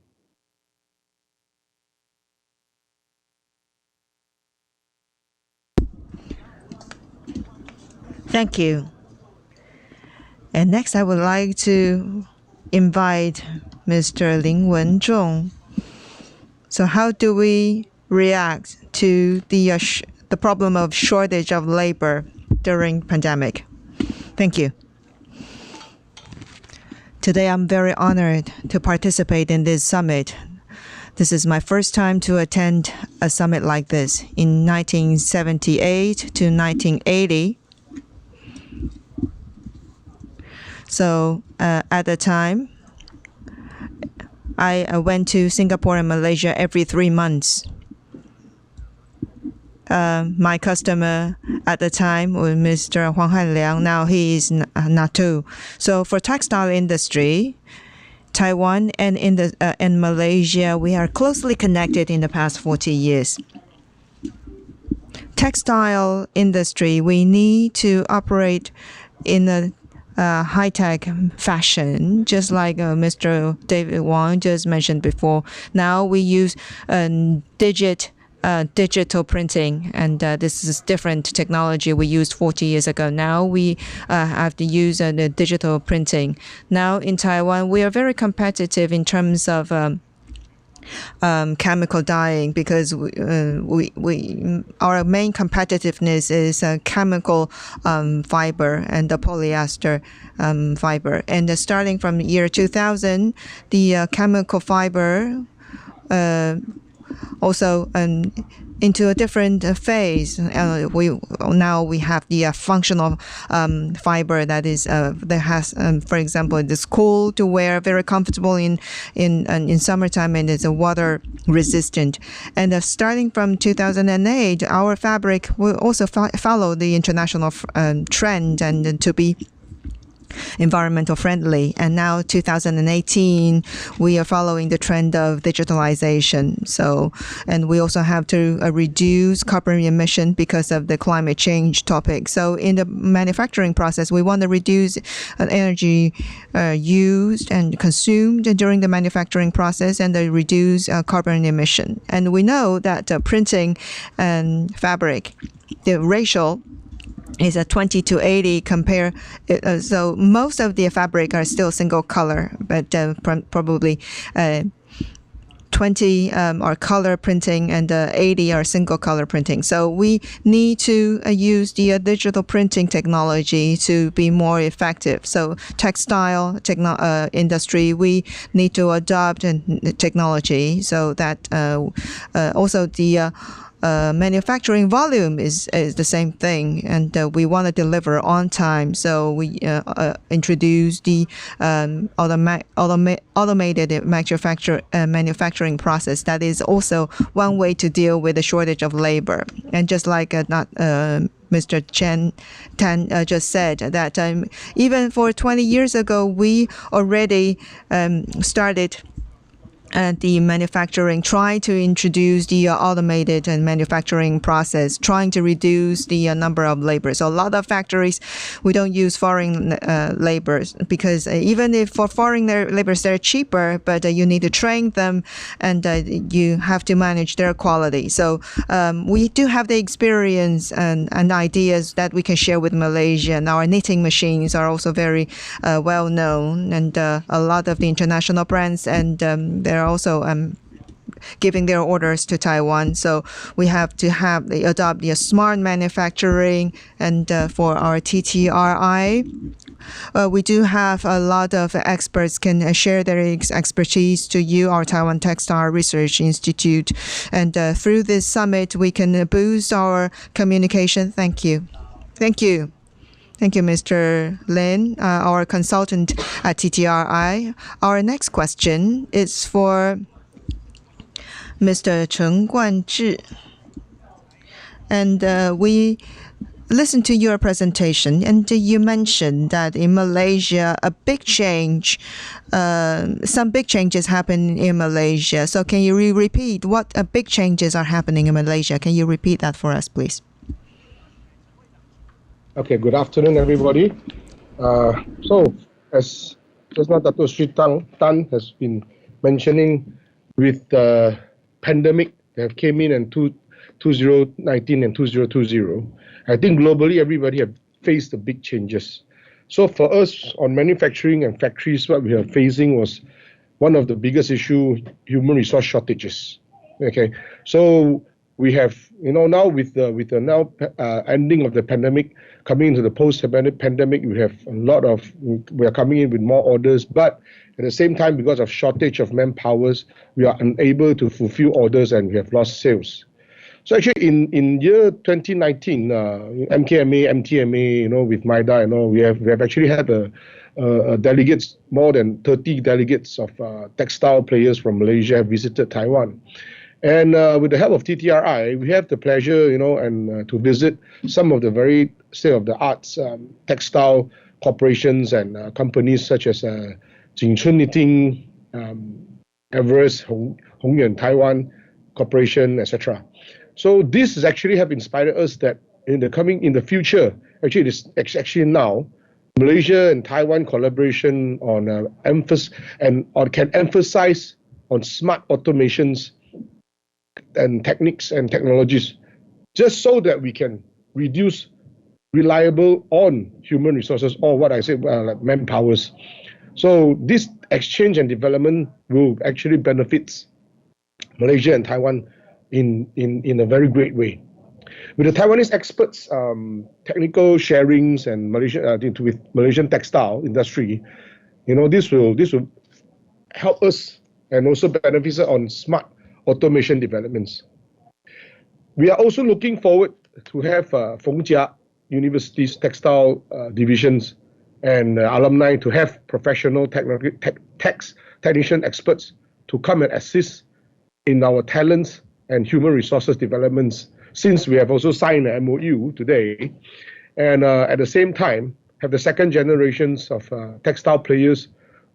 Thank you. And next, I would like to invite Mr. Lin Wenzhong. So how do we react to the problem of shortage of labor during pandemic? Thank you. Today, I'm very honored to participate in this summit. This is my first time to attend a summit like this. In 1978 to 1980, so at the time, I went to Singapore and Malaysia every 3 months. My customer at the time was Mr. Huang Hanliang. Now he is Natu. So for textile industry, Taiwan and Malaysia, we are closely connected in the past 40 years. Textile industry, we need to operate in a high-tech fashion, just like Mr. David Wang just mentioned before. Now we use digital printing, and this is different technology we used 40 years ago. Now we have to use the digital printing. Now in Taiwan, we are very competitive in terms of chemical dyeing, because our main competitiveness is chemical fiber and the polyester fiber. And starting from the year 2000, the chemical fiber also into a different phase. Now we have the functional fiber that is that has, for example, it is cool to wear, very comfortable in summertime, and it's water resistant. And starting from 2008, our fabric will also follow the international trend and to be environmental friendly. And now 2018, we are following the trend of digitalization. So, and we also have to reduce carbon emission because of the climate change topic. So in the manufacturing process, we want to reduce energy used and consumed during the manufacturing process, and reduce carbon emission. And we know that printing and fabric, the ratio is a 20:80 compare. So most of the fabric are still single color, but probably 20 are color printing and 80 are single color printing. So we need to use the digital printing technology to be more effective. So textile industry, we need to adopt technology so that also the manufacturing volume is the same thing, and we want to deliver on time. So we introduce the automated manufacturing process. That is also one way to deal with the shortage of labor. And just like Mr. Tan just said, that even for 20 years ago, we already started the manufacturing, trying to introduce the automated and manufacturing process, trying to reduce the number of labor. So a lot of factories, we don't use foreign laborers because even if for foreign laborers, they're cheaper, but you need to train them and you have to manage their quality. So we do have the experience and ideas that we can share with Malaysia. And our knitting machines are also very well known, and a lot of the international brands, and they're also giving their orders to Taiwan. So we have to adopt the smart manufacturing. And for our TTRI, we do have a lot of experts can share their expertise to you, our Taiwan Textile Research Institute. And through this summit, we can boost our communication. Thank you. Thank you. Thank you, Mr. Lin, our consultant at TTRI. Our next question is for Mr. Cheng Guanzhi. And we listened to your presentation, and you mentioned that in Malaysia, some big changes happen in Malaysia. So can you repeat what big changes are happening in Malaysia? Can you repeat that for us, please? Okay, good afternoon, everybody. So, as just now Dr. Sri Tan has been mentioning, with the pandemic that came in 2019 and 2020, I think globally everybody have faced the big changes. So for us on manufacturing and factories, what we are facing was one of the biggest issue, human resource shortages. Okay, so we have, now with the ending of the pandemic, coming into the post-pandemic, we are coming in with more orders, but at the same time, because of shortage of manpowers, we are unable to fulfill orders and we have lost sales. So actually, in year 2019, MKMA, MTMA, with MIDA, we have actually had delegates, more than 30 delegates of textile players from Malaysia have visited Taiwan. And with the help of TTRI, we have the pleasure, to visit some of the very state-of-the-art textile corporations and companies such as Jingchun Knitting, Everest, Hongyuan Taiwan Corporation, etc. So this has actually have inspired us that in the future, actually it is actually now, Malaysia and Taiwan collaboration on can emphasize on smart automations and techniques and technologies, just so that we can reduce reliable on human resources, or what I say, like manpowers. So this exchange and development will actually benefit Malaysia and Taiwan in a very great way. With the Taiwanese experts, technical sharings and with Malaysian textile industry, this will help us and also benefit us on smart automation developments. We are also looking forward to have Fongjia University's textile divisions and alumni to have professional technician experts to come and assist in our talents and human resources developments, since we have also signed an MOU today. And at the same time, have the second generations of textile players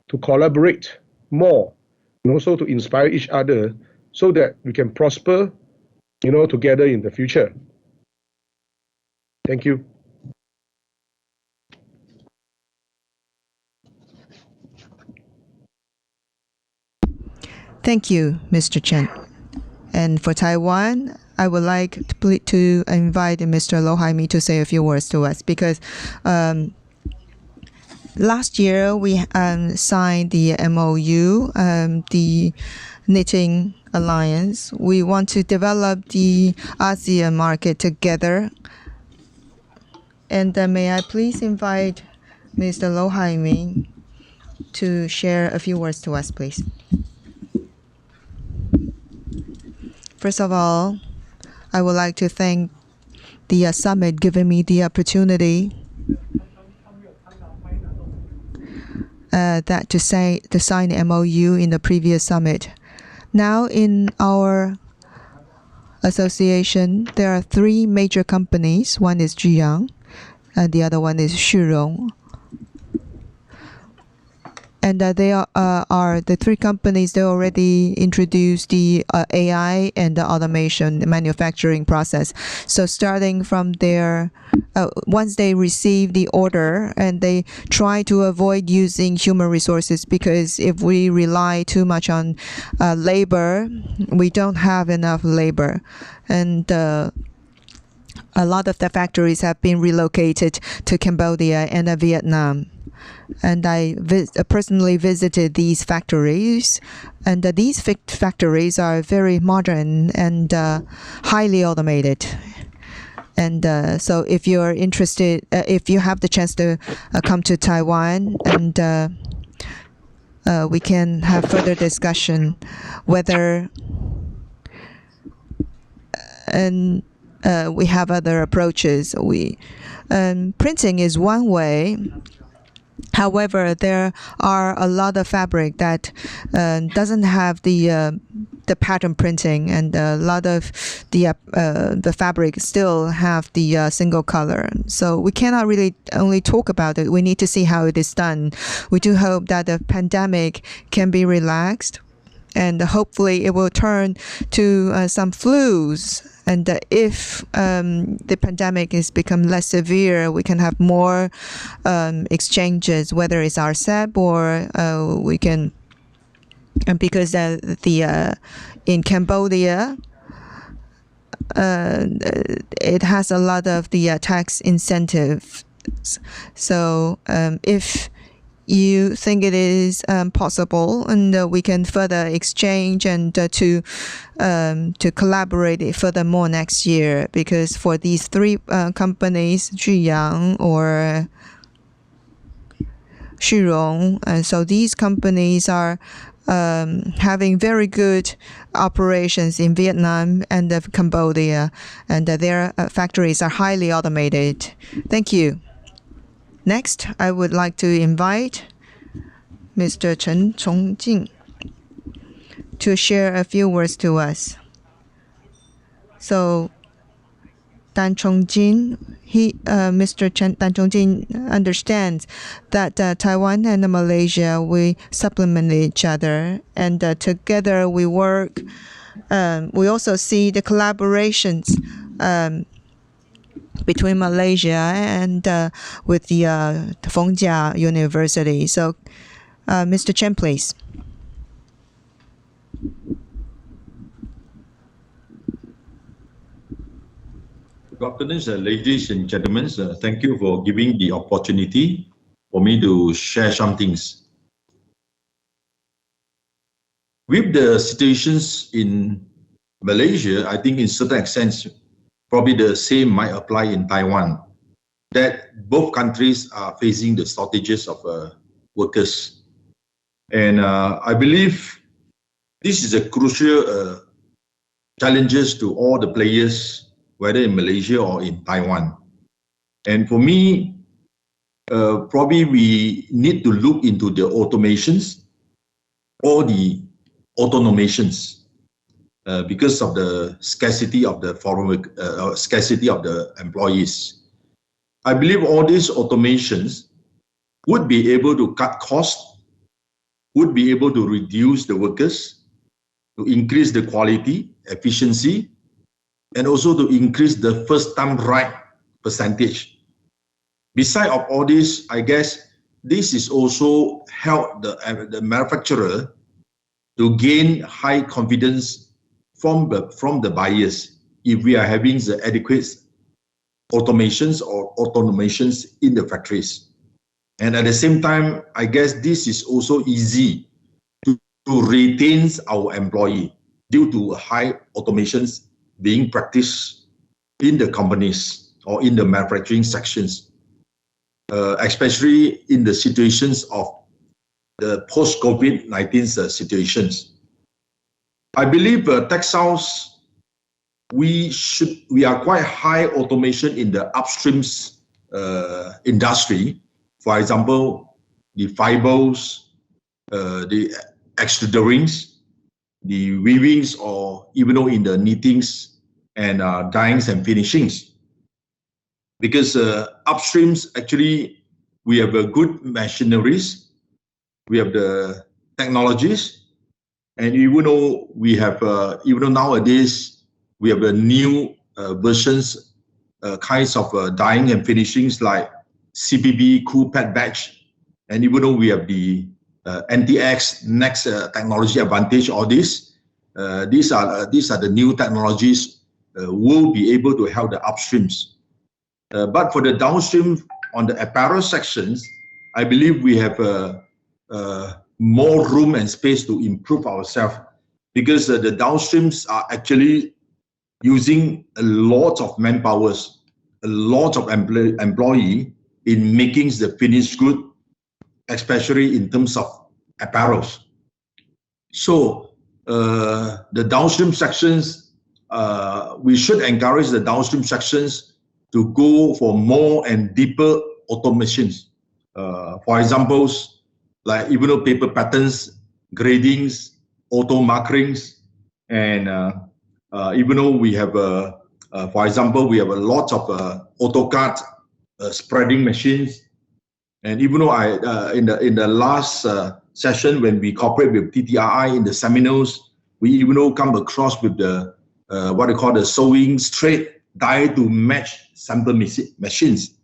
to collaborate more, and also to inspire each other, so that we can prosper, together in the future. Thank you. Thank you, Mr. Chen. And for Taiwan, I would like to invite Mr. Lo Hai Mi to say a few words to us, because last year we signed the MOU, the Knitting Alliance. We want to develop the ASEAN market together. And may I please invite Mr. Lo Hai Mi to share a few words to us, please. First of all, I would like to thank the summit giving me the opportunity to sign the MOU in the previous summit. Now in our association, there are 3 major companies. One is Jiyang, and the other one is Shurong. And they are the three companies. They already introduced the AI and the automation, the manufacturing process. So starting from there, once they receive the order, and they try to avoid using human resources, because if we rely too much on labor, we don't have enough labor. And a lot of the factories have been relocated to Cambodia and Vietnam. And I personally visited these factories, and these factories are very modern and highly automated. And so if you're interested, if you have the chance to come to Taiwan, and we can have further discussion whether and we have other approaches. Printing is one way. However, there are a lot of fabric that doesn't have the pattern printing, and a lot of the fabric still have the single color. So we cannot really only talk about it. We need to see how it is done. We do hope that the pandemic can be relaxed, and hopefully it will turn to some flus. And if the pandemic has become less severe, we can have more exchanges, whether it's RCEP or we can, because in Cambodia, it has a lot of the tax incentives. So if you think it is possible, and we can further exchange and to collaborate furthermore next year, because for these three companies, Zhuyang or Shurong, and so these companies are having very good operations in Vietnam and Cambodia, and their factories are highly automated. Thank you. Next, I would like to invite Mr. Chen Chongjin to share a few words to us. So, Dan Chongjin, Mr. Dan Chongjin understands that Taiwan and Malaysia, we supplement each other, and together we work. We also see the collaborations between Malaysia and with the Fengjia University. So, Mr. Chen, please. Good afternoon, ladies and gentlemen. Thank you for giving the opportunity for me to share some things. With the situations in Malaysia, I think in certain extent, probably the same might apply in Taiwan, that both countries are facing the shortages of workers. And I believe this is a crucial challenges to all the players, whether in Malaysia or in Taiwan. And for me, probably we need to look into the automations or the automations. Because of the scarcity of the foreign scarcity of the employees. I believe all these automations would be able to cut costs, would be able to reduce the workers, to increase the quality, efficiency, and also to increase the first-time right percentage. Beside of all this, I guess this is also help the manufacturer to gain high confidence from the buyers if we are having the adequate automations or automations in the factories. And at the same time, I guess this is also easy to retain our employee due to high automations being practiced in the companies or in the manufacturing sections, especially in the situations of the post-COVID-19 situations. I believe textiles, we are quite high automation in the upstreams industry. For example, the fibers, the extrudings, the weavings, or even though in the knittings and dyings and finishings. Because upstreams, actually, we have a good machineries, we have the technologies, and even though we have, even though nowadays we have the new versions, kinds of dyeing and finishings like CPB, cool pad batch, and even though we have the NTX next technology advantage, all these are the new technologies will be able to help the upstreams. But for the downstream on the apparel sections, I believe we have more room and space to improve ourselves, because the downstreams are actually using a lot of manpowers, a lot of employee in making the finished good, especially in terms of apparels. So the downstream sections, we should encourage the downstream sections to go for more and deeper automations. For examples, like even though paper patterns, gradings, auto markings, and even though we have, for example, we have a lot of AutoCAD spreading machines, and even though in the last session when we cooperate with TTRI in the seminars, we even though come across with the what they call the sewing straight die to match sample machines.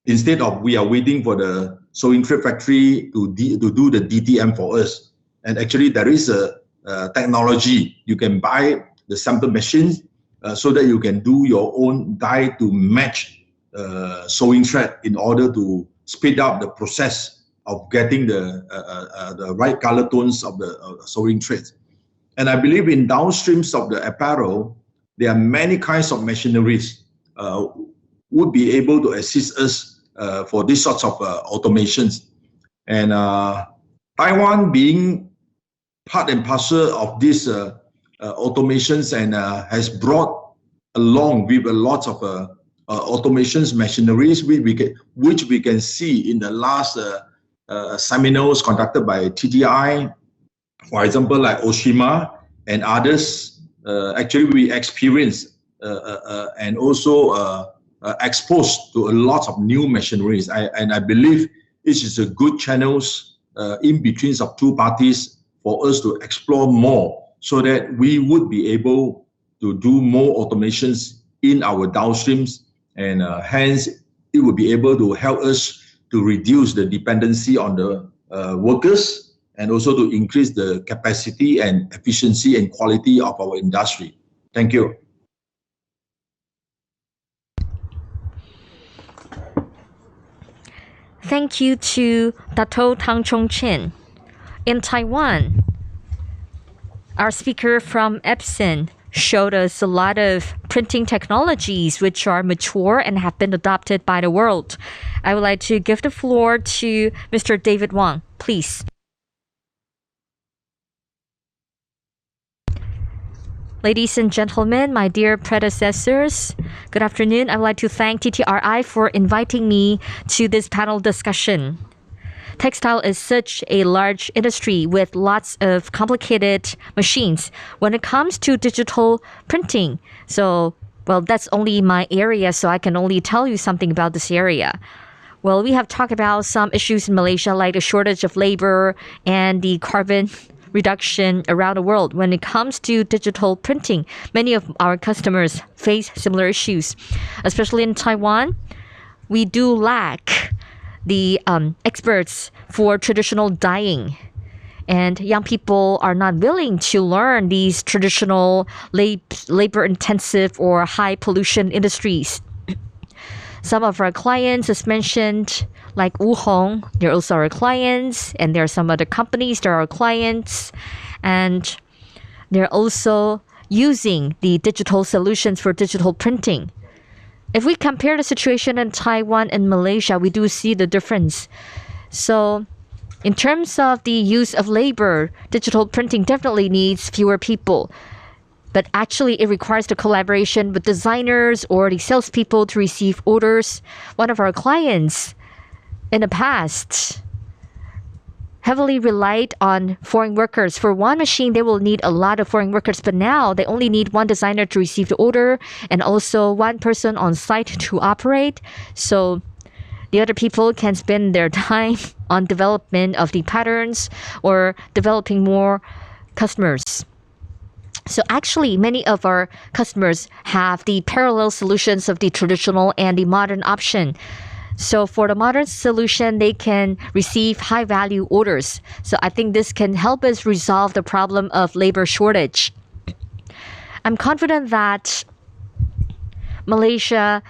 Instead of we are waiting for the sewing trade factory to do the DTM for us, and actually there is a technology you can buy the sample machines so that you can do your own die to match sewing thread in order to speed up the process of getting the right color tones of the sewing threads. And I believe in downstreams of the apparel, there are many kinds of machineries would be able to assist us for these sorts of automations. And Taiwan being part and parcel of these automations and has brought along with a lot of automations machineries which we can see in the last seminars conducted by TTI, for example, like Oshima and others. Actually, we experienced and also exposed to a lot of new machineries. And I believe this is a good channels in between of two parties for us to explore more, so that we would be able to do more automations in our downstreams, and hence it would be able to help us to reduce the dependency on the workers, and also to increase the capacity and efficiency and quality of our industry. Thank you. Thank you to Dato' Tang Chong Chin. In Taiwan, our speaker from Epson showed us a lot of printing technologies which are mature and have been adopted by the world. I would like to give the floor to Mr. David Wang, please. Ladies and gentlemen, my dear predecessors, good afternoon. I would like to thank TTRI for inviting me to this panel discussion. Textile is such a large industry with lots of complicated machines when it comes to digital printing. So, well, that's only my area, so I can only tell you something about this area. Well, we have talked about some issues in Malaysia, like the shortage of labor and the carbon reduction around the world. When it comes to digital printing, many of our customers face similar issues. Especially in Taiwan, we do lack the experts for traditional dyeing. And young people are not willing to learn these traditional labor-intensive or high-pollution industries. Some of our clients, as mentioned, like Wuhong, they're also our clients, and there are some other companies that are our clients, and they're also using the digital solutions for digital printing. If we compare the situation in Taiwan and Malaysia, we do see the difference. So in terms of the use of labor, digital printing definitely needs fewer people. But actually, it requires the collaboration with designers or the salespeople to receive orders. One of our clients in the past heavily relied on foreign workers. For one machine, they will need a lot of foreign workers, but now they only need one designer to receive the order and also one person on site to operate. So the other people can spend their time on development of the patterns or developing more customers. So actually, many of our customers have the parallel solutions of the traditional and the modern option. So for the modern solution, they can receive high-value orders. So I think this can help us resolve the problem of labor shortage. I'm confident that Malaysia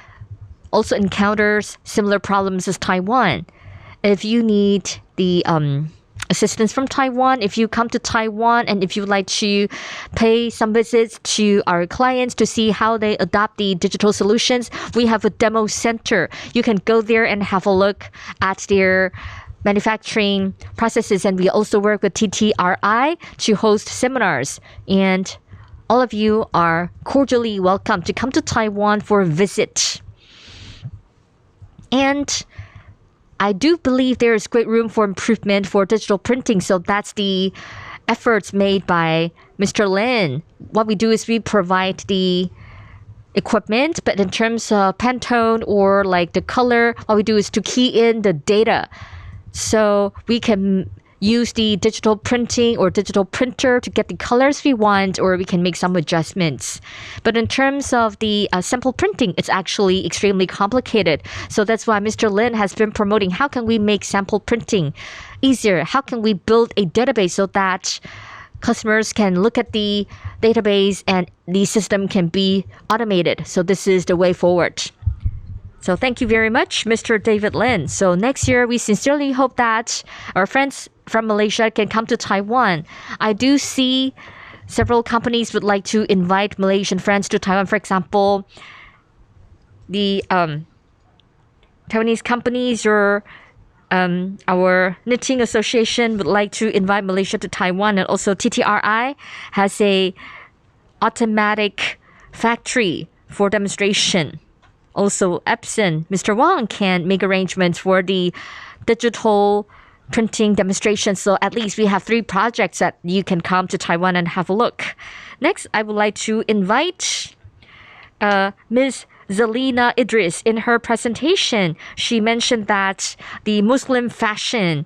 also encounters similar problems as Taiwan. If you need the assistance from Taiwan, if you come to Taiwan and if you would like to pay some visits to our clients to see how they adopt the digital solutions, we have a demo center. You can go there and have a look at their manufacturing processes. And we also work with TTRI to host seminars. And all of you are cordially welcome to come to Taiwan for a visit. And I do believe there is great room for improvement for digital printing. So that's the efforts made by Mr. Lin. What we do is we provide the equipment, but in terms of Pantone or like the color, what we do is to key in the data. So we can use the digital printing or digital printer to get the colors we want, or we can make some adjustments. But in terms of the sample printing, it's actually extremely complicated. So that's why Mr. Lin has been promoting how can we make sample printing easier? How can we build a database so that customers can look at the database and the system can be automated? So this is the way forward. So thank you very much, Mr. David Lin. So next year, we sincerely hope that our friends from Malaysia can come to Taiwan. I do see several companies would like to invite Malaysian friends to Taiwan. For example, the Taiwanese companies or our knitting association would like to invite Malaysia to Taiwan. And also TTRI has a automatic factory for demonstration. Also, Epson, Mr. Wang can make arrangements for the digital printing demonstration. So at least we have 3 projects that you can come to Taiwan and have a look. Next, I would like to invite Ms. Zelina Idris. In her presentation, she mentioned that the Muslim fashion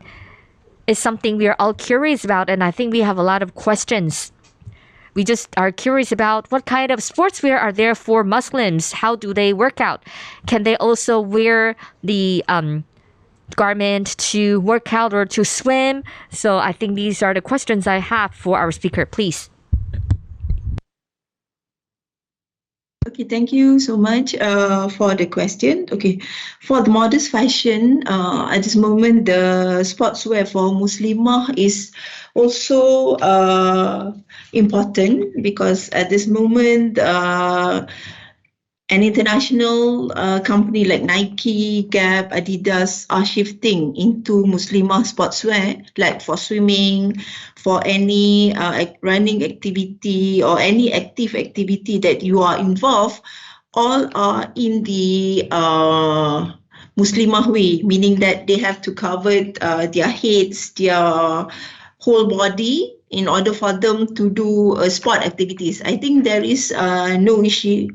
is something we are all curious about, and I think we have a lot of questions. We just are curious about what kind of sportswear are there for Muslims. How do they work out? Can they also wear the garment to work out or to swim? So I think these are the questions I have for our speaker. Please. Okay, thank you so much for the question. Okay, for the modest fashion, at this moment, the sportswear for Muslimah is also important because at this moment, an international company like Nike, Gap, Adidas are shifting into Muslimah sportswear, like for swimming, for any running activity or any active activity that you are involved, all are in the Muslimah way, meaning that they have to cover their heads, their whole body in order for them to do sport activities. I think there is no issue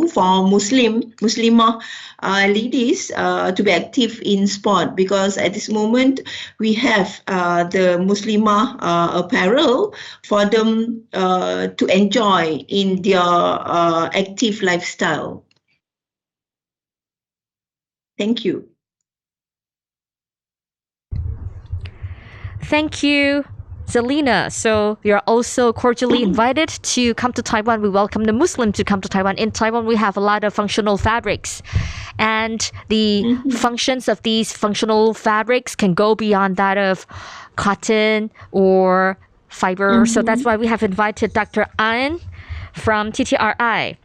for Muslimah ladies to be active in sport, because at this moment we have the Muslimah apparel for them to enjoy in their active lifestyle. Thank you. Thank you, Zelina. So you're also cordially invited to come to Taiwan. We welcome the Muslim to come to Taiwan. In Taiwan, we have a lot of functional fabrics. And the functions of these functional fabrics can go beyond that of cotton or fiber. So that's why we have invited Dr. An from TTRI.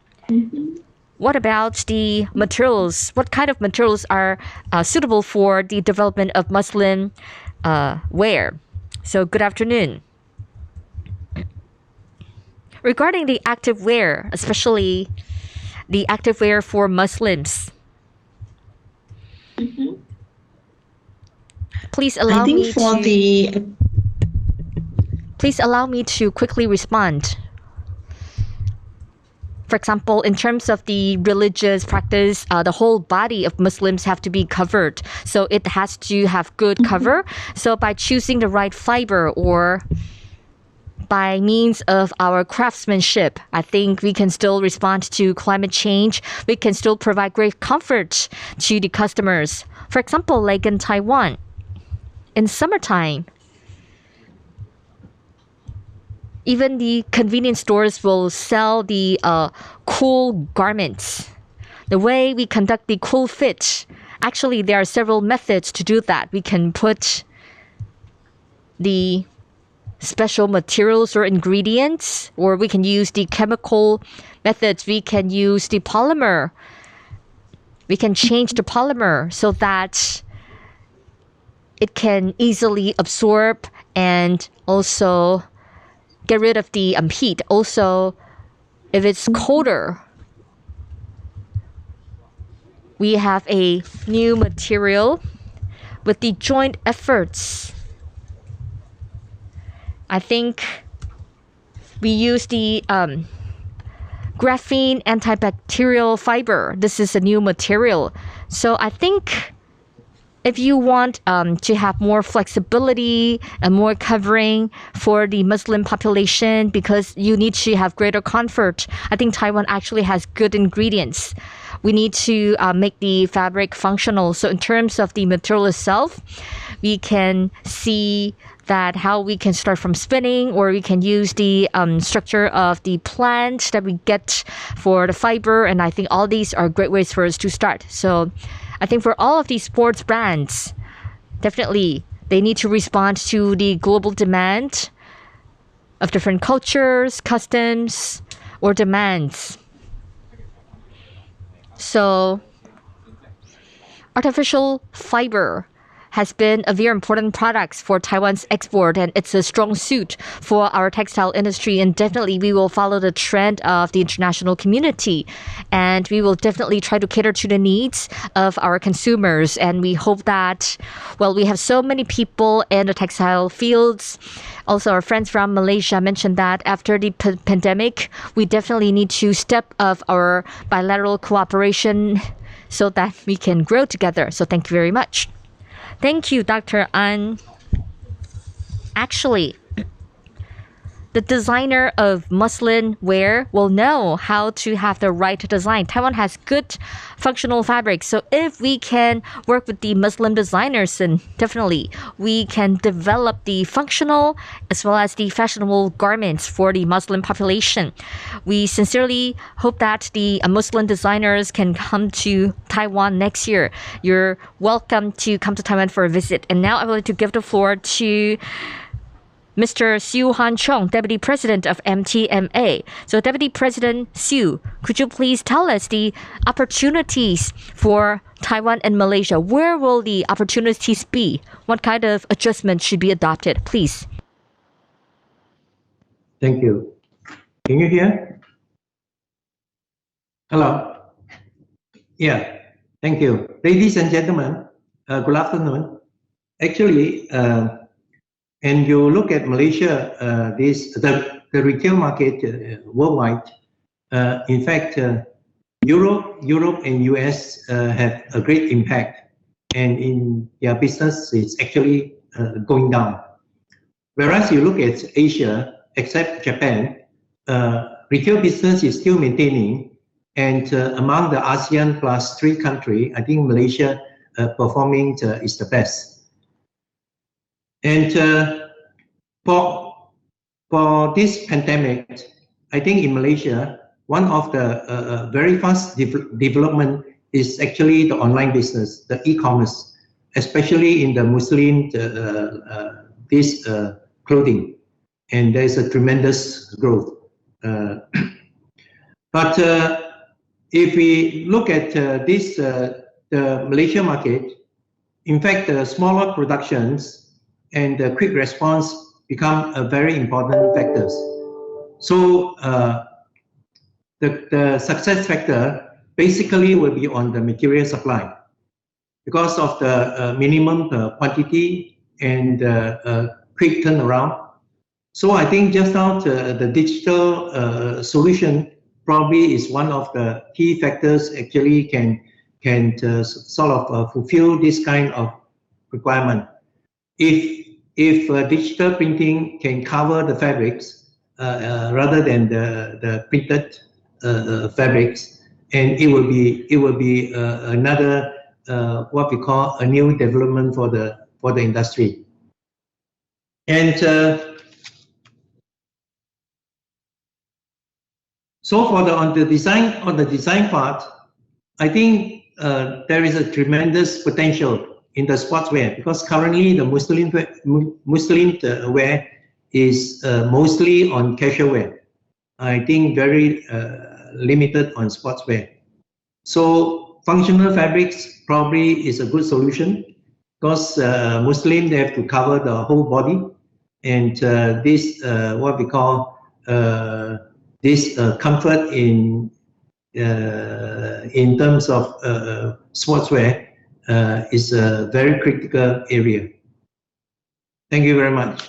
What about the materials? What kind of materials are suitable for the development of Muslim wear? So good afternoon. Regarding the active wear, especially the active wear for Muslims, please allow me to quickly respond. For example, in terms of the religious practice, the whole body of Muslims have to be covered. So it has to have good cover. So by choosing the right fiber or by means of our craftsmanship, I think we can still respond to climate change. We can still provide great comfort to the customers. For example, like in Taiwan, in summertime, even the convenience stores will sell the cool garments. The way we conduct the cool fit, actually there are several methods to do that. We can put the special materials or ingredients, or we can use the chemical methods. We can use the polymer. We can change the polymer so that it can easily absorb and also get rid of the heat. Also, if it's colder, we have a new material with the joint efforts. I think we use the graphene antibacterial fiber. This is a new material. So I think if you want to have more flexibility and more covering for the Muslim population because you need to have greater comfort, I think Taiwan actually has good ingredients. We need to make the fabric functional. So in terms of the material itself, we can see that how we can start from spinning, or we can use the structure of the plant that we get for the fiber. And I think all these are great ways for us to start. So I think for all of these sports brands, definitely they need to respond to the global demand of different cultures, customs, or demands. So artificial fiber has been a very important product for Taiwan's export, and it's a strong suit for our textile industry. And definitely we will follow the trend of the international community, and we will definitely try to cater to the needs of our consumers. And we hope that, well, we have so many people in the textile fields. Also, our friends from Malaysia mentioned that after the pandemic, we definitely need to step up our bilateral cooperation so that we can grow together. So thank you very much. Thank you, Dr. An. Actually, the designer of muslin wear will know how to have the right design. Taiwan has good functional fabrics. So if we can work with the Muslim designers, then definitely we can develop the functional as well as the fashionable garments for the Muslim population. We sincerely hope that the Muslim designers can come to Taiwan next year. You're welcome to come to Taiwan for a visit. And now I would like to give the floor to Mr. Siu Han Chong, Deputy President of MTMA. So Deputy President Siu, could you please tell us the opportunities for Taiwan and Malaysia? Where will the opportunities be? What kind of adjustments should be adopted, please? Thank you. Can you hear? Hello? Yeah, thank you. Ladies and gentlemen, good afternoon. Actually, and you look at Malaysia, the retail market worldwide. In fact, Europe and US have a great impact, and in their business, it's actually going down. Whereas you look at Asia, except Japan, retail business is still maintaining, and among the ASEAN plus 3 countries, I think Malaysia performing is the best. And for this pandemic, I think in Malaysia, one of the very fast development is actually the online business, the e-commerce, especially in the Muslim clothing, and there is a tremendous growth. But if we look at the Malaysia market, in fact, the smaller productions and the quick response become a very important factors. So the success factor basically will be on the material supply because of the minimum quantity and quick turnaround. So I think just now the digital solution probably is one of the key factors actually can sort of fulfill this kind of requirement. If digital printing can cover the fabrics rather than the printed fabrics, and it will be another what we call a new development for the industry. And so on the design part, I think there is a tremendous potential in the sportswear, because currently the Muslim wear is mostly on casual wear. I think very limited on sportswear. So functional fabrics probably is a good solution, because Muslim, they have to cover the whole body, and this what we call this comfort in terms of sportswear is a very critical area. Thank you very much.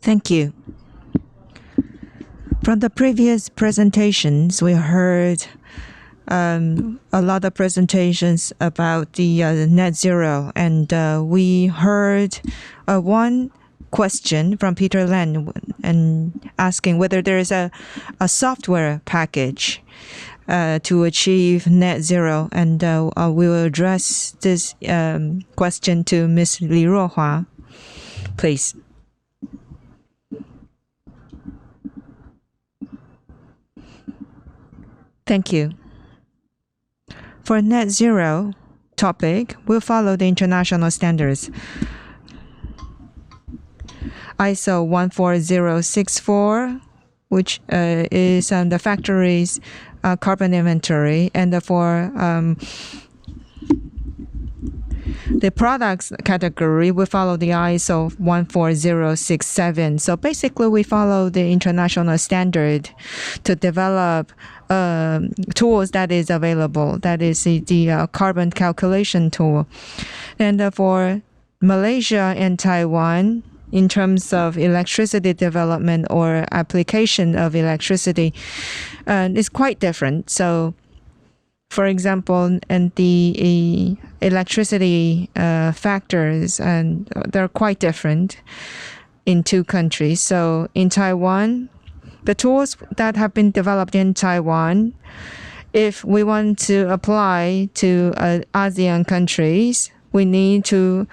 Thank you. From the previous presentations, we heard a lot of presentations about the net zero, and we heard one question from Peter Len and asking whether there is a software package to achieve net zero, and we will address this question to Ms. Li Ruohua, please. Thank you. For net zero topic, we'll follow the international standards. ISO 14064, which is the factory's carbon inventory, and for the products category, we follow the ISO 14067. So basically, we follow the international standard to develop tools that is available. That is the carbon calculation tool. And for Malaysia and Taiwan, in terms of electricity development or application of electricity, is quite different. So, for example, and the electricity factors, and they're quite different in two countries. So in Taiwan, the tools that have been developed in Taiwan, if we want to apply to ASEAN countries, we need to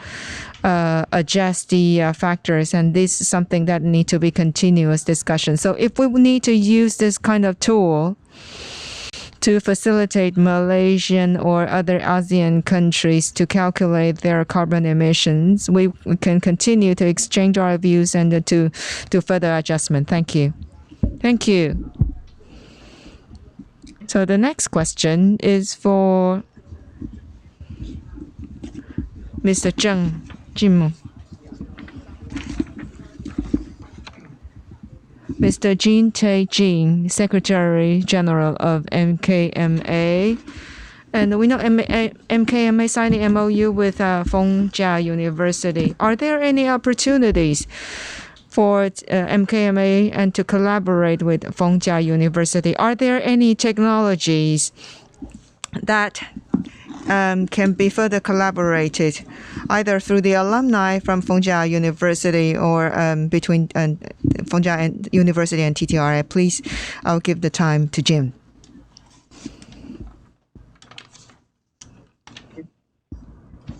adjust the factors, and this is something that need to be continuous discussion. So if we need to use this kind of tool to facilitate Malaysian or other ASEAN countries to calculate their carbon emissions, we can continue to exchange our views and to do further adjustment. Thank you. Thank you. So the next question is for Mr. Zheng Jim. Mr. Jin Tae-jin, Secretary General of MKMA. And we know MKMA signed an MOU with Fongjia University. Are there any opportunities for MKMA and to collaborate with Fongjia University? Are there any technologies that can be further collaborated, either through the alumni from Fongjia University or between Fongjia University and TTRI? Please, I'll give the time to Jim.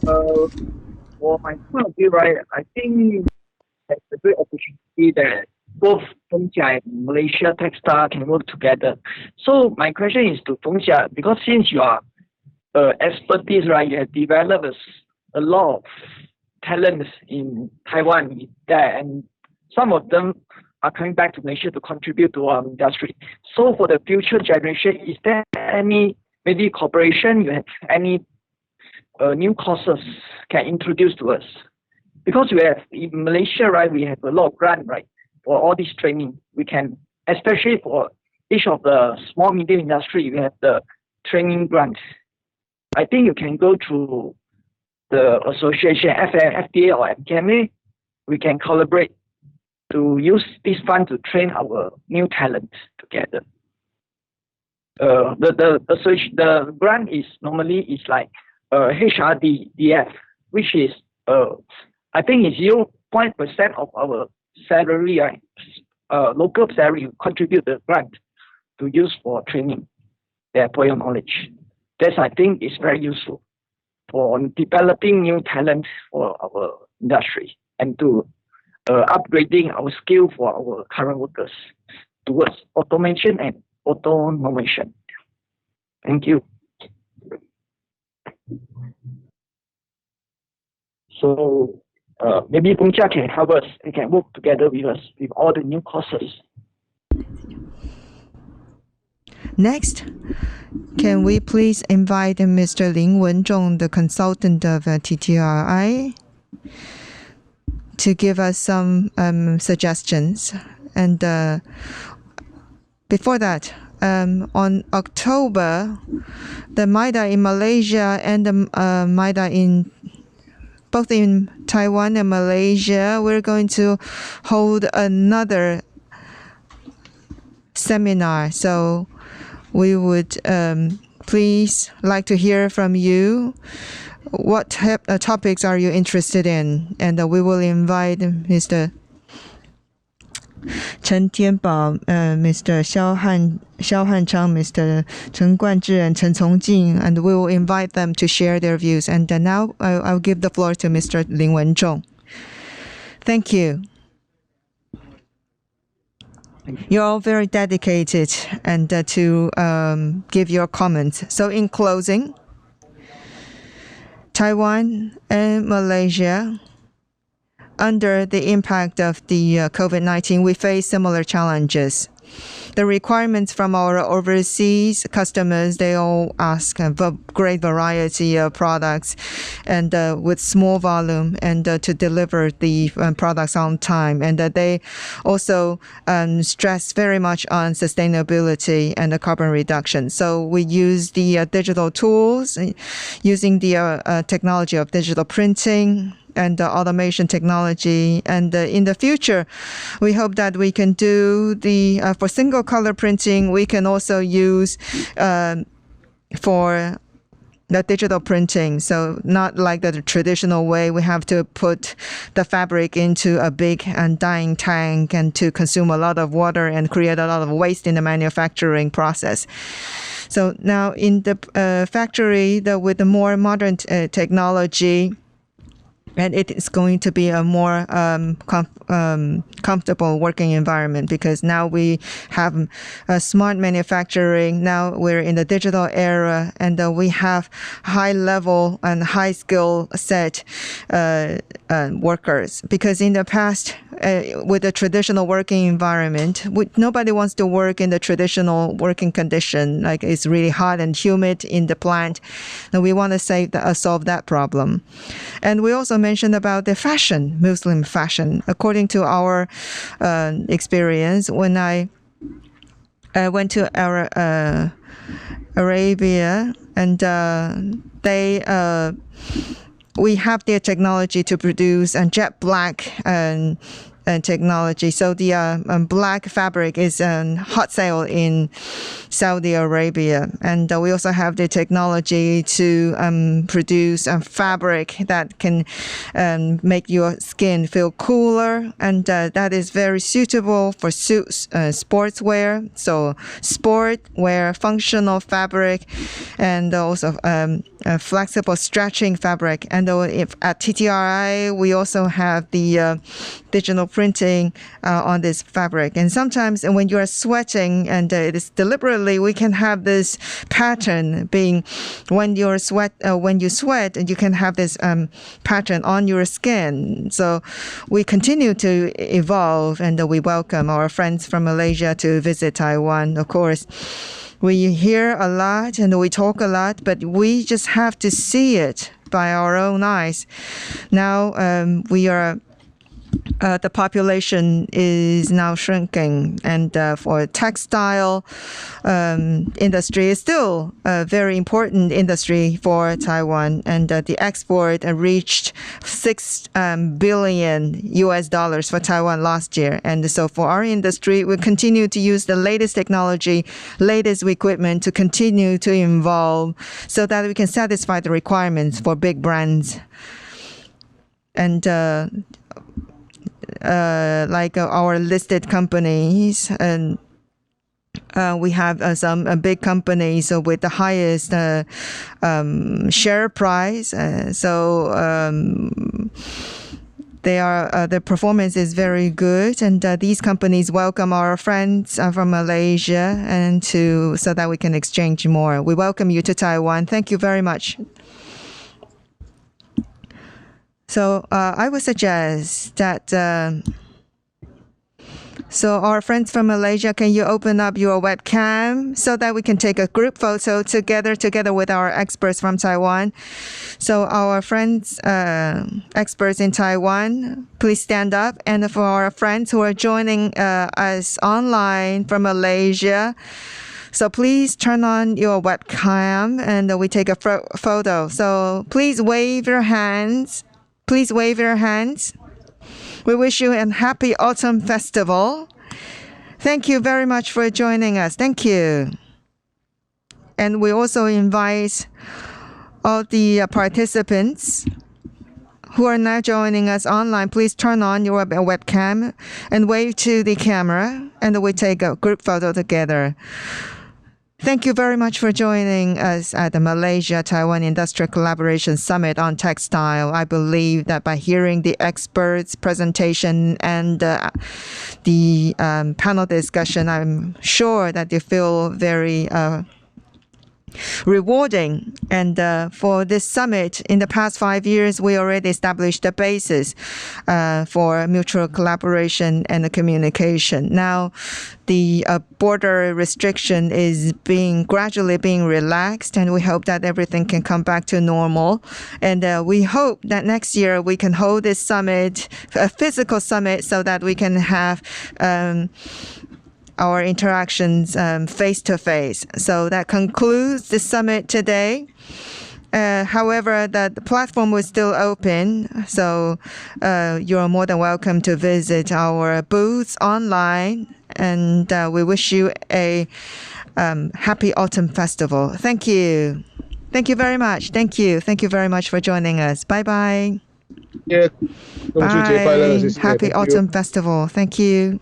For my point of view, right, I think it's a great opportunity that both Fongjia and Malaysia Textile can work together. So my question is to Fongjia, because since you are expertise, right, you have developed a lot of talents in Taiwan there, and some of them are coming back to Malaysia to contribute to our industry. So for the future generation, is there any maybe cooperation? You have any new courses can introduce to us? Because we have in Malaysia, right, we have a lot of grant, right, for all this training. We can, especially for each of the small medium industry, we have the training grant. I think you can go through the association, FDA or MKMA. we can collaborate to use this fund to train our new talent together. The grant is normally like HRDF, which is I think is 0.1% of our salary, right? Local salary contribute the grant to use for training their employer knowledge. That's I think is very useful for developing new talent for our industry and to upgrading our skill for our current workers towards automation and automation. Thank you. So maybe Feng Chia can help us. They can work together with us with all the new courses. Next, can we please invite Mr. Lin Wenzhong, the consultant of TTRI, to give us some suggestions. And before that, on October, the MIDA in Malaysia and the MIDA in both in Taiwan and Malaysia, we're going to hold another seminar. So we would please like to hear from you. What topics are you interested in? And we will invite Mr. Chen Tianbao, Mr. Xiao Hanchang, Mr. Chen Guanzhi, and Chen Congjing, and we will invite them to share their views. And now I'll give the floor to Mr. Lin Wenzhong. Thank you. You're all very dedicated and to give your comments. So in closing, Taiwan and Malaysia, under the impact of the COVID-19, we face similar challenges. The requirements from our overseas customers, they all ask a great variety of products and with small volume and to deliver the products on time. And they also stress very much on sustainability and the carbon reduction. So we use the digital tools, using the technology of digital printing and automation technology. And in the future, we hope that we can do the, for single color printing, we can also use for the digital printing. So not like the traditional way, we have to put the fabric into a big and dyeing tank and to consume a lot of water and create a lot of waste in the manufacturing process. So now in the factory, with the more modern technology, and it is going to be a more comfortable working environment, because now we have smart manufacturing. Now we're in the digital era, and we have high level and high skill set workers. Because in the past, with the traditional working environment, nobody wants to work in the traditional working condition, like it's really hot and humid in the plant. And we want to solve that problem. And we also mentioned about the fashion, Muslim fashion. According to our experience, when I went to Arabia, and we have their technology to produce jet black technology. So the black fabric is on hot sale in Saudi Arabia. And we also have the technology to produce a fabric that can make your skin feel cooler. And that is very suitable for sportswear. So sportwear, functional fabric, and also flexible stretching fabric. And if at TTRI, we also have the digital printing on this fabric. And sometimes when you are sweating, and it is deliberately, we can have this pattern being when you sweat, and you can have this pattern on your skin. So we continue to evolve, and we welcome our friends from Malaysia to visit Taiwan. Of course, we hear a lot and we talk a lot, but we just have to see it by our own eyes. Now we are the population is now shrinking, and for textile industry is still a very important industry for Taiwan, and the export reached $6 billion for Taiwan last year. And so for our industry, we continue to use the latest technology, latest equipment to continue to evolve so that we can satisfy the requirements for big brands. And like our listed companies, and we have some big companies with the highest share price. Their performance is very good, and these companies welcome our friends from Malaysia, and so that we can exchange more. We welcome you to Taiwan. Thank you very much. So I would suggest that, so our friends from Malaysia, can you open up your webcam so that we can take a group photo together with our experts from Taiwan? So our friends, experts in Taiwan, please stand up. And for our friends who are joining us online from Malaysia, so please turn on your webcam and we take a photo. So please wave your hands. Please wave your hands. We wish you a happy autumn festival. Thank you very much for joining us. Thank you. And we also invite all the participants who are now joining us online. Please turn on your webcam and wave to the camera, and we take a group photo together. Thank you very much for joining us at the Malaysia-Taiwan Industrial Collaboration Summit on Textile. I believe that by hearing the experts' presentation and the panel discussion, I'm sure that you feel very rewarding. And for this summit, in the past 5 years, we already established the basis for mutual collaboration and communication. Now, the border restriction is gradually being relaxed, and we hope that everything can come back to normal. And we hope that next year we can hold this summit, a physical summit, so that we can have our interactions face-to-face. So that concludes the summit today. However, the platform was still open, so you're more than welcome to visit our booths online, and we wish you a happy autumn festival. Thank you. Thank you very much. Thank you. Thank you very much for joining us. Bye-bye. Yeah. Bye. Happy autumn festival. Thank you.